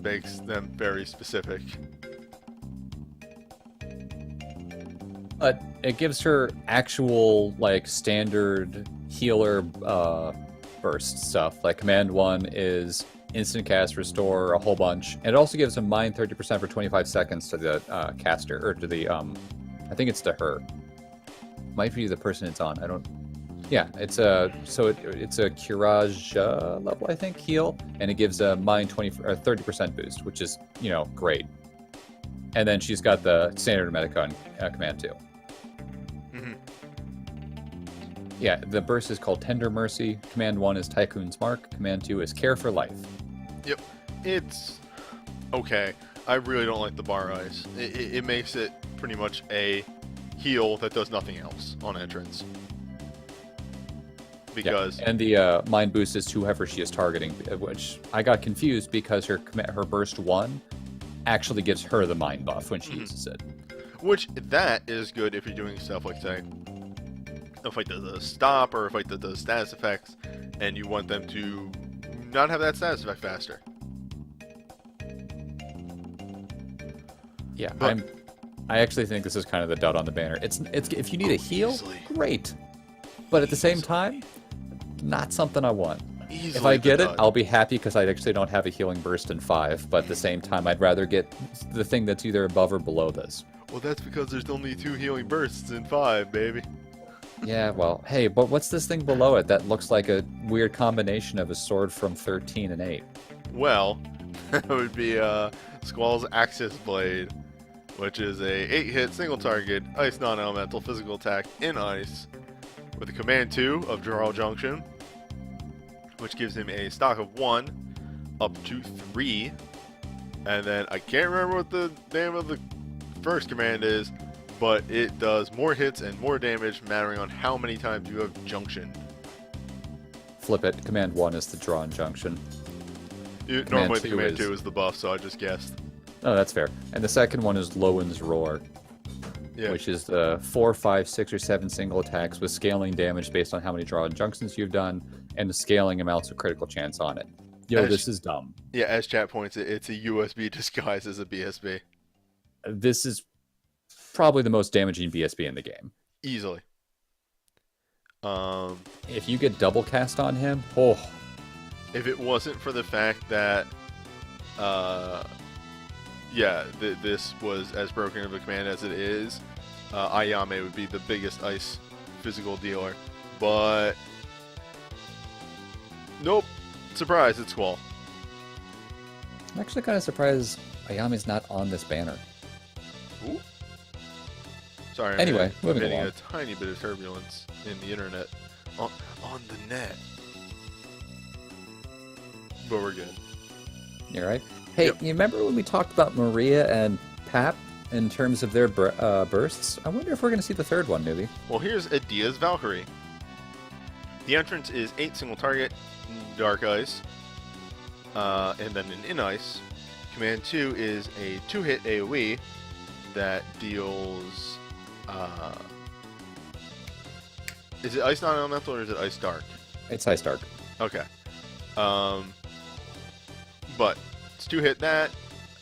makes them very specific. But it gives her actual, like, standard healer burst stuff. Like, Command 1 is instant cast, restore, a whole bunch. And it also gives them mine 30% for 25 seconds to the caster, or to the, I think it's to her. Might be the person it's on, I don't... Yeah, it's a Courage level, I think, heal, and it gives a mine 30% boost, which is, great. And then she's got the standard Medica on Command 2. Mm-hmm. Yeah, the burst is called Tender Mercy. Command 1 is Tycoon's Mark. Command 2 is Care for Life. Yep, it's okay. I really don't like the bar ice. It makes it pretty much a heal that does nothing else on entrance. Because and the mind boost is to whoever she is targeting, which I got confused because her burst 1 actually gives her the mind buff when she uses it. Which that is good if you're doing stuff like, say, a fight that does stop or a fight that does status effects, and you want them to not have that status effect faster. Yeah, I actually think this is kind of the dud on the banner. It's if you need a heal, great, but at the same time, not something I want. If I get it, I'll be happy because I actually don't have a healing burst in 5, but at the same time, I'd rather get the thing that's either above or below this. Well, that's because there's only 2 healing bursts in 5, baby. Yeah, well, hey, but what's this thing below it that looks like a weird combination of a sword from 13 and 8? Well, that would be Squall's Axis Blade, which is a 8-hit single target ice non-elemental physical attack in ice with a command 2 of Jarl Junction, which gives him a stock of 1 up to 3, and then I can't remember what the name of the first command is, but it does more hits and more damage mattering on how many times you have Junction. Flip it. Command 1 is the drawn junction. Normally the two Command is 2 is the buff, so I just guessed. Oh, that's fair. And the second one is Lowen's Roar, Yeah. which is the 4, 5, 6, or 7 single attacks with scaling damage based on how many draw injunctions you've done, and the scaling amounts of critical chance on it. Yo, this is dumb. Yeah, as chat points, it's a USB disguised as a BSB. This is probably the most damaging BSB in the game. Easily. If you get double cast on him, oh. If it wasn't for the fact that, this was as broken of a command as it is, Ayame would be the biggest ice physical dealer. But, nope. Surprise, it's Squall. I'm actually kind of surprised Ayame's not on this banner. Ooh. Sorry, anyway, I'm moving hitting along. a tiny bit of turbulence in the internet. On the net. But we're good. You're right. Hey, Yep. you remember when we talked about Maria and Pap in terms of their bursts? I wonder if we're going to see the third one, Newbie. Well, here's Adia's Valkyrie. The entrance is 8 single target, Dark Ice, and then an In Ice. Command 2 is a 2-hit AoE that deals... is it Ice Non-Elemental or is it Ice Dark? It's Ice Dark. Okay. But it's 2-hit that,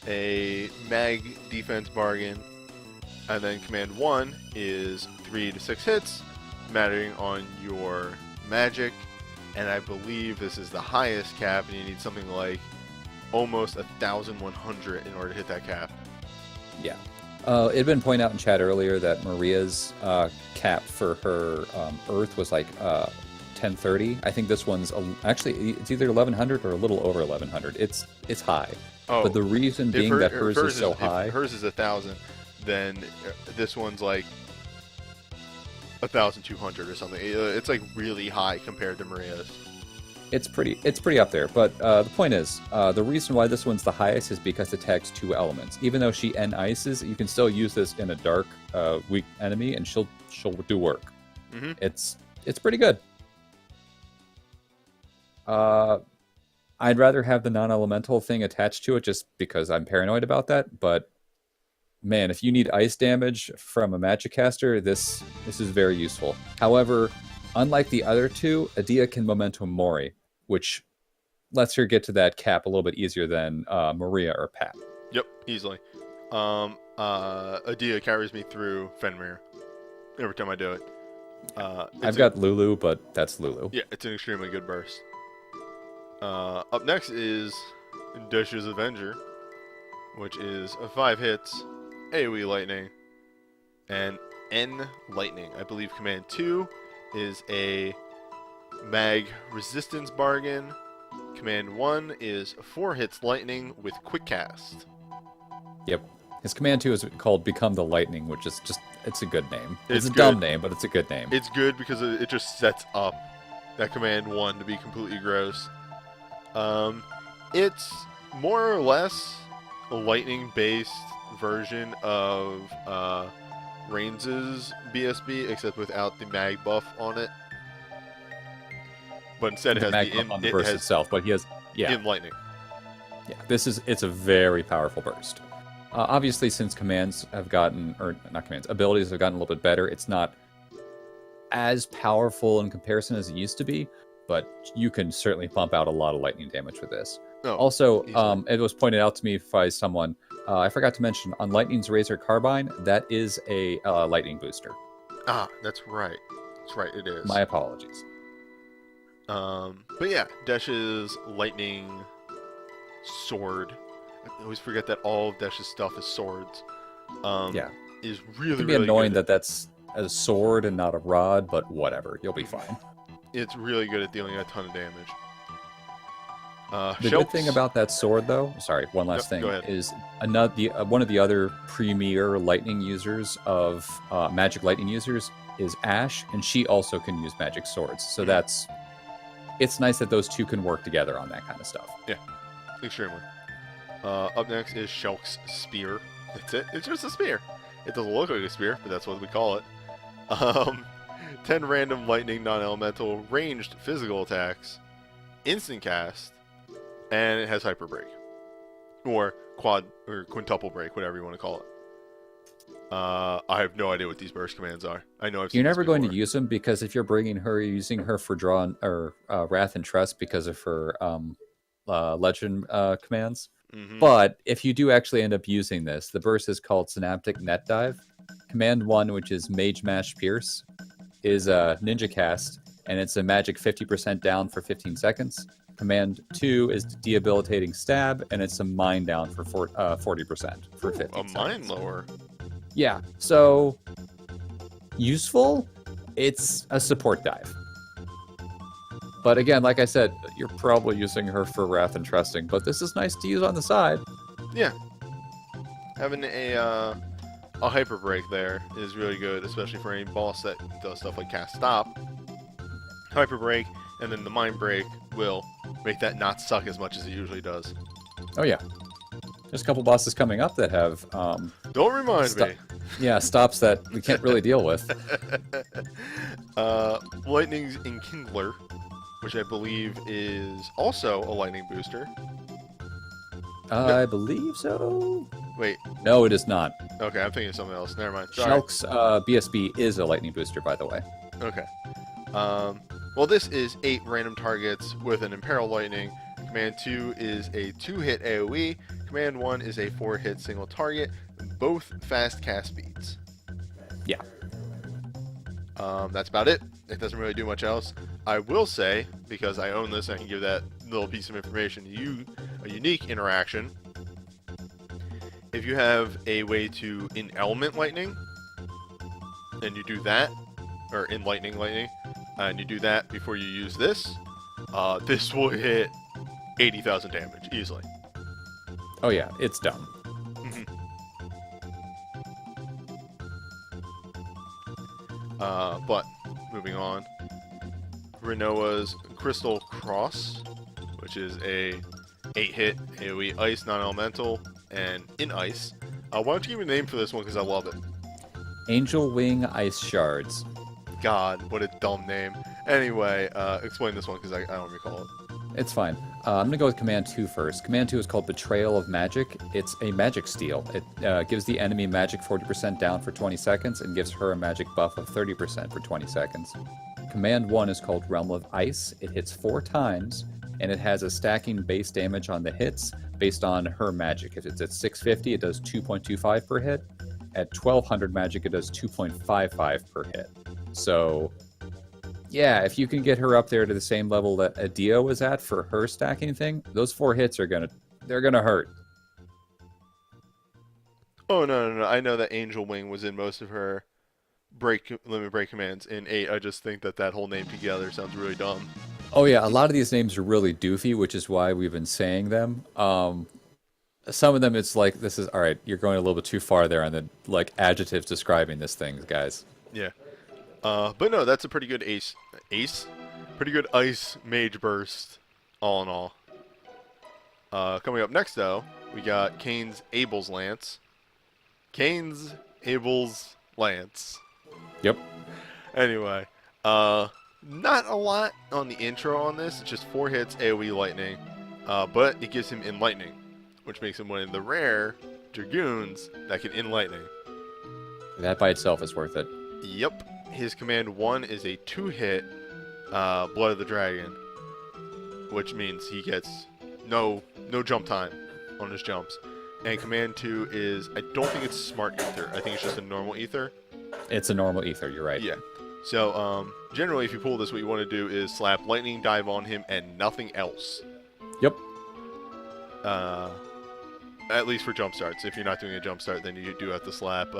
a mag defense bargain, and then command 1 is 3 to 6 hits, mattering on your magic, and I believe this is the highest cap, and you need something like almost 1,100 in order to hit that cap. Yeah. It had been pointed out in chat earlier that Maria's cap for her Earth was like 1030. I think this one's actually it's either 1100 or a little over 1100. It's high. Oh, but the reason being that hers is so high. If hers is 1,000, then this one's like 1,200 or something. It's like really high compared to Maria's. It's pretty up there. But the point is, the reason why this one's the highest is because it tags 2 elements. Even though she N-ices, you can still use this in a dark, weak enemy, and she'll do work. Mm-hmm. It's pretty good. I'd rather have the non-elemental thing attached to it just because I'm paranoid about that. But man, if you need ice damage from a magic caster, this is very useful. However, unlike the other two, Adia can Momentum Mori, which lets her get to that cap a little bit easier than Maria or Pat. Yep, easily. Adia carries me through Fenrir every time I do it. I've got Lulu, but that's Lulu. Yeah, it's an extremely good burst. Up next is Desh's Avenger, which is 5 hits, AoE Lightning, and N Lightning. I believe Command 2 is a Mag Resistance Bargain. Command 1 is 4 hits Lightning with Quick Cast. Yep. His Command 2 is called Become the Lightning, which is just, it's a good name. It's a good. dumb name, but it's a good name. It's good because it just sets up that Command 1 to be completely gross. It's more or less a lightning-based version of Reigns' BSB, except without the mag buff on it. But instead it has mag the buff on the burst itself, but he has in lightning. Yeah, it's a very powerful burst. Obviously, since commands have gotten, or not commands, abilities have gotten a little bit better, it's not as powerful in comparison as it used to be, but you can certainly pump out a lot of lightning damage with this. Oh, also, easily. it was pointed out to me by someone, I forgot to mention, on Lightning's Razor Carbine, that is a lightning booster. Ah, that's right. That's right, it is. My apologies. But yeah, Desh's lightning sword. I always forget that all of Desh's stuff is swords. Yeah. Is It really, can be really annoying good. that that's a sword and not a rod, but whatever. You'll be fine. It's really good at dealing a ton of damage. The good thing about that sword, though, sorry, one last Go thing, ahead. is one of the other premier lightning users of magic lightning users is Ash, and she also can use magic swords. So it's nice that those two can work together on that kind of stuff. Yeah, extremely. Up next is Shulk's Spear. That's it. It's just a spear. It doesn't look like a spear, but that's what we call it. 10 random lightning non-elemental ranged physical attacks, instant cast, and it has hyper break, or quad or quintuple break, whatever you want to call it. I have no idea what these burst commands are. I know I've seen You're this never going to before. use them because if you're bringing her, you're using her for draw or Wrath and Trust because of her legend commands. Mm-hmm. But if you do actually end up using this, the burst is called Synaptic Net Dive. Command 1, which is Mage Mash Pierce, is a ninja cast, and it's a magic 50% down for 15 seconds. Command 2 is Debilitating Stab, and it's a mine down for 40% for 15 A seconds. mine lower. Yeah, so useful. It's a support dive. But again, like I said, you're probably using her for Wrath and Trusting, but this is nice to use on the side. Yeah. Having a hyper break there is really good, especially for any boss that does stuff like cast stop. Hyper break, and then the mind break will make that not suck as much as it usually does. Oh yeah. There's a couple bosses coming up that have Don't remind me. Yeah, stops that we can't really deal with. Lightning's Enkindler, which I believe is also a lightning booster. I believe so. Wait, No, it is not. okay, I'm thinking of something else. Never mind. Sorry. Shulk's BSB is a lightning booster, by the way. Okay. Well, this is 8 random targets with an Imperil Lightning. Command 2 is a 2-hit AoE. Command 1 is a 4-hit single target. Both fast cast speeds. Yeah. That's about it. It doesn't really do much else. I will say, because I own this, I can give that little piece of information to you, a unique interaction. If you have a way to in-element lightning, and you do that, or in-lightning lightning, and you do that before you use this, this will hit 80,000 damage easily. Oh yeah, it's dumb. But moving on, Renoa's Crystal Cross, which is a 8-hit AoE ice non-elemental and in ice. Why don't you give me a name for this one, because I love it. Angel Wing Ice Shards. God, what a dumb name. Anyway, explain this one, because I don't recall it. It's fine. I'm going to go with Command 2 first. Command 2 is called Betrayal of Magic. It's a magic steal. It gives the enemy magic 40% down for 20 seconds and gives her a magic buff of 30% for 20 seconds. Command 1 is called Realm of Ice. It hits 4 times, and it has a stacking base damage on the hits based on her magic. If it's at 650, it does 2.25 per hit. At 1200 magic, it does 2.55 per hit. So yeah, if you can get her up there to the same level that Adio was at for her stacking thing, those 4 hits are they're gonna hurt. Oh, no. I know that Angel Wing was in most of her limit break commands in 8. I just think that whole name together sounds really dumb. Oh yeah, a lot of these names are really doofy, which is why we've been saying them. Some of them, it's like, this is, all right, you're going a little bit too far there on the, like, adjectives describing this thing, guys. Yeah. But no, that's a pretty good pretty good ice mage burst, all in all. Coming up next, though, we got Kane's Abel's Lance. Kane's Abel's Lance. Yep. Anyway, not a lot on the intro on this. It's just 4 hits, AoE lightning, but it gives him Enlightening, which makes him one of the rare Dragoons that can Enlightening. That by itself is worth it. Yep. His command 1 is a 2-hit Blood of the Dragon, which means he gets no jump time on his jumps. And command 2 is, I don't think it's Smart Ether. I think it's just a normal Ether. It's a normal ether, you're right. Yeah. So, generally, if you pull this, what you want to do is slap Lightning Dive on him and nothing else. Yep. At least for jump starts. If you're not doing a jump start, then you do have to slap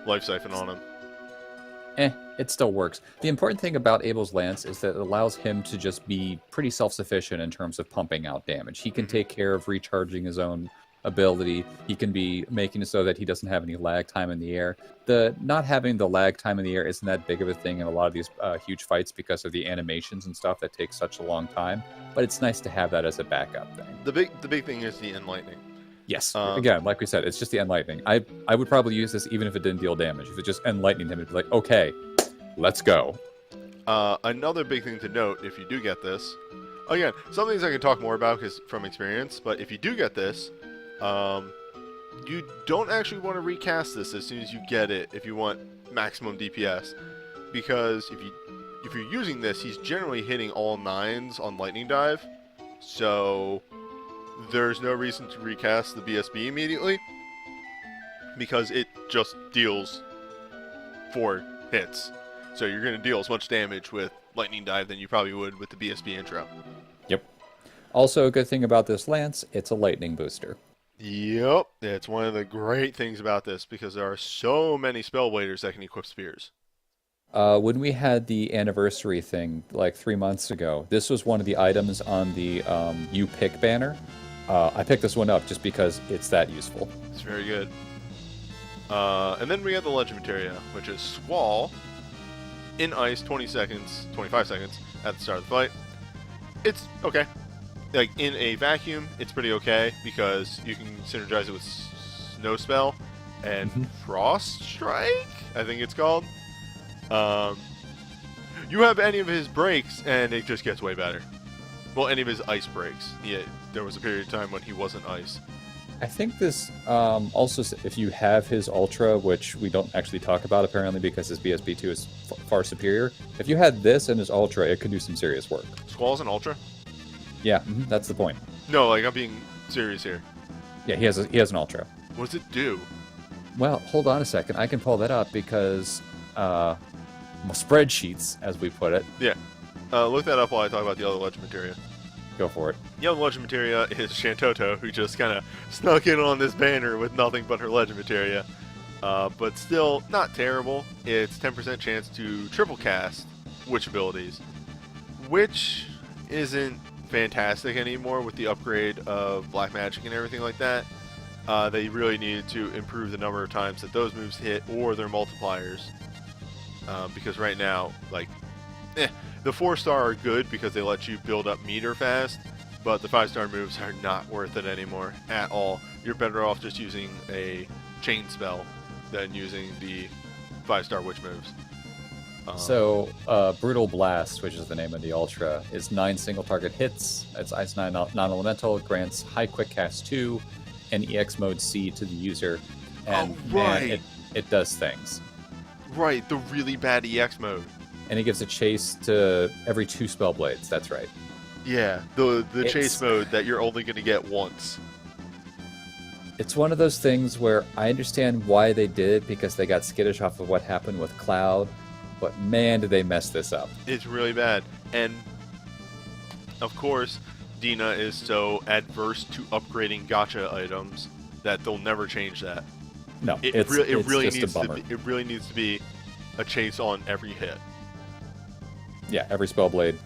Life Siphon on him. It still works. The important thing about Abel's Lance is that it allows him to just be pretty self-sufficient in terms of pumping out damage. He can take care of recharging his own ability. He can be making it so that he doesn't have any lag time in the air. The not having the lag time in the air isn't that big of a thing in a lot of these huge fights because of the animations and stuff that take such a long time. But it's nice to have that as a backup thing. The big thing is the Enlightening. Yes. Again, like we said, it's just the Enlightening. I would probably use this even if it didn't deal damage. If it just Enlightening him, it'd be like, okay, let's go. Another big thing to note, if you do get this, Again, some things I can talk more about because from experience, but if you do get this, you don't actually want to recast this as soon as you get it if you want maximum DPS, because if you're using this, he's generally hitting all 9s on Lightning Dive, so there's no reason to recast the BSB immediately, because it just deals 4 hits. So you're going to deal as much damage with Lightning Dive than you probably would with the BSB intro. Yep. Also, a good thing about this lance, it's a lightning booster. Yep, it's one of the great things about this, because there are so many Spellbladers that can equip spears. When we had the anniversary thing like 3 months ago, this was one of the items on the You Pick banner. I picked this one up just because it's that useful. It's very good. And then we have the Legend Materia, which is Squall in ice 25 seconds at the start of the fight. It's okay. Like, in a vacuum, it's pretty okay, because you can synergize it with Snow Spell and Frost Strike, I think it's called. You have any of his breaks, and it just gets way better. Well, any of his ice breaks. Yeah, there was a period of time when he wasn't ice. I think this also, if you have his Ultra, which we don't actually talk about apparently because his BSB2 is far superior, if you had this and his Ultra, it could do some serious work. Squall's an Ultra? Yeah, that's the point. No, like, I'm being serious here. Yeah, he has an Ultra. What does it do? Well, hold on a second. I can pull that up because spreadsheets, as we put it. Yeah. Look that up while I talk about the other Legend Materia. Go for it. The other Legend Materia is Shantoto, who just kind of snuck in on this banner with nothing but her Legend Materia. But still, not terrible. It's 10% chance to triple cast Witch abilities, which isn't fantastic anymore with the upgrade of Black Magic and everything like that. They really needed to improve the number of times that those moves hit or their multipliers. Because right now, like, the 4-star are good because they let you build up meter fast, but the 5-star moves are not worth it anymore at all. You're better off just using a chain spell than using the 5-star witch moves. So, Brutal Blast, which is the name of the Ultra, is 9 single target hits. It's Ice 9 non-elemental, grants high quick cast 2 and EX mode C to the user. And man, it does things. Right, the really bad EX mode. And it gives a chase to every 2 spell blades, that's right. Yeah, the chase mode that you're only going to get once. It's one of those things where I understand why they did it, because they got skittish off of what happened with Cloud, but man, did they mess this up. It's really bad. And, of course, Dina is so adverse to upgrading gacha items that they'll never change that. No, it really needs to be a chase on every hit. Yeah, every Spellblade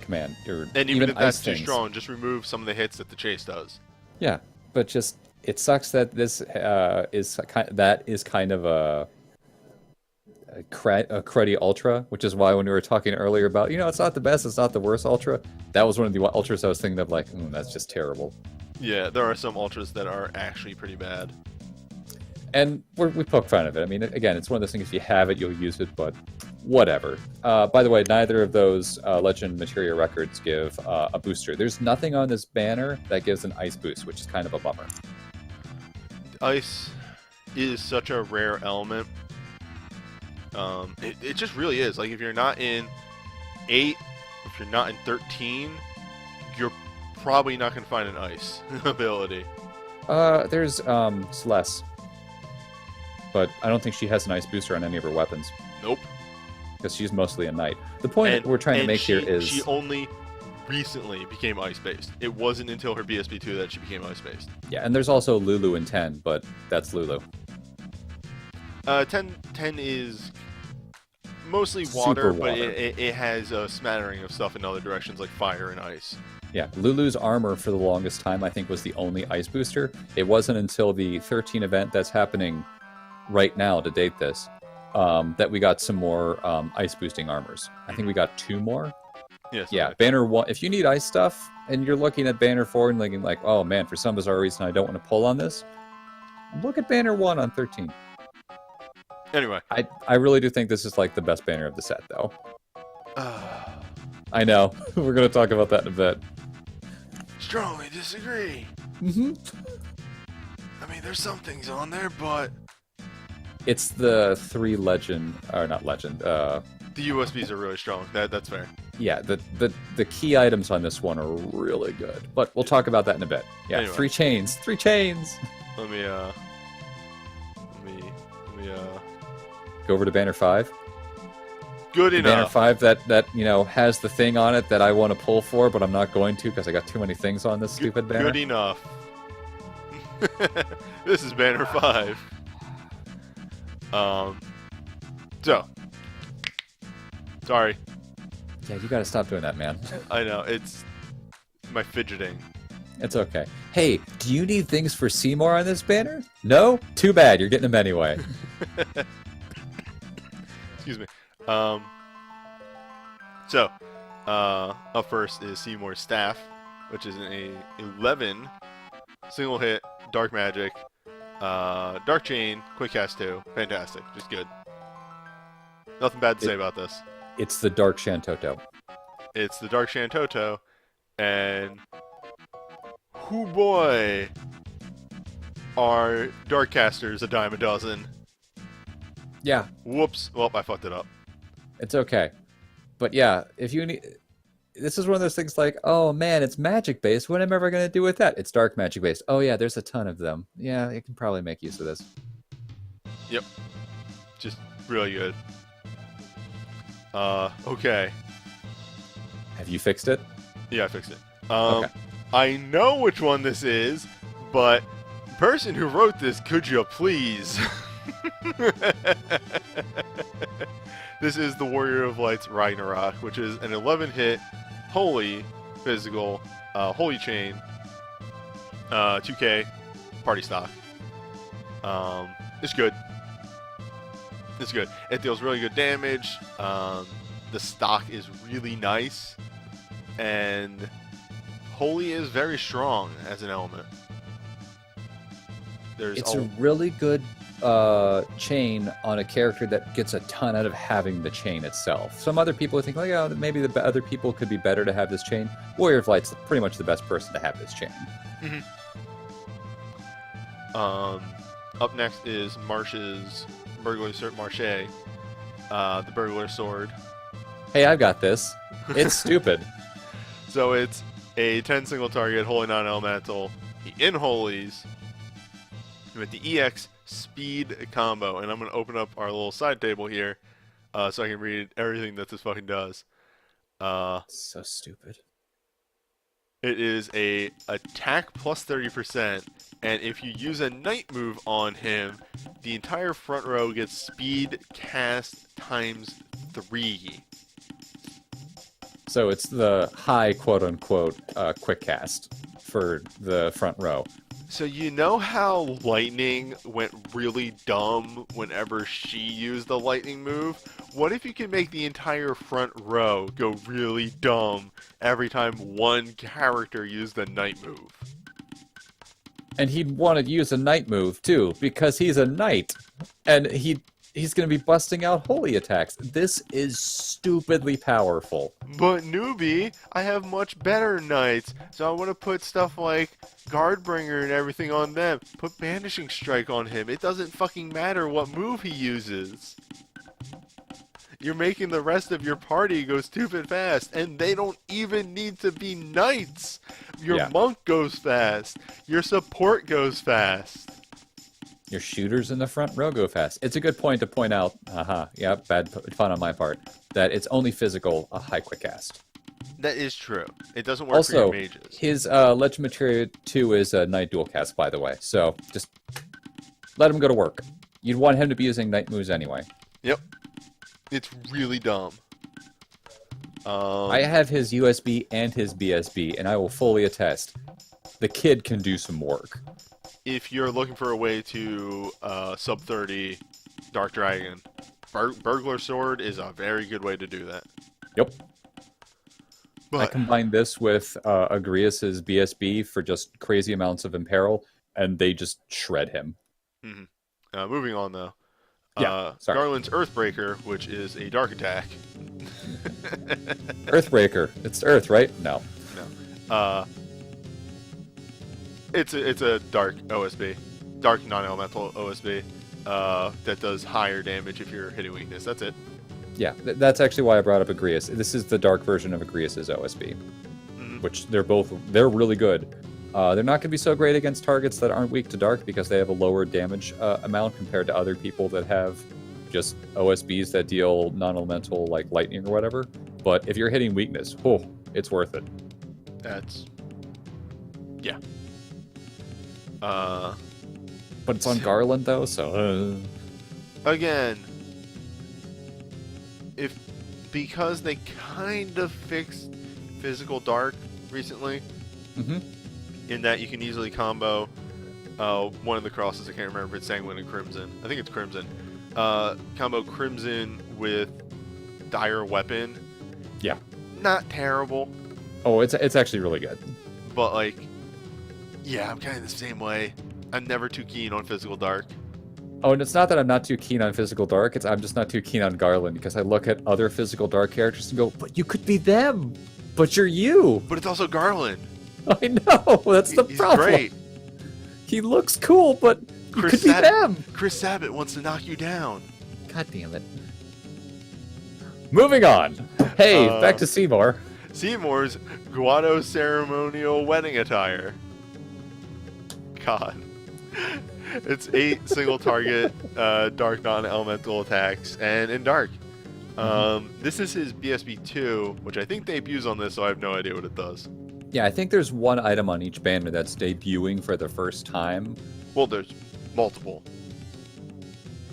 command. And even if that's too strong, just remove some of the hits that the chase does. Yeah, but just it sucks that this is kind of a cruddy Ultra, which is why when we were talking earlier about, it's not the best, it's not the worst Ultra, that was one of the Ultras I was thinking of, like, that's just terrible. Yeah, there are some Ultras that are actually pretty bad. And we poke fun of it. I mean, again, it's one of those things, if you have it, you'll use it, but whatever. By the way, neither of those Legend Materia records give a booster. There's nothing on this banner that gives an ice boost, which is kind of a bummer. Ice is such a rare element. It just really is. Like, if you're not in 8, if you're not in 13, you're probably not going to find an ice ability. There's Celeste. But I don't think she has an ice booster on any of her weapons. Nope. Because she's mostly a knight. The point that we're trying to make here is... She only recently became ice-based. It wasn't until her BSB2 that she became ice-based. Yeah, and there's also Lulu in 10, but that's Lulu. 10 is mostly water, but it has a smattering of stuff in other directions, like fire and ice. Yeah, Lulu's armor for the longest time, I think, was the only ice booster. It wasn't until the 13 event that's happening right now to date this, that we got some more ice boosting armors. I think we got 2 more. Yes. Yeah, Banner 1. If you need ice stuff and you're looking at Banner 4 and thinking like, oh man, for some bizarre reason I don't want to pull on this, look at Banner 1 on 13. Anyway. I really do think this is like the best banner of the set, though. I know. We're going to talk about that in a bit. Strongly disagree. Mm-hmm. I mean, there's some things on there, but It's the 3 legend, or not legend. the USBs are really strong. That's fair. Yeah, the key items on this one are really good, but we'll talk about that in a bit. Yeah, Anyway. 3 chains, 3 chains. Let me Go over to banner 5. Good The banner enough. 5 that has the thing on it that I want to pull for, but I'm not going to because I got too many things on this stupid banner. Good enough. This is banner 5. So. Sorry. Yeah, you got to stop doing that, man. I know, it's my fidgeting. It's okay. Hey, do you need things for Seymour on this banner? No? Too bad, you're getting them anyway. Excuse me. So, up first is Seymour's staff, which is a 11 single hit dark magic, dark chain, quick cast 2. Fantastic, just good. Nothing bad to say about this. It's the Dark Shantoto. It's the Dark Shantoto, and hoo boy, are dark casters a dime a dozen. Yeah, Whoops! Well, I fucked it up. it's okay. But yeah, if you need... This is one of those things like, oh man, it's magic based. What am I ever going to do with that? It's dark magic based. Oh yeah, there's a ton of them. Yeah, you can probably make use of this. Yep. Just really good. Okay. Have you fixed it? Yeah, I fixed it. Okay. I know which one this is, but person who wrote this, could you please? This is the Warrior of Light's Ragnarok, which is an 11-hit holy physical holy chain 2K party stock. It's good. It's good. It deals really good damage. The stock is really nice, and holy is very strong as an element. It's a really good chain on a character that gets a ton out of having the chain itself. Some other people think, like, oh, maybe the other people could be better to have this chain. Warrior of Light's pretty much the best person to have this chain. Mm-hmm. Up next is Marsh's Burglar Marche, the Burglar Sword. Hey, I've got this. It's stupid. So it's a 10 single target Holy Non-Elemental in Holies with the EX speed combo. And I'm going to open up our little side table here so I can read everything that this fucking does. So stupid. It is a attack plus 30%, and if you use a night move on him, the entire front row gets speed cast times 3. So it's the high quote-unquote quick cast for the front row. So you know how Lightning went really dumb whenever she used the Lightning move? What if you can make the entire front row go really dumb every time one character used the night move? And he'd want to use a knight move, too, because he's a knight. And he's going to be busting out holy attacks. This is stupidly powerful. But newbie, I have much better knights, so I want to put stuff like Guardbringer and everything on them. Put Banishing Strike on him. It doesn't fucking matter what move he uses. You're making the rest of your party go stupid fast, and they don't even need to be knights. Your monk goes fast. Your support goes fast. Your shooters in the front row go fast. It's a good point to point out, yeah, bad fun on my part, that it's only physical, a high quick cast. That is true. It doesn't work for your mages. His Legend Materia 2 is a Knight dual cast, by the way, so just let him go to work. You'd want him to be using Knight moves anyway. Yep. It's really dumb. I have his USB and his BSB, and I will fully attest, the kid can do some work. If you're looking for a way to sub 30 Dark Dragon, Burglar Sword is a very good way to do that. Yep. But I combined this with Agrias's BSB for just crazy amounts of Imperil, and they just shred him. moving on, though. Yeah, sorry. Garland's Earthbreaker, which is a dark attack. Earthbreaker. It's Earth, right? No. No. It's a dark OSB, dark non-elemental OSB that does higher damage if you're hitting weakness. That's it. Yeah, that's actually why I brought up Agrias. This is the dark version of Agrias's OSB, which they're really good. They're not going to be so great against targets that aren't weak to dark because they have a lower damage amount compared to other people that have just OSBs that deal non-elemental like lightning or whatever. But if you're hitting weakness, it's worth it. Yeah. But it's on Garland though, so again, because they kind of fixed physical dark recently, in that you can easily combo one of the crosses. I can't remember if it's Sanguine and Crimson. I think it's Crimson. Combo Crimson with Dire Weapon. Yeah. Not terrible. Oh, it's actually really good. But like, yeah, I'm kind of the same way. I'm never too keen on physical dark. Oh, and it's not that I'm not too keen on physical dark. I'm just not too keen on Garland because I look at other physical dark characters and go, but you could be them. But you're you. But it's also Garland. I know. That's the problem. Great. He looks cool, but you could be them. Chris Sabat wants to knock you down. God damn it. Moving on. Hey, back to Seymour. Seymour's Guado ceremonial wedding attire. God. It's 8 single target dark non-elemental attacks, and in dark. This is his BSB2, which I think debuts on this, so I have no idea what it does. Yeah, I think there's one item on each banner that's debuting for the first time. Well, there's multiple.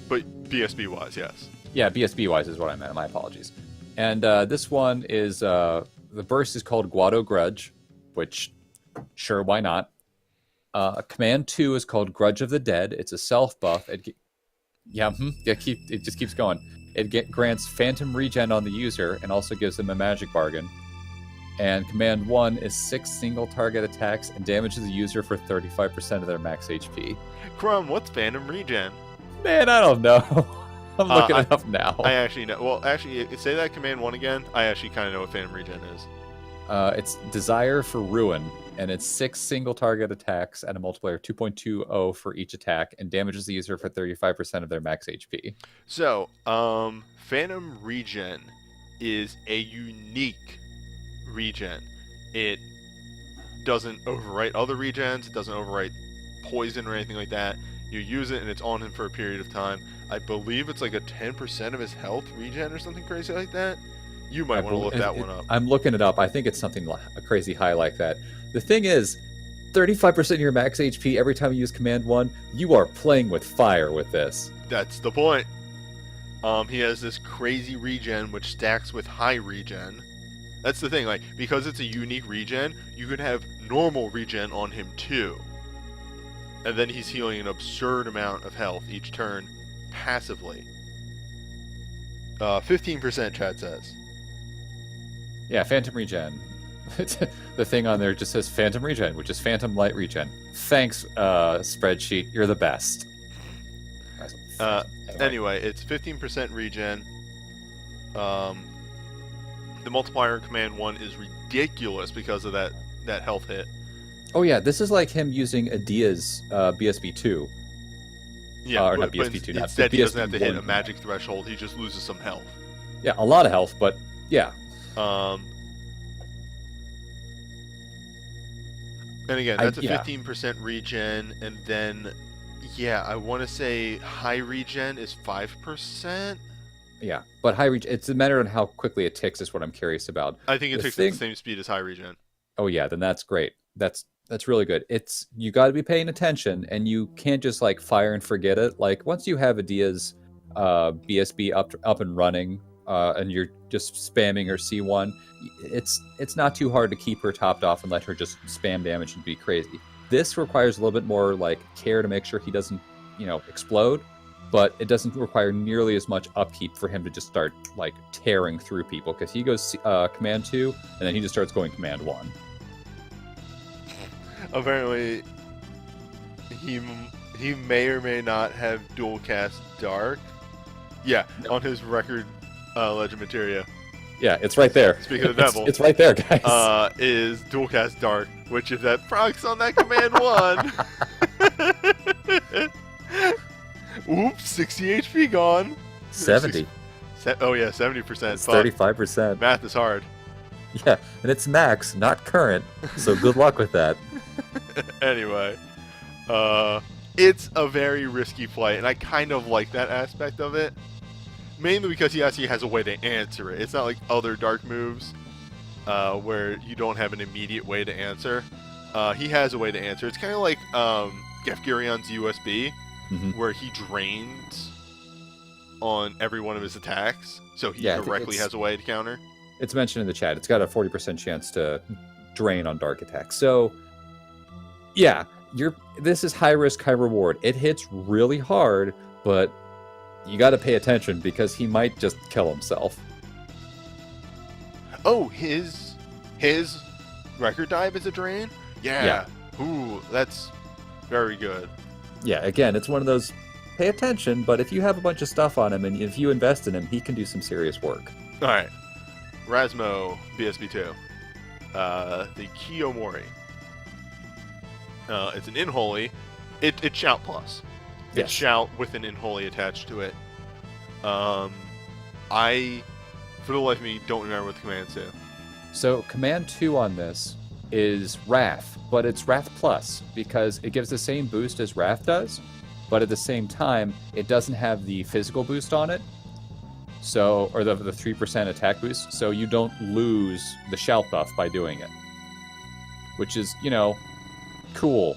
But BSB-wise, yes. Yeah, BSB-wise is what I meant. My apologies. And this one is, the burst is called Guado Grudge, which, sure, why not? Command 2 is called Grudge of the Dead. It's a self buff. It just keeps going. It grants phantom regen on the user and also gives them a magic bargain. And Command 1 is 6 single target attacks and damages the user for 35% of their max HP. Crumb, what's phantom regen? Man, I don't know. I'm looking it up now. I actually know. Well, actually, say that Command 1 again. I actually kind of know what phantom regen is. It's Desire for Ruin, and it's 6 single target attacks at a multiplier of 2.20 for each attack, and damages the user for 35% of their max HP. So, Phantom Regen is a unique regen. It doesn't overwrite other regens, it doesn't overwrite poison or anything like that. You use it and it's on him for a period of time. I believe it's like a 10% of his health regen or something crazy like that. You might want to look that one up. I'm looking it up. I think it's something a crazy high like that. The thing is, 35% of your max HP every time you use Command 1, you are playing with fire with this. That's the point. He has this crazy regen which stacks with high regen. That's the thing, like, because it's a unique regen, you could have normal regen on him too. And then he's healing an absurd amount of health each turn passively. 15% chat says. Yeah, Phantom Regen. The thing on there just says Phantom Regen, which is Phantom Light Regen. Thanks, spreadsheet. You're the best. Anyway, it's 15% regen. The multiplier in Command 1 is ridiculous because of that health hit. Oh yeah, this is like him using Adia's BSB2. Yeah, or not BSB2. Instead, he doesn't have to hit a magic threshold. He just loses some health. Yeah, a lot of health, but yeah. And again, that's a 15% regen, and then, yeah, I want to say high regen is 5%. Yeah, but high regen, it's a matter of how quickly it ticks is what I'm curious about. I think it ticks at the same speed as high regen. Oh yeah, then that's great. That's really good. You got to be paying attention, and you can't just like fire and forget it. Like once you have Adia's BSB up and running, and you're just spamming her C1, it's not too hard to keep her topped off and let her just spam damage and be crazy. This requires a little bit more like care to make sure he doesn't, explode, but it doesn't require nearly as much upkeep for him to just start like tearing through people, because he goes Command 2 and then he just starts going Command 1. Apparently, he may or may not have dual cast Dark. Yeah, on his record legend materia. Yeah, it's right there. Speaking of the devil, it's right there, guys. Is dual cast dark, which if that procs on that command one, oops, 60 HP gone. 70. Oh yeah, 70%. It's 35%. Math is hard. Yeah, and it's max, not current. So good luck with that. Anyway, it's a very risky play, and I kind of like that aspect of it. Mainly because he actually has a way to answer it. It's not like other dark moves where you don't have an immediate way to answer. He has a way to answer. It's kind of like Gefgirion's USB, where he drains on every one of his attacks, so he directly has a way to counter. It's mentioned in the chat. It's got a 40% chance to drain on dark attacks. So, yeah, this is high risk, high reward. It hits really hard, but you got to pay attention because he might just kill himself. Oh, his record dive is a drain? Yeah. Ooh, that's very good. Yeah, again, it's one of those, pay attention, but if you have a bunch of stuff on him and if you invest in him, he can do some serious work. All right. Rasmo, BSB2. The Kiyomori. It's an Inholy. It's Shout Plus. It's Yes. Shout with an Inholy attached to it. I, for the life of me, don't remember what the commands do. So command 2 on this is Wrath, but it's Wrath Plus because it gives the same boost as Wrath does, but at the same time, it doesn't have the physical boost on it. So, or the 3% attack boost, so you don't lose the shout buff by doing it. Which is, cool.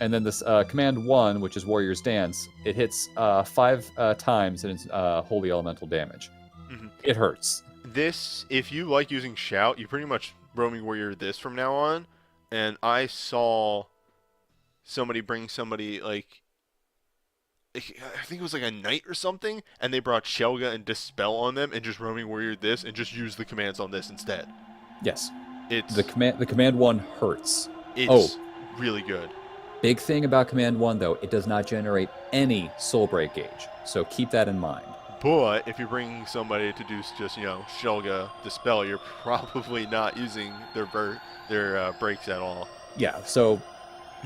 And then this command 1, which is Warrior's Dance, it hits 5 times and it's holy elemental damage. It hurts. This, if you like using Shout, you pretty much roaming warrior this from now on. And I saw somebody bring somebody I think it was like a knight or something, and they brought Shelga and Dispel on them and just roaming warrior this and just use the commands on this instead. Yes. It's the command 1 hurts. It's really good. Big thing about command 1 though, it does not generate any soul break gauge. So keep that in mind. But if you're bringing somebody to do just, Shelga Dispel, you're probably not using their breaks at all. Yeah, so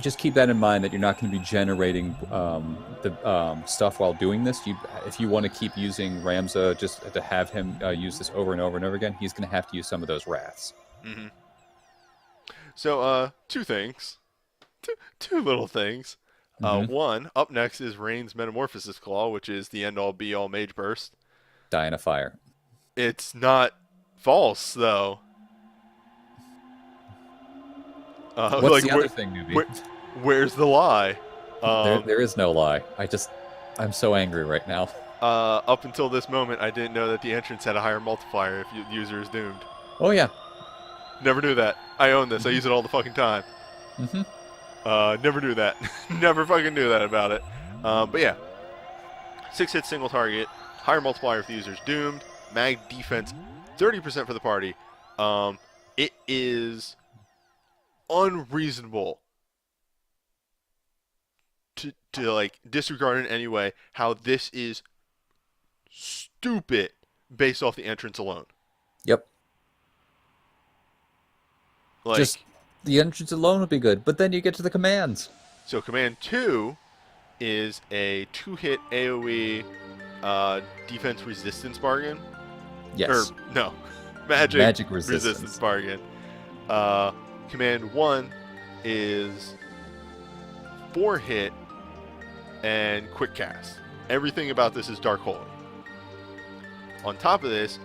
just keep that in mind that you're not going to be generating the stuff while doing this. If you want to keep using Ramza just to have him use this over and over and over again, he's going to have to use some of those wraths. So, two things. Two little things. One, up next is Rain's Metamorphosis Claw, which is the end-all, be-all Mage Burst. Die in a fire. It's not false, though. What's the other thing, newbie? Where's the lie? There is no lie. I'm so angry right now. Up until this moment, I didn't know that the entrance had a higher multiplier if the user is doomed. Oh, yeah. Never knew that. I own this. I use it all the fucking time. Never knew that. Never fucking knew that about it. But yeah. 6 hits, single target. Higher multiplier if the user's doomed. Mag defense, 30% for the party. It is unreasonable to disregard in any way how this is stupid based off the entrance alone. Yep. Just the entrance alone would be good, but then you get to the commands. So command 2 is a 2-hit AoE defense resistance bargain. Yes. Or no, magic resistance bargain. Command 1 is 4-hit and quick cast. Everything about this is Dark Holy. On top of this,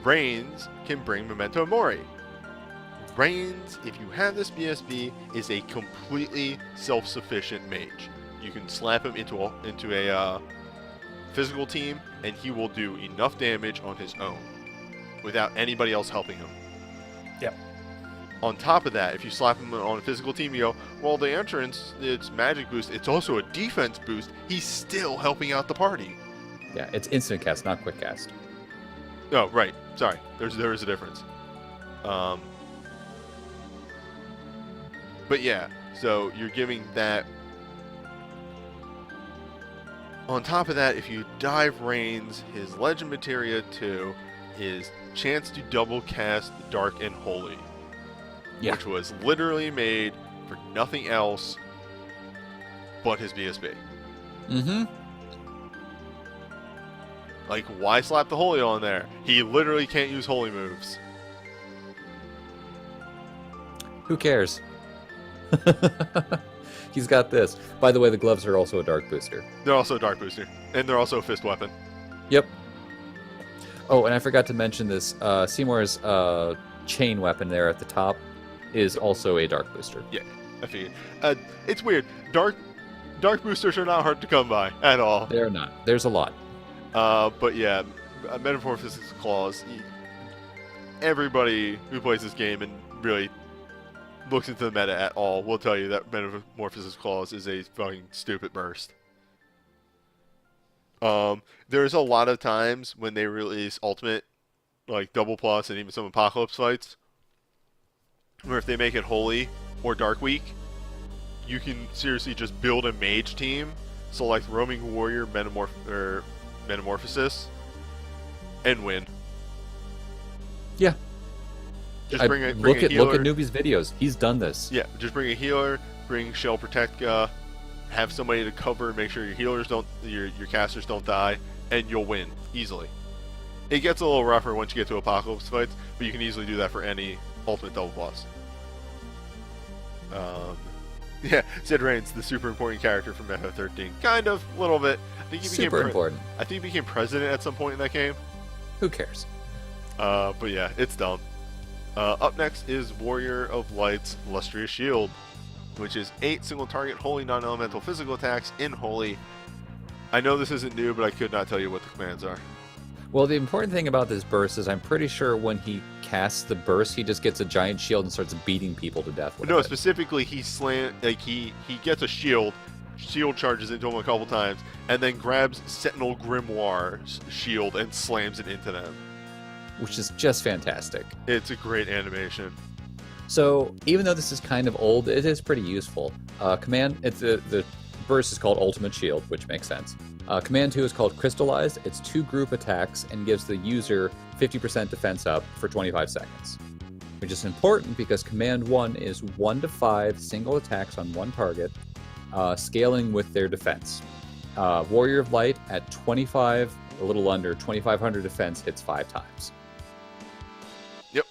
Reigns can bring Memento Mori. Reigns, if you have this BSB, is a completely self-sufficient mage. You can slap him into a physical team, and he will do enough damage on his own without anybody else helping him. Yep. On top of that, if you slap him on a physical team, you go, well, the entrance, it's magic boost, it's also a defense boost. He's still helping out the party. Yeah, it's instant cast, not quick cast. Oh, right. Sorry. There is a difference. But yeah, so you're giving that. On top of that, if you dive Reigns, his Legend Materia 2 is chance to double cast Dark and Holy, which was literally made for nothing else but his BSB. Mm-hmm. Like, why slap the Holy on there? He literally can't use Holy moves. Who cares? He's got this. By the way, the gloves are also a dark booster. They're also a dark booster, and they're also a fist weapon. Yep. Oh, and I forgot to mention this. Seymour's chain weapon there at the top is also a dark booster. Yeah, I figured. It's weird. Dark boosters are not hard to come by at all. They're not. There's a lot. But yeah, Metamorphosis Claws. Everybody who plays this game and really looks into the meta at all will tell you that Metamorphosis Claws is a fucking stupid burst. There's a lot of times when they release Ultimate, like Double Plus and even some Apocalypse fights, where if they make it Holy or Dark Week, you can seriously just build a mage team, select Roaming Warrior Metamorphosis, and win. Yeah. Just bring a look at healer. Newbie's videos. He's done this. Yeah, just bring a healer, bring Shell Protectka, have somebody to cover and make sure your healers don't, your casters don't die, and you'll win easily. It gets a little rougher once you get to Apocalypse fights, but you can easily do that for any Ultimate Double Plus. Yeah, Sid Reigns, the super important character from Meta 13. Kind of, a little bit. I think he became super important. I think he became president at some point in that game. Who cares? But yeah, it's dumb. Up next is Warrior of Light's Lustrous Shield, which is 8 single target Holy non-elemental physical attacks in Holy. I know this isn't new, but I could not tell you what the commands are. Well, the important thing about this burst is I'm pretty sure when he casts the burst, he just gets a giant shield and starts beating people to death with No, it. specifically he gets a shield charges into him a couple times, and then grabs Sentinel Grimoire's shield and slams it into them. Which is just fantastic. It's a great animation. So, even though this is kind of old, it is pretty useful. The burst is called Ultimate Shield, which makes sense. Command 2 is called Crystallized. It's 2 group attacks and gives the user 50% defense up for 25 seconds. Which is important because Command 1 is 1 to 5 single attacks on one target, scaling with their defense. Warrior of Light at 25, a little under, 2500 defense hits 5 times. Yep.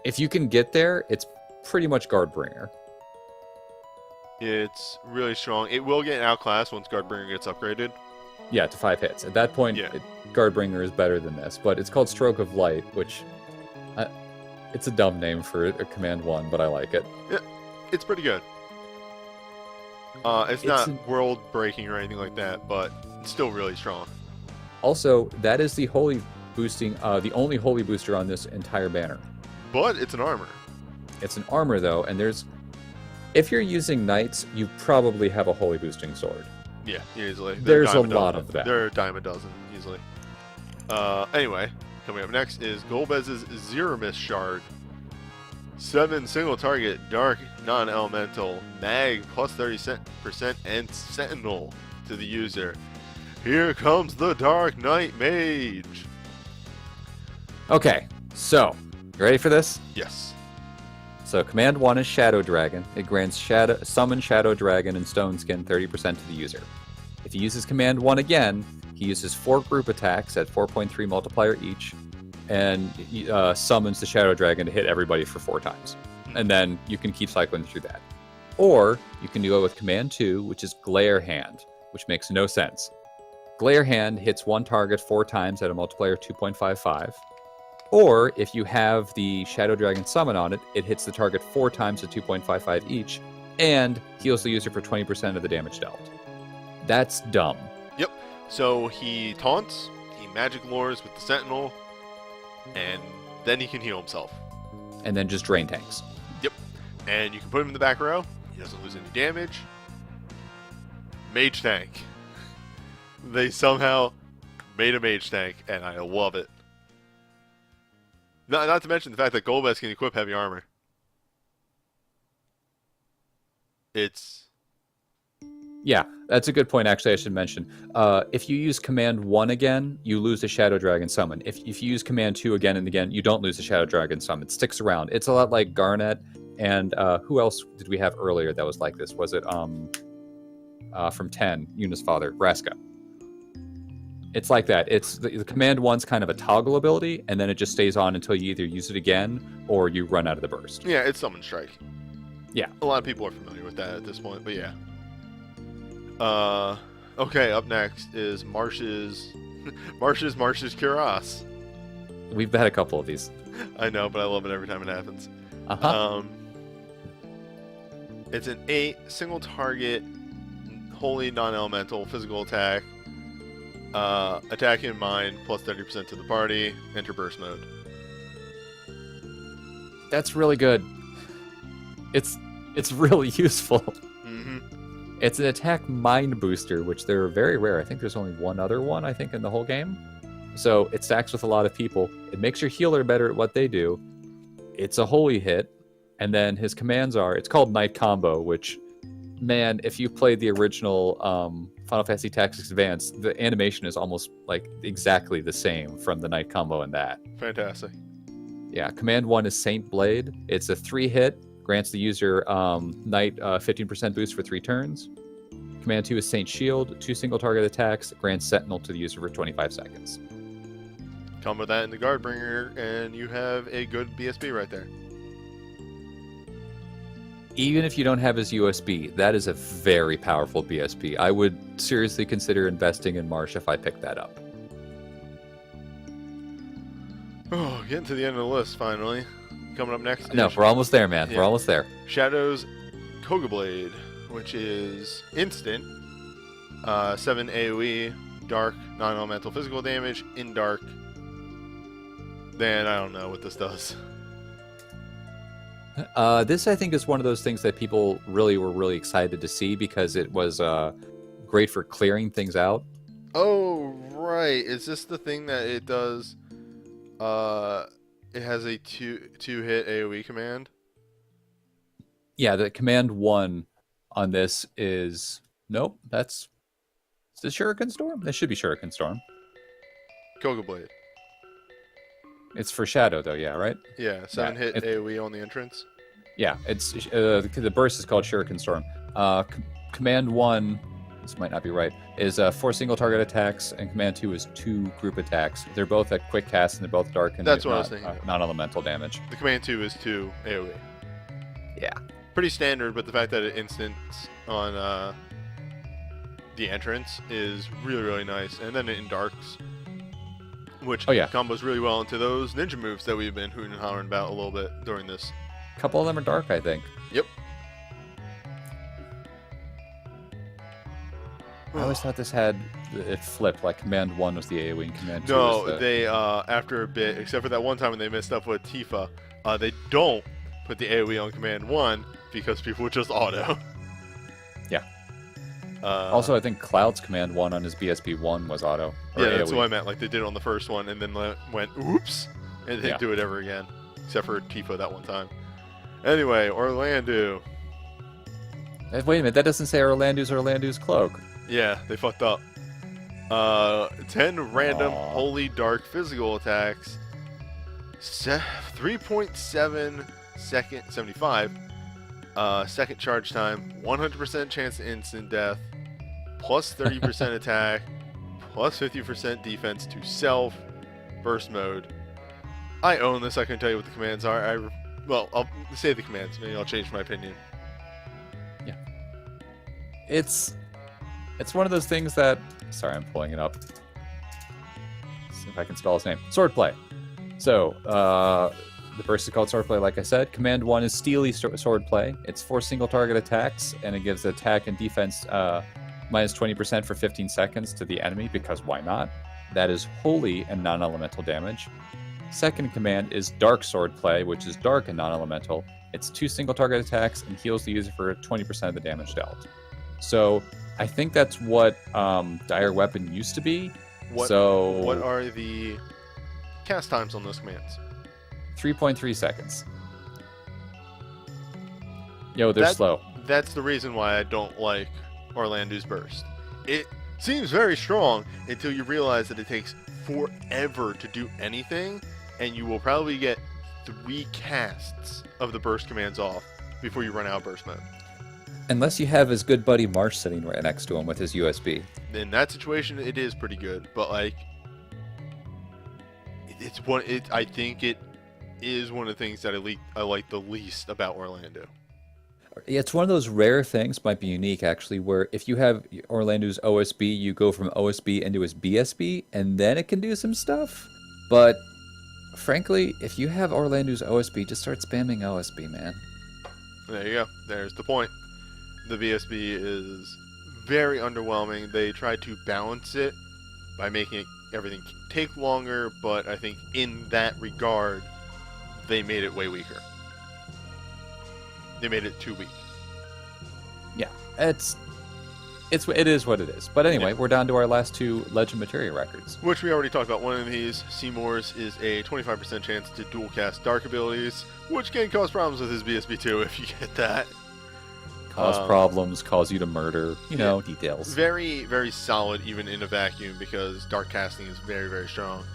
If you can get there, it's pretty much Guardbringer. It's really strong. It will get outclassed once Guardbringer gets upgraded. Yeah, to 5 hits. At that point, Guardbringer is better than this, but it's called Stroke of Light, which it's a dumb name for a Command 1, but I like it. Yeah, it's pretty good. It's not world-breaking or anything like that, but it's still really strong. Also, that is the holy boosting, the only holy booster on this entire banner. But it's an armor. It's an armor, though, and if you're using knights, you probably have a holy boosting sword. Yeah, easily. There's a lot of that. There are a dime a dozen, easily. Anyway, coming up next is Golbez's Zeramis Shard. 7 single target, dark, non-elemental, mag, plus 30% and sentinel to the user. Here comes the Dark Knight Mage. Okay, so, you ready for this? Yes. So Command 1 is Shadow Dragon. It grants Summon Shadow Dragon and Stone Skin 30% to the user. If he uses Command 1 again, he uses 4 group attacks at 4.3 multiplier each, and summons the Shadow Dragon to hit everybody for 4 times. And then you can keep cycling through that. Or you can go with Command 2, which is Glare Hand, which makes no sense. Glare Hand hits one target 4 times at a multiplier 2.55. Or, if you have the Shadow Dragon summon on it, it hits the target 4 times at 2.55 each, and heals the user for 20% of the damage dealt. That's dumb. Yep. So he taunts, he magic lures with the Sentinel, and then he can heal himself. And then just drain tanks. Yep. And you can put him in the back row, he doesn't lose any damage. Mage tank. They somehow made a mage tank, and I love it. Not to mention the fact that Golbez can equip heavy armor. Yeah, that's a good point. Actually, I should mention. If you use Command 1 again, you lose the Shadow Dragon Summon. If you use Command 2 again and again, you don't lose the Shadow Dragon Summon. It sticks around. It's a lot like Garnet. And who else did we have earlier that was like this? Was it from 10, Yuna's father, Vraska? It's like that. It's the Command 1's kind of a toggle ability, and then it just stays on until you either use it again or you run out of the burst. Yeah, it's Summon Strike. Yeah. A lot of people are familiar with that at this point, but yeah. Okay, up next is Marsh's Cuirass. We've had a couple of these. I know, but I love it every time it happens. Uh-huh. It's an 8 single target, wholly non-elemental physical attack. Attack in mind, plus 30% to the party. Enter burst mode. That's really good. It's really useful. Mm-hmm. It's an attack mind booster, which they're very rare. I think there's only one other one, I think, in the whole game. So it stacks with a lot of people. It makes your healer better at what they do. It's a holy hit. And then his commands are, it's called Knight Combo, which, man, if you played the original Final Fantasy Tactics Advance, the animation is almost like exactly the same from the Knight Combo and that. Fantastic. Yeah, Command 1 is Saint Blade. It's a 3-hit, grants the user Knight 15% boost for 3 turns. Command 2 is Saint Shield, 2 single target attacks, grants Sentinel to the user for 25 seconds. Combo that in the Guardbringer, and you have a good BSB right there. Even if you don't have his USB, that is a very powerful BSB. I would seriously consider investing in Marsh if I picked that up. Oh, getting to the end of the list finally. Coming up next No, is we're almost there, man. Yeah. We're almost there. Shadow's Koga Blade, which is instant, 7 AoE, dark, non-elemental physical damage, in dark. Then I don't know what this does. This, I think, is one of those things that people were really excited to see because it was great for clearing things out. Oh, right. Is this the thing that it does? It has a two-hit AoE command? Yeah, the Command 1 on this is... Nope, is this Shuriken Storm? This should be Shuriken Storm. Koga Blade. It's for Shadow, though, yeah, right? Yeah, 7-hit AoE on the entrance. Yeah, it's the burst is called Shuriken Storm. Command 1, this might not be right, is 4 single target attacks, and Command 2 is 2 group attacks. They're both at quick cast, and they're both dark, and that's what I was thinking. Non-elemental damage. The Command 2 is 2 AoE. Yeah. Pretty standard, but the fact that it instants on the entrance is really, really nice. And then in darks, which combos really well into those ninja moves that we've been hooting and hollering about a little bit during this. A couple of them are dark, I think. Yep. I always thought this had it flipped, like Command 1 was the AoE and Command 2 No, was the... they, after a bit, except for that one time when they messed up with Tifa, they don't put the AoE on Command 1 because people would just auto. Yeah. Also, I think Cloud's Command 1 on his BSP 1 was auto. Yeah, that's AoE. what I meant. Like, they did it on the first one and then went, oops, and they didn't do it ever again. Except for Tifa that one time. Anyway, Orlando. Wait a minute, that doesn't say Orlando's cloak. Yeah, they fucked up. 10 random holy dark physical attacks. 3.7 second, 75. Second charge time. 100% chance to instant death. Plus 30% attack. Plus 50% defense to self. Burst mode. I own this. I can tell you what the commands are. Well, I'll say the commands. Maybe I'll change my opinion. Yeah. It's one of those things that... Sorry, I'm pulling it up. See if I can spell his name. Swordplay. So, the burst is called Swordplay, like I said. Command 1 is Steely Swordplay. It's 4 single target attacks, and it gives attack and defense minus 20% for 15 seconds to the enemy, because why not? That is holy and non-elemental damage. Second command is Dark Swordplay, which is dark and non-elemental. It's 2 single target attacks and heals the user for 20% of the damage dealt. So I think that's what Dire Weapon used to be. What are the cast times on those commands? 3.3 seconds. Yo, they're slow. That's the reason why I don't like Orlando's Burst. It seems very strong until you realize that it takes forever to do anything, and you will probably get 3 casts of the burst commands off before you run out of burst mode. Unless you have his good buddy Marsh sitting right next to him with his USB. In that situation, it is pretty good, but like, I think it is one of the things that I like the least about Orlando. It's one of those rare things, might be unique actually, where if you have Orlando's OSB, you go from OSB into his BSB, and then it can do some stuff. But frankly, if you have Orlando's OSB, just start spamming OSB, man. There you go. There's the point. The BSB is very underwhelming. They tried to balance it by making everything take longer, but I think in that regard, they made it way weaker. They made it too weak. Yeah, it is what it is. But anyway, we're down to our last 2 Legend Materia records. Which we already talked about. One of these, Seymour's, is a 25% chance to dual cast Dark abilities, which can cause problems with his BSB too if you get that. Cause problems, cause you to murder, details. Very, very solid even in a vacuum because Dark casting is very, very strong.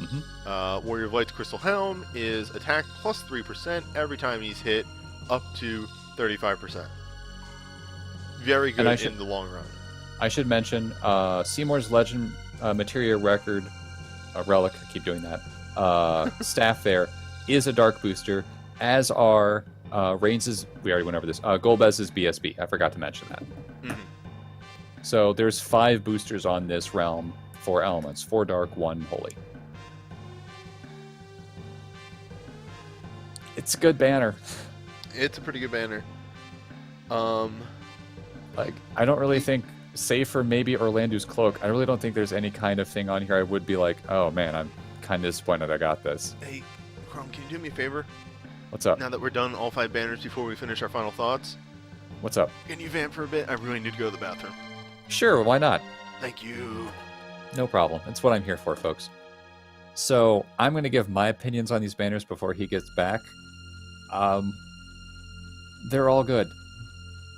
Mm-hmm. Warrior of Light's Crystal Helm is attack plus 3% every time he's hit, up to 35%. Very good in the long run. I should mention Seymour's Legend Materia record, relic, I keep doing that, staff there is a dark booster, as are Reigns' we already went over this, Golbez's BSB. I forgot to mention that. Mm-hmm. So there's 5 boosters on this realm, 4 elements, 4 dark, 1 holy. It's a good banner. It's a pretty good banner. Like, I don't really think, save for maybe Orlando's Cloak, I really don't think there's any kind of thing on here I would be like, oh man, I'm kind of disappointed I got this. Hey, Chrome, can you do me a favor? What's up? Now that we're done all 5 banners before we finish our final thoughts, What's up? can you vamp for a bit? I really need to go to the bathroom. Sure, why not? Thank you. No problem. That's what I'm here for, folks. So, I'm going to give my opinions on these banners before he gets back. They're all good.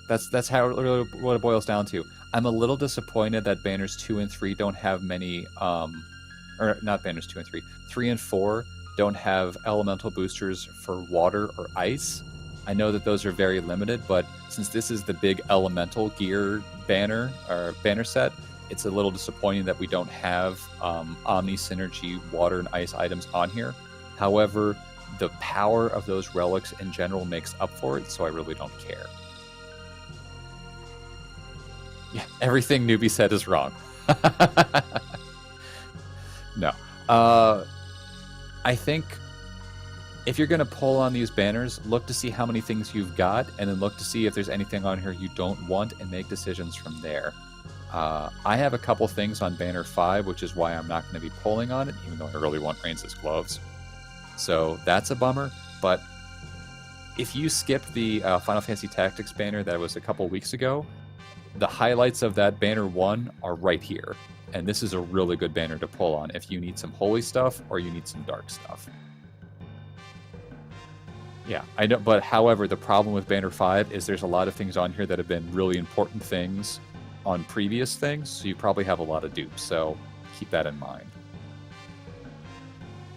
That's how really what it boils down to. I'm a little disappointed that banners 2 and 3 don't have many, or not banners 2 and 3, 3 and 4 don't have elemental boosters for water or ice. I know that those are very limited, but since this is the big elemental gear banner or banner set, it's a little disappointing that we don't have Omni Synergy water and ice items on here. However, the power of those relics in general makes up for it, so I really don't care. Yeah, everything Newbie said is wrong. No. I think if you're going to pull on these banners, look to see how many things you've got, and then look to see if there's anything on here you don't want, and make decisions from there. I have a couple things on Banner 5, which is why I'm not going to be pulling on it, even though I really want Reigns' gloves. So that's a bummer, but if you skip the Final Fantasy Tactics banner that was a couple weeks ago, the highlights of that Banner 1 are right here. And this is a really good banner to pull on if you need some holy stuff or you need some dark stuff. Yeah, I know, but however, the problem with Banner 5 is there's a lot of things on here that have been really important things on previous things, so you probably have a lot of dupes, so keep that in mind.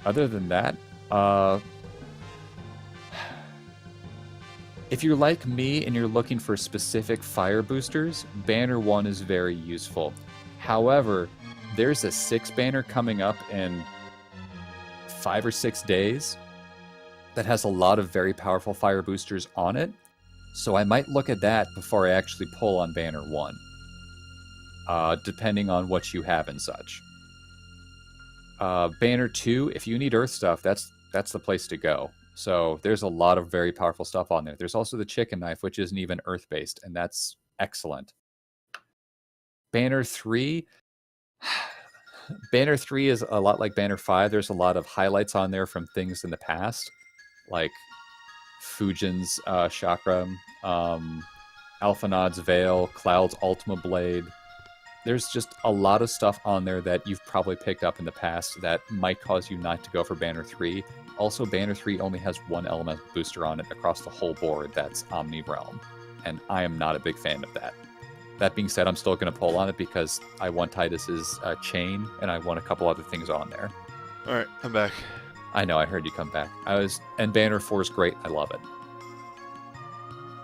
Other than that, if you're like me and you're looking for specific fire boosters, Banner 1 is very useful. However, there's a 6 banner coming up in 5 or 6 days that has a lot of very powerful fire boosters on it, so I might look at that before I actually pull on Banner 1, depending on what you have and such. Banner 2, if you need Earth stuff, that's the place to go. So there's a lot of very powerful stuff on there. There's also the chicken knife, which isn't even Earth-based, and that's excellent. Banner 3... Banner 3 is a lot like Banner 5. There's a lot of highlights on there from things in the past, like Fujin's Chakra, Alphanod's Veil, Cloud's Ultima Blade. There's just a lot of stuff on there that you've probably picked up in the past that might cause you not to go for Banner 3. Also, Banner 3 only has 1 element booster on it across the whole board. That's Omni Realm, and I am not a big fan of that. That being said, I'm still going to pull on it because I want Titus's chain, and I want a couple other things on there. All right, I'm back. I know, I heard you come back. And Banner 4 is great. I love it.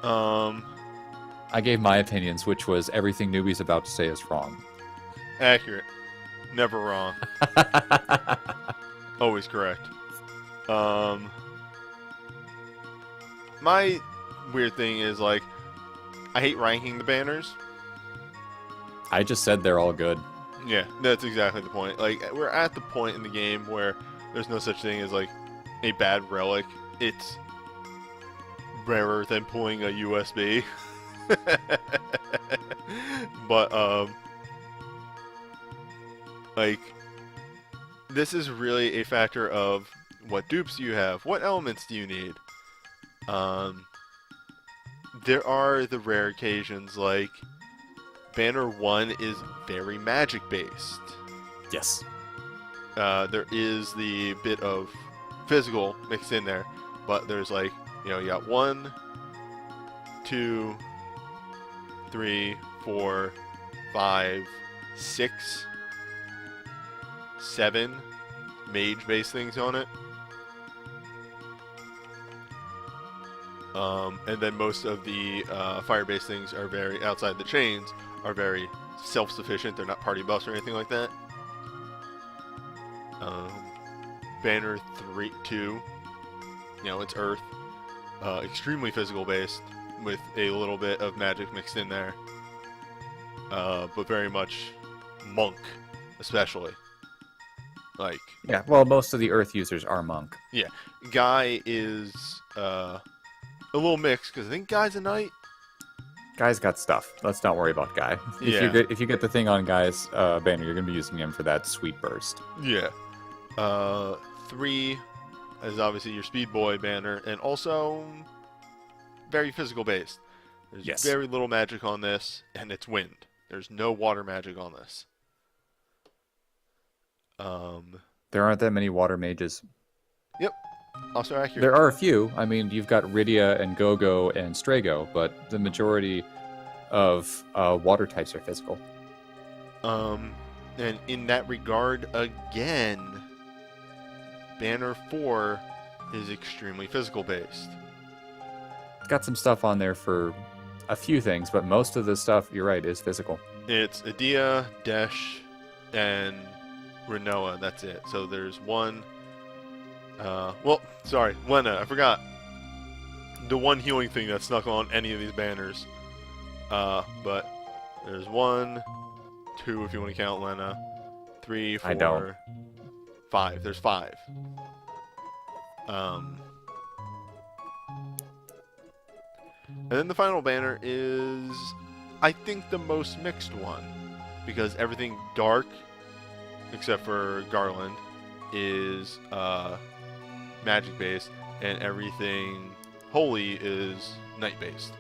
I gave my opinions, which was everything Newbie's about to say is wrong. Accurate. Never wrong. Always correct. My weird thing is, like, I hate ranking the banners. I just said they're all good. Yeah, that's exactly the point. Like, we're at the point in the game where there's no such thing as, like, a bad relic. It's rarer than pulling a USB. But, like, this is really a factor of what dupes do you have? What elements do you need? There are the rare occasions, like, Banner 1 is very magic-based. Yes. There is the bit of physical mixed in there, but there's, like, you know, you got 1, 2, 3, 4, 5, 6, 7 mage-based things on it. And then most of the fire-based things are very, outside the chains, are very self-sufficient. They're not party buffs or anything like that. Banner 2, you know, it's Earth. Extremely physical-based, with a little bit of magic mixed in there. But very much monk, especially. Like... Yeah, well, most of the Earth users are monk. Yeah. Guy is... a little mixed, because I think Guy's a knight. Guy's got stuff. Let's not worry about Guy. If you get the thing on Guy's banner, you're going to be using him for that sweet burst. Yeah. 3 is obviously your Speed Boy banner, and also very physical based. There's very little magic on this, and it's wind. There's no water magic on this. There aren't that many water mages. Yep. Also accurate. There are a few. I mean, you've got Rydia and Gogo and Strago, but the majority of water types are physical. And in that regard, again, Banner 4 is extremely physical based. Got some stuff on there for a few things, but most of the stuff, you're right, is physical. It's Adia, Desh, and Renoa. That's it. So there's one... well, sorry, Lena, I forgot. The one healing thing that's snuck on any of these banners. But there's 1, 2 if you want to count Lena, 3, 4, I don't. 5. There's 5. And then the final banner is, I think, the most mixed one. Because everything dark, except for Garland, is magic based, and everything holy is night based.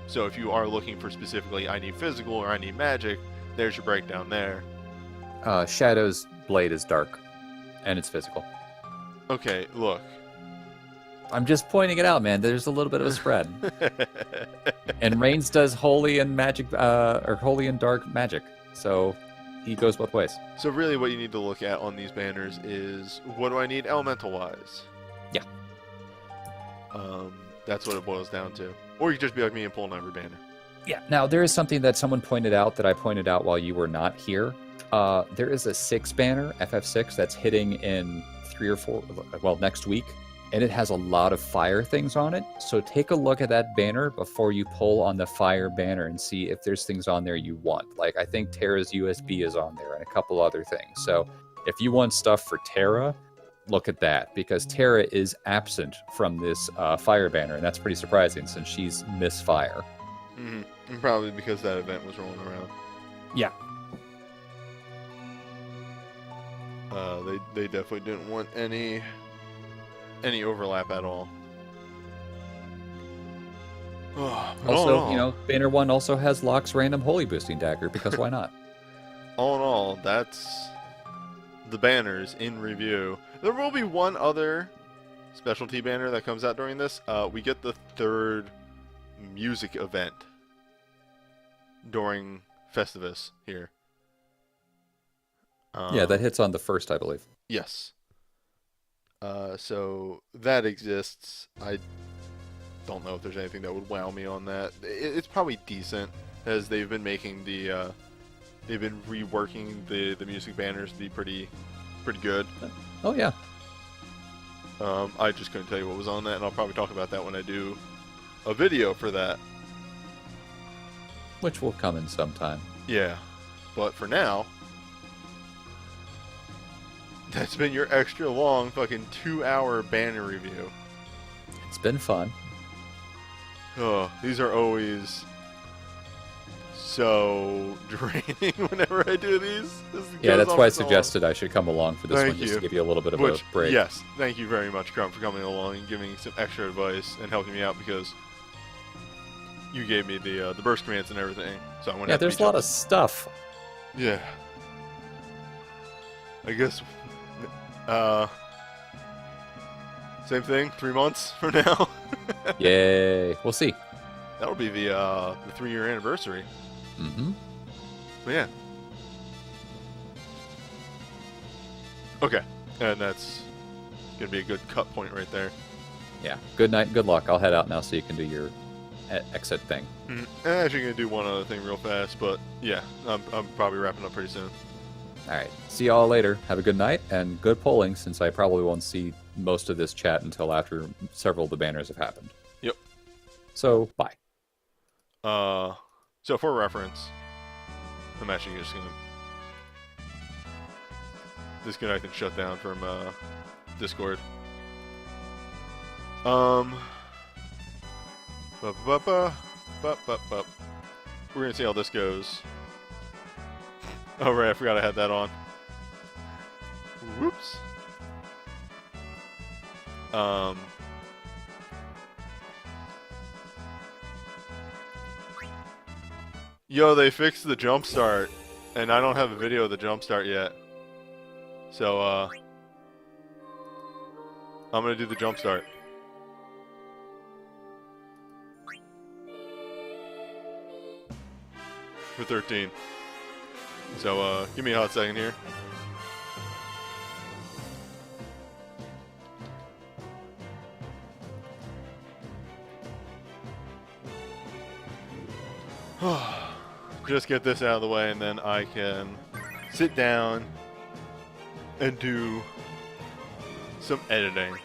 So if you are looking for specifically, I need physical or I need magic, there's your breakdown there. Shadow's blade is dark, and it's physical. Okay, look. I'm just pointing it out, man. There's a little bit of a spread. And Reigns does holy and magic, or holy and dark magic. So he goes both ways. So really what you need to look at on these banners is, what do I need elemental-wise? Yeah. That's what it boils down to. Or you could just be like me and pull on every banner. Yeah. Now, there is something that someone pointed out that I pointed out while you were not here. There is a 6 banner, FF6, that's hitting in 3 or 4, well, next week. And it has a lot of fire things on it. So take a look at that banner before you pull on the fire banner and see if there's things on there you want. Like, I think Terra's USB is on there and a couple other things. So if you want stuff for Terra, look at that, because Terra is absent from this fire banner. And that's pretty surprising since she's Miss Fire. Mm-hmm. Probably because that event was rolling around. Yeah. They definitely didn't want any overlap at all. Also, you know, Banner 1 also has Locke's random holy boosting dagger, because why not? All in all, that's the banners in review. There will be one other specialty banner that comes out during this. We get the 3rd music event during Festivus here. Yeah, that hits on the 1st, I believe. Yes. So that exists. I don't know if there's anything that would wow me on that. It's probably decent, as they've been making they've been reworking the music banners to be pretty good. Oh, yeah. I just couldn't tell you what was on that, and I'll probably talk about that when I do a video for that. Which will come in sometime. Yeah. But for now, that's been your extra long fucking 2-hour banner review. It's been fun. Oh, these are always so draining whenever I do these. Yeah, that's why I suggested I should come along for this one, just to give you a little bit of a break. Yes, thank you very much, Crump, for coming along and giving some extra advice and helping me out, because you gave me the burst commands and everything. So I'm gonna Yeah, there's a lot of stuff. Yeah. I guess. Same thing. 3 months from now. Yay! We'll see. That'll be the 3-year anniversary. Mm-hmm. But yeah. Okay, and that's gonna be a good cut point right there. Yeah. Good night. Good luck. I'll head out now so you can do your exit thing. I'm actually gonna do one other thing real fast, but yeah, I'm probably wrapping up pretty soon. All right. See y'all later. Have a good night and good polling, since I probably won't see most of this chat until after several of the banners have happened. Yep. So, bye. So for reference, I'm actually just gonna disconnect and shut down from Discord. We're gonna see how this goes. Oh right, I forgot I had that on. Whoops. Yo, they fixed the jump start, and I don't have a video of the jump start yet. So, I'm gonna do the jump start. For 13. So, give me a hot second here. Just get this out of the way, and then I can sit down and do some editing.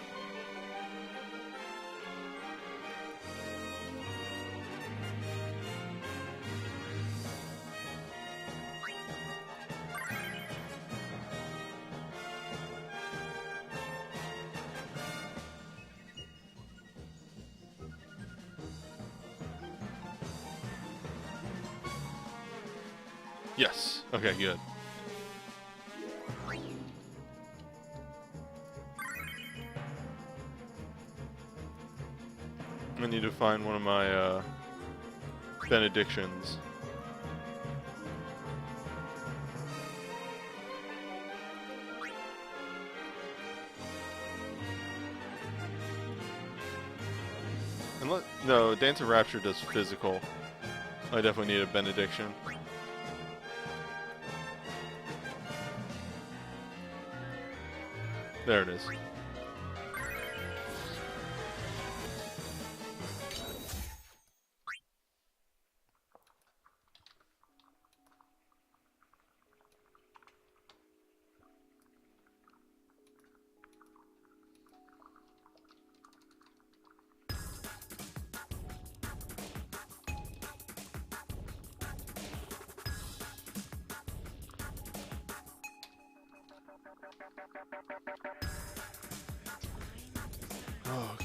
Yes. Okay, good. I need to find one of my benedictions. No, Dance of Rapture does physical. I definitely need a benediction. There it is.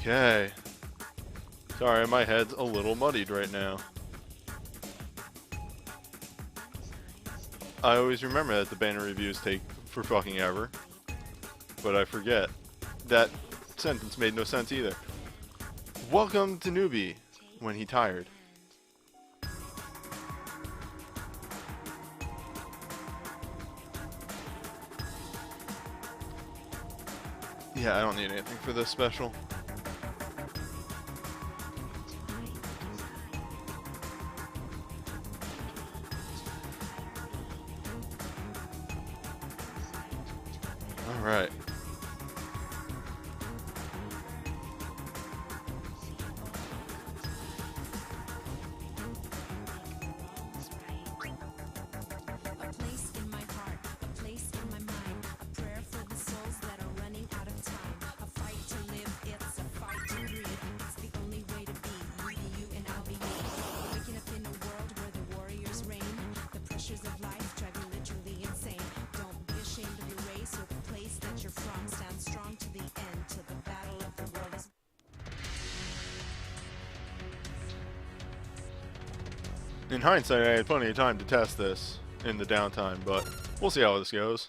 Okay. Sorry, my head's a little muddied right now. I always remember that the banner reviews take for fucking ever. But I forget. That sentence made no sense either. Welcome to Newbie when he tired. Yeah, I don't need anything for this special. In hindsight, I had plenty of time to test this in the downtime, but we'll see how this goes.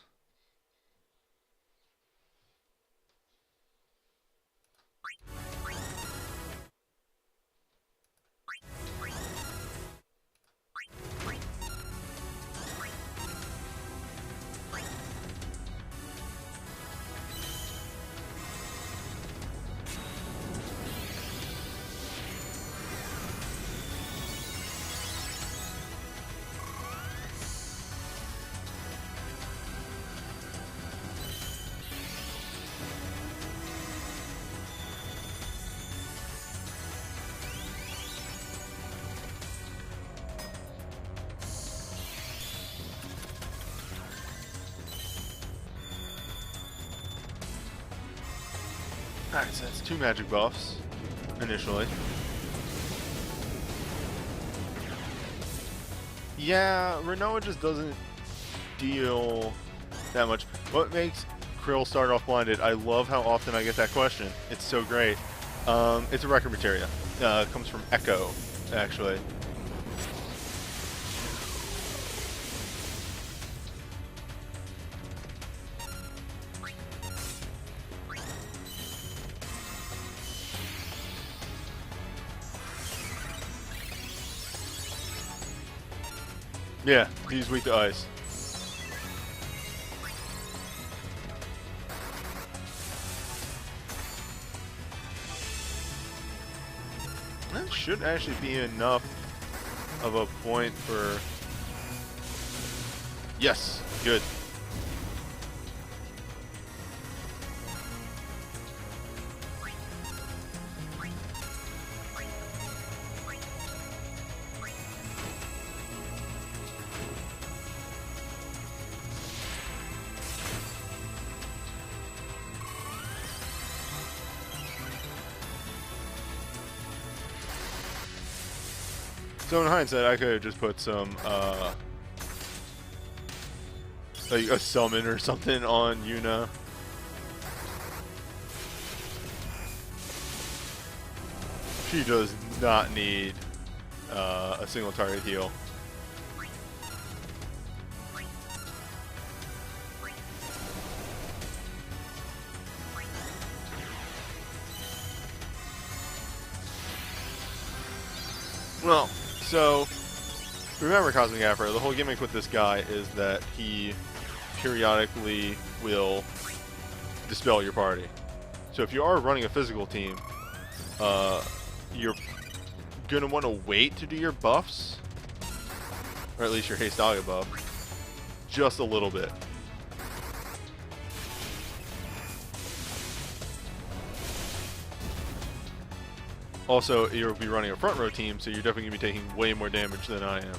Alright, so that's 2 magic buffs, initially. Yeah, Renoa just doesn't deal that much. What makes Krill start off blinded? I love how often I get that question. It's so great. It's a record materia. It comes from Echo, actually. Yeah, he's weak to ice. That should actually be enough of a point for... Yes, good. So in hindsight, I could have just put some, like a summon or something on Yuna. She does not need a single target heal. Well, so remember Cosmic Afro, the whole gimmick with this guy is that he periodically will dispel your party. So if you are running a physical team, you're gonna want to wait to do your buffs, or at least your Hastaga buff, just a little bit. Also, you'll be running a front row team, so you're definitely going to be taking way more damage than I am.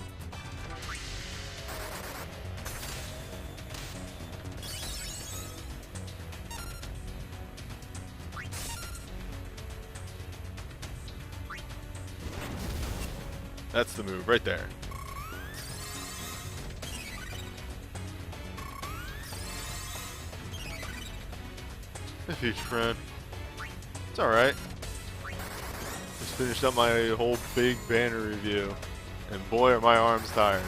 That's the move right there. Hey, future friend. It's alright. Just finished up my whole big banner review, and boy are my arms tired.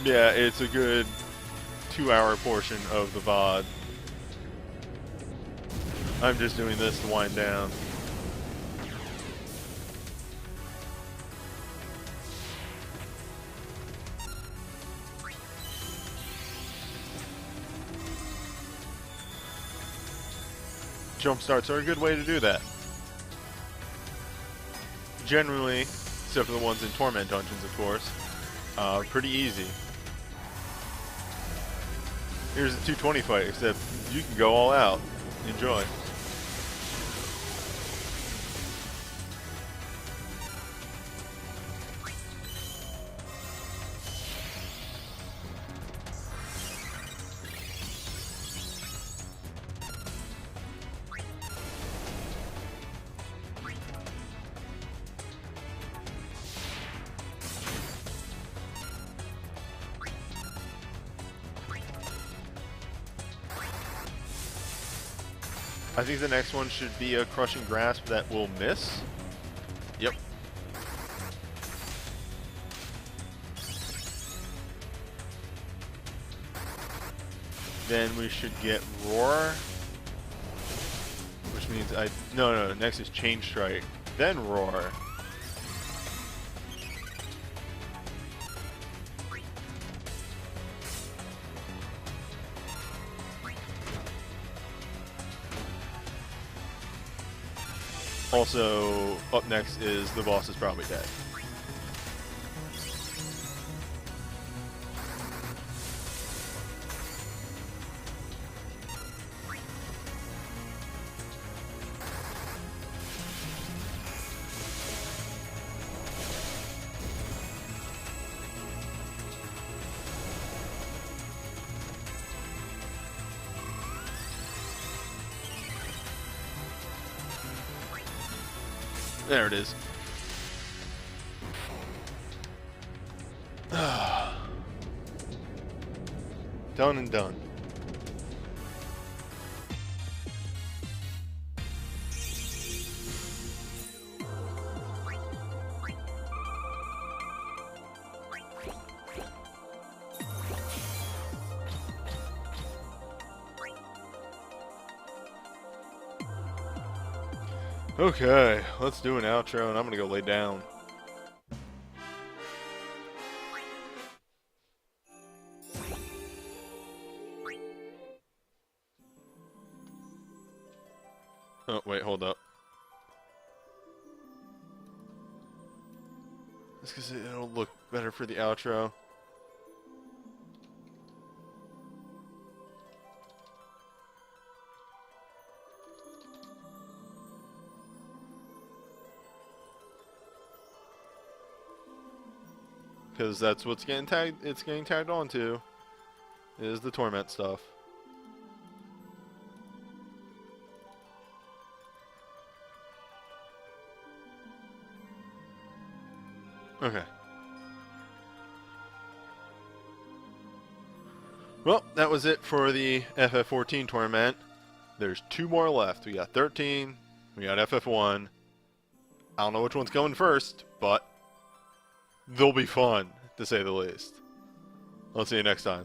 Yeah, it's a good 2-hour portion of the VOD. I'm just doing this to wind down. Jump starts are a good way to do that. Generally, except for the ones in Torment dungeons, of course, pretty easy. Here's a 220 fight, except you can go all out. Enjoy. I think the next one should be a Crushing Grasp that will miss. Yep. Then we should get Roar. Which means no, next is Chain Strike. Then Roar. Also, up next is the boss is probably dead. There it is. Done and done. Okay, let's do an outro and I'm gonna go lay down. Oh, wait, hold up. That's because it'll look better for the outro. Because that's what's getting tagged. It's getting tagged onto. Is the Torment stuff. Okay. Well, that was it for the FF14 Torment. There's 2 more left. We got 13. We got FF1. I don't know which one's coming first, but they'll be fun, to say the least. I'll see you next time.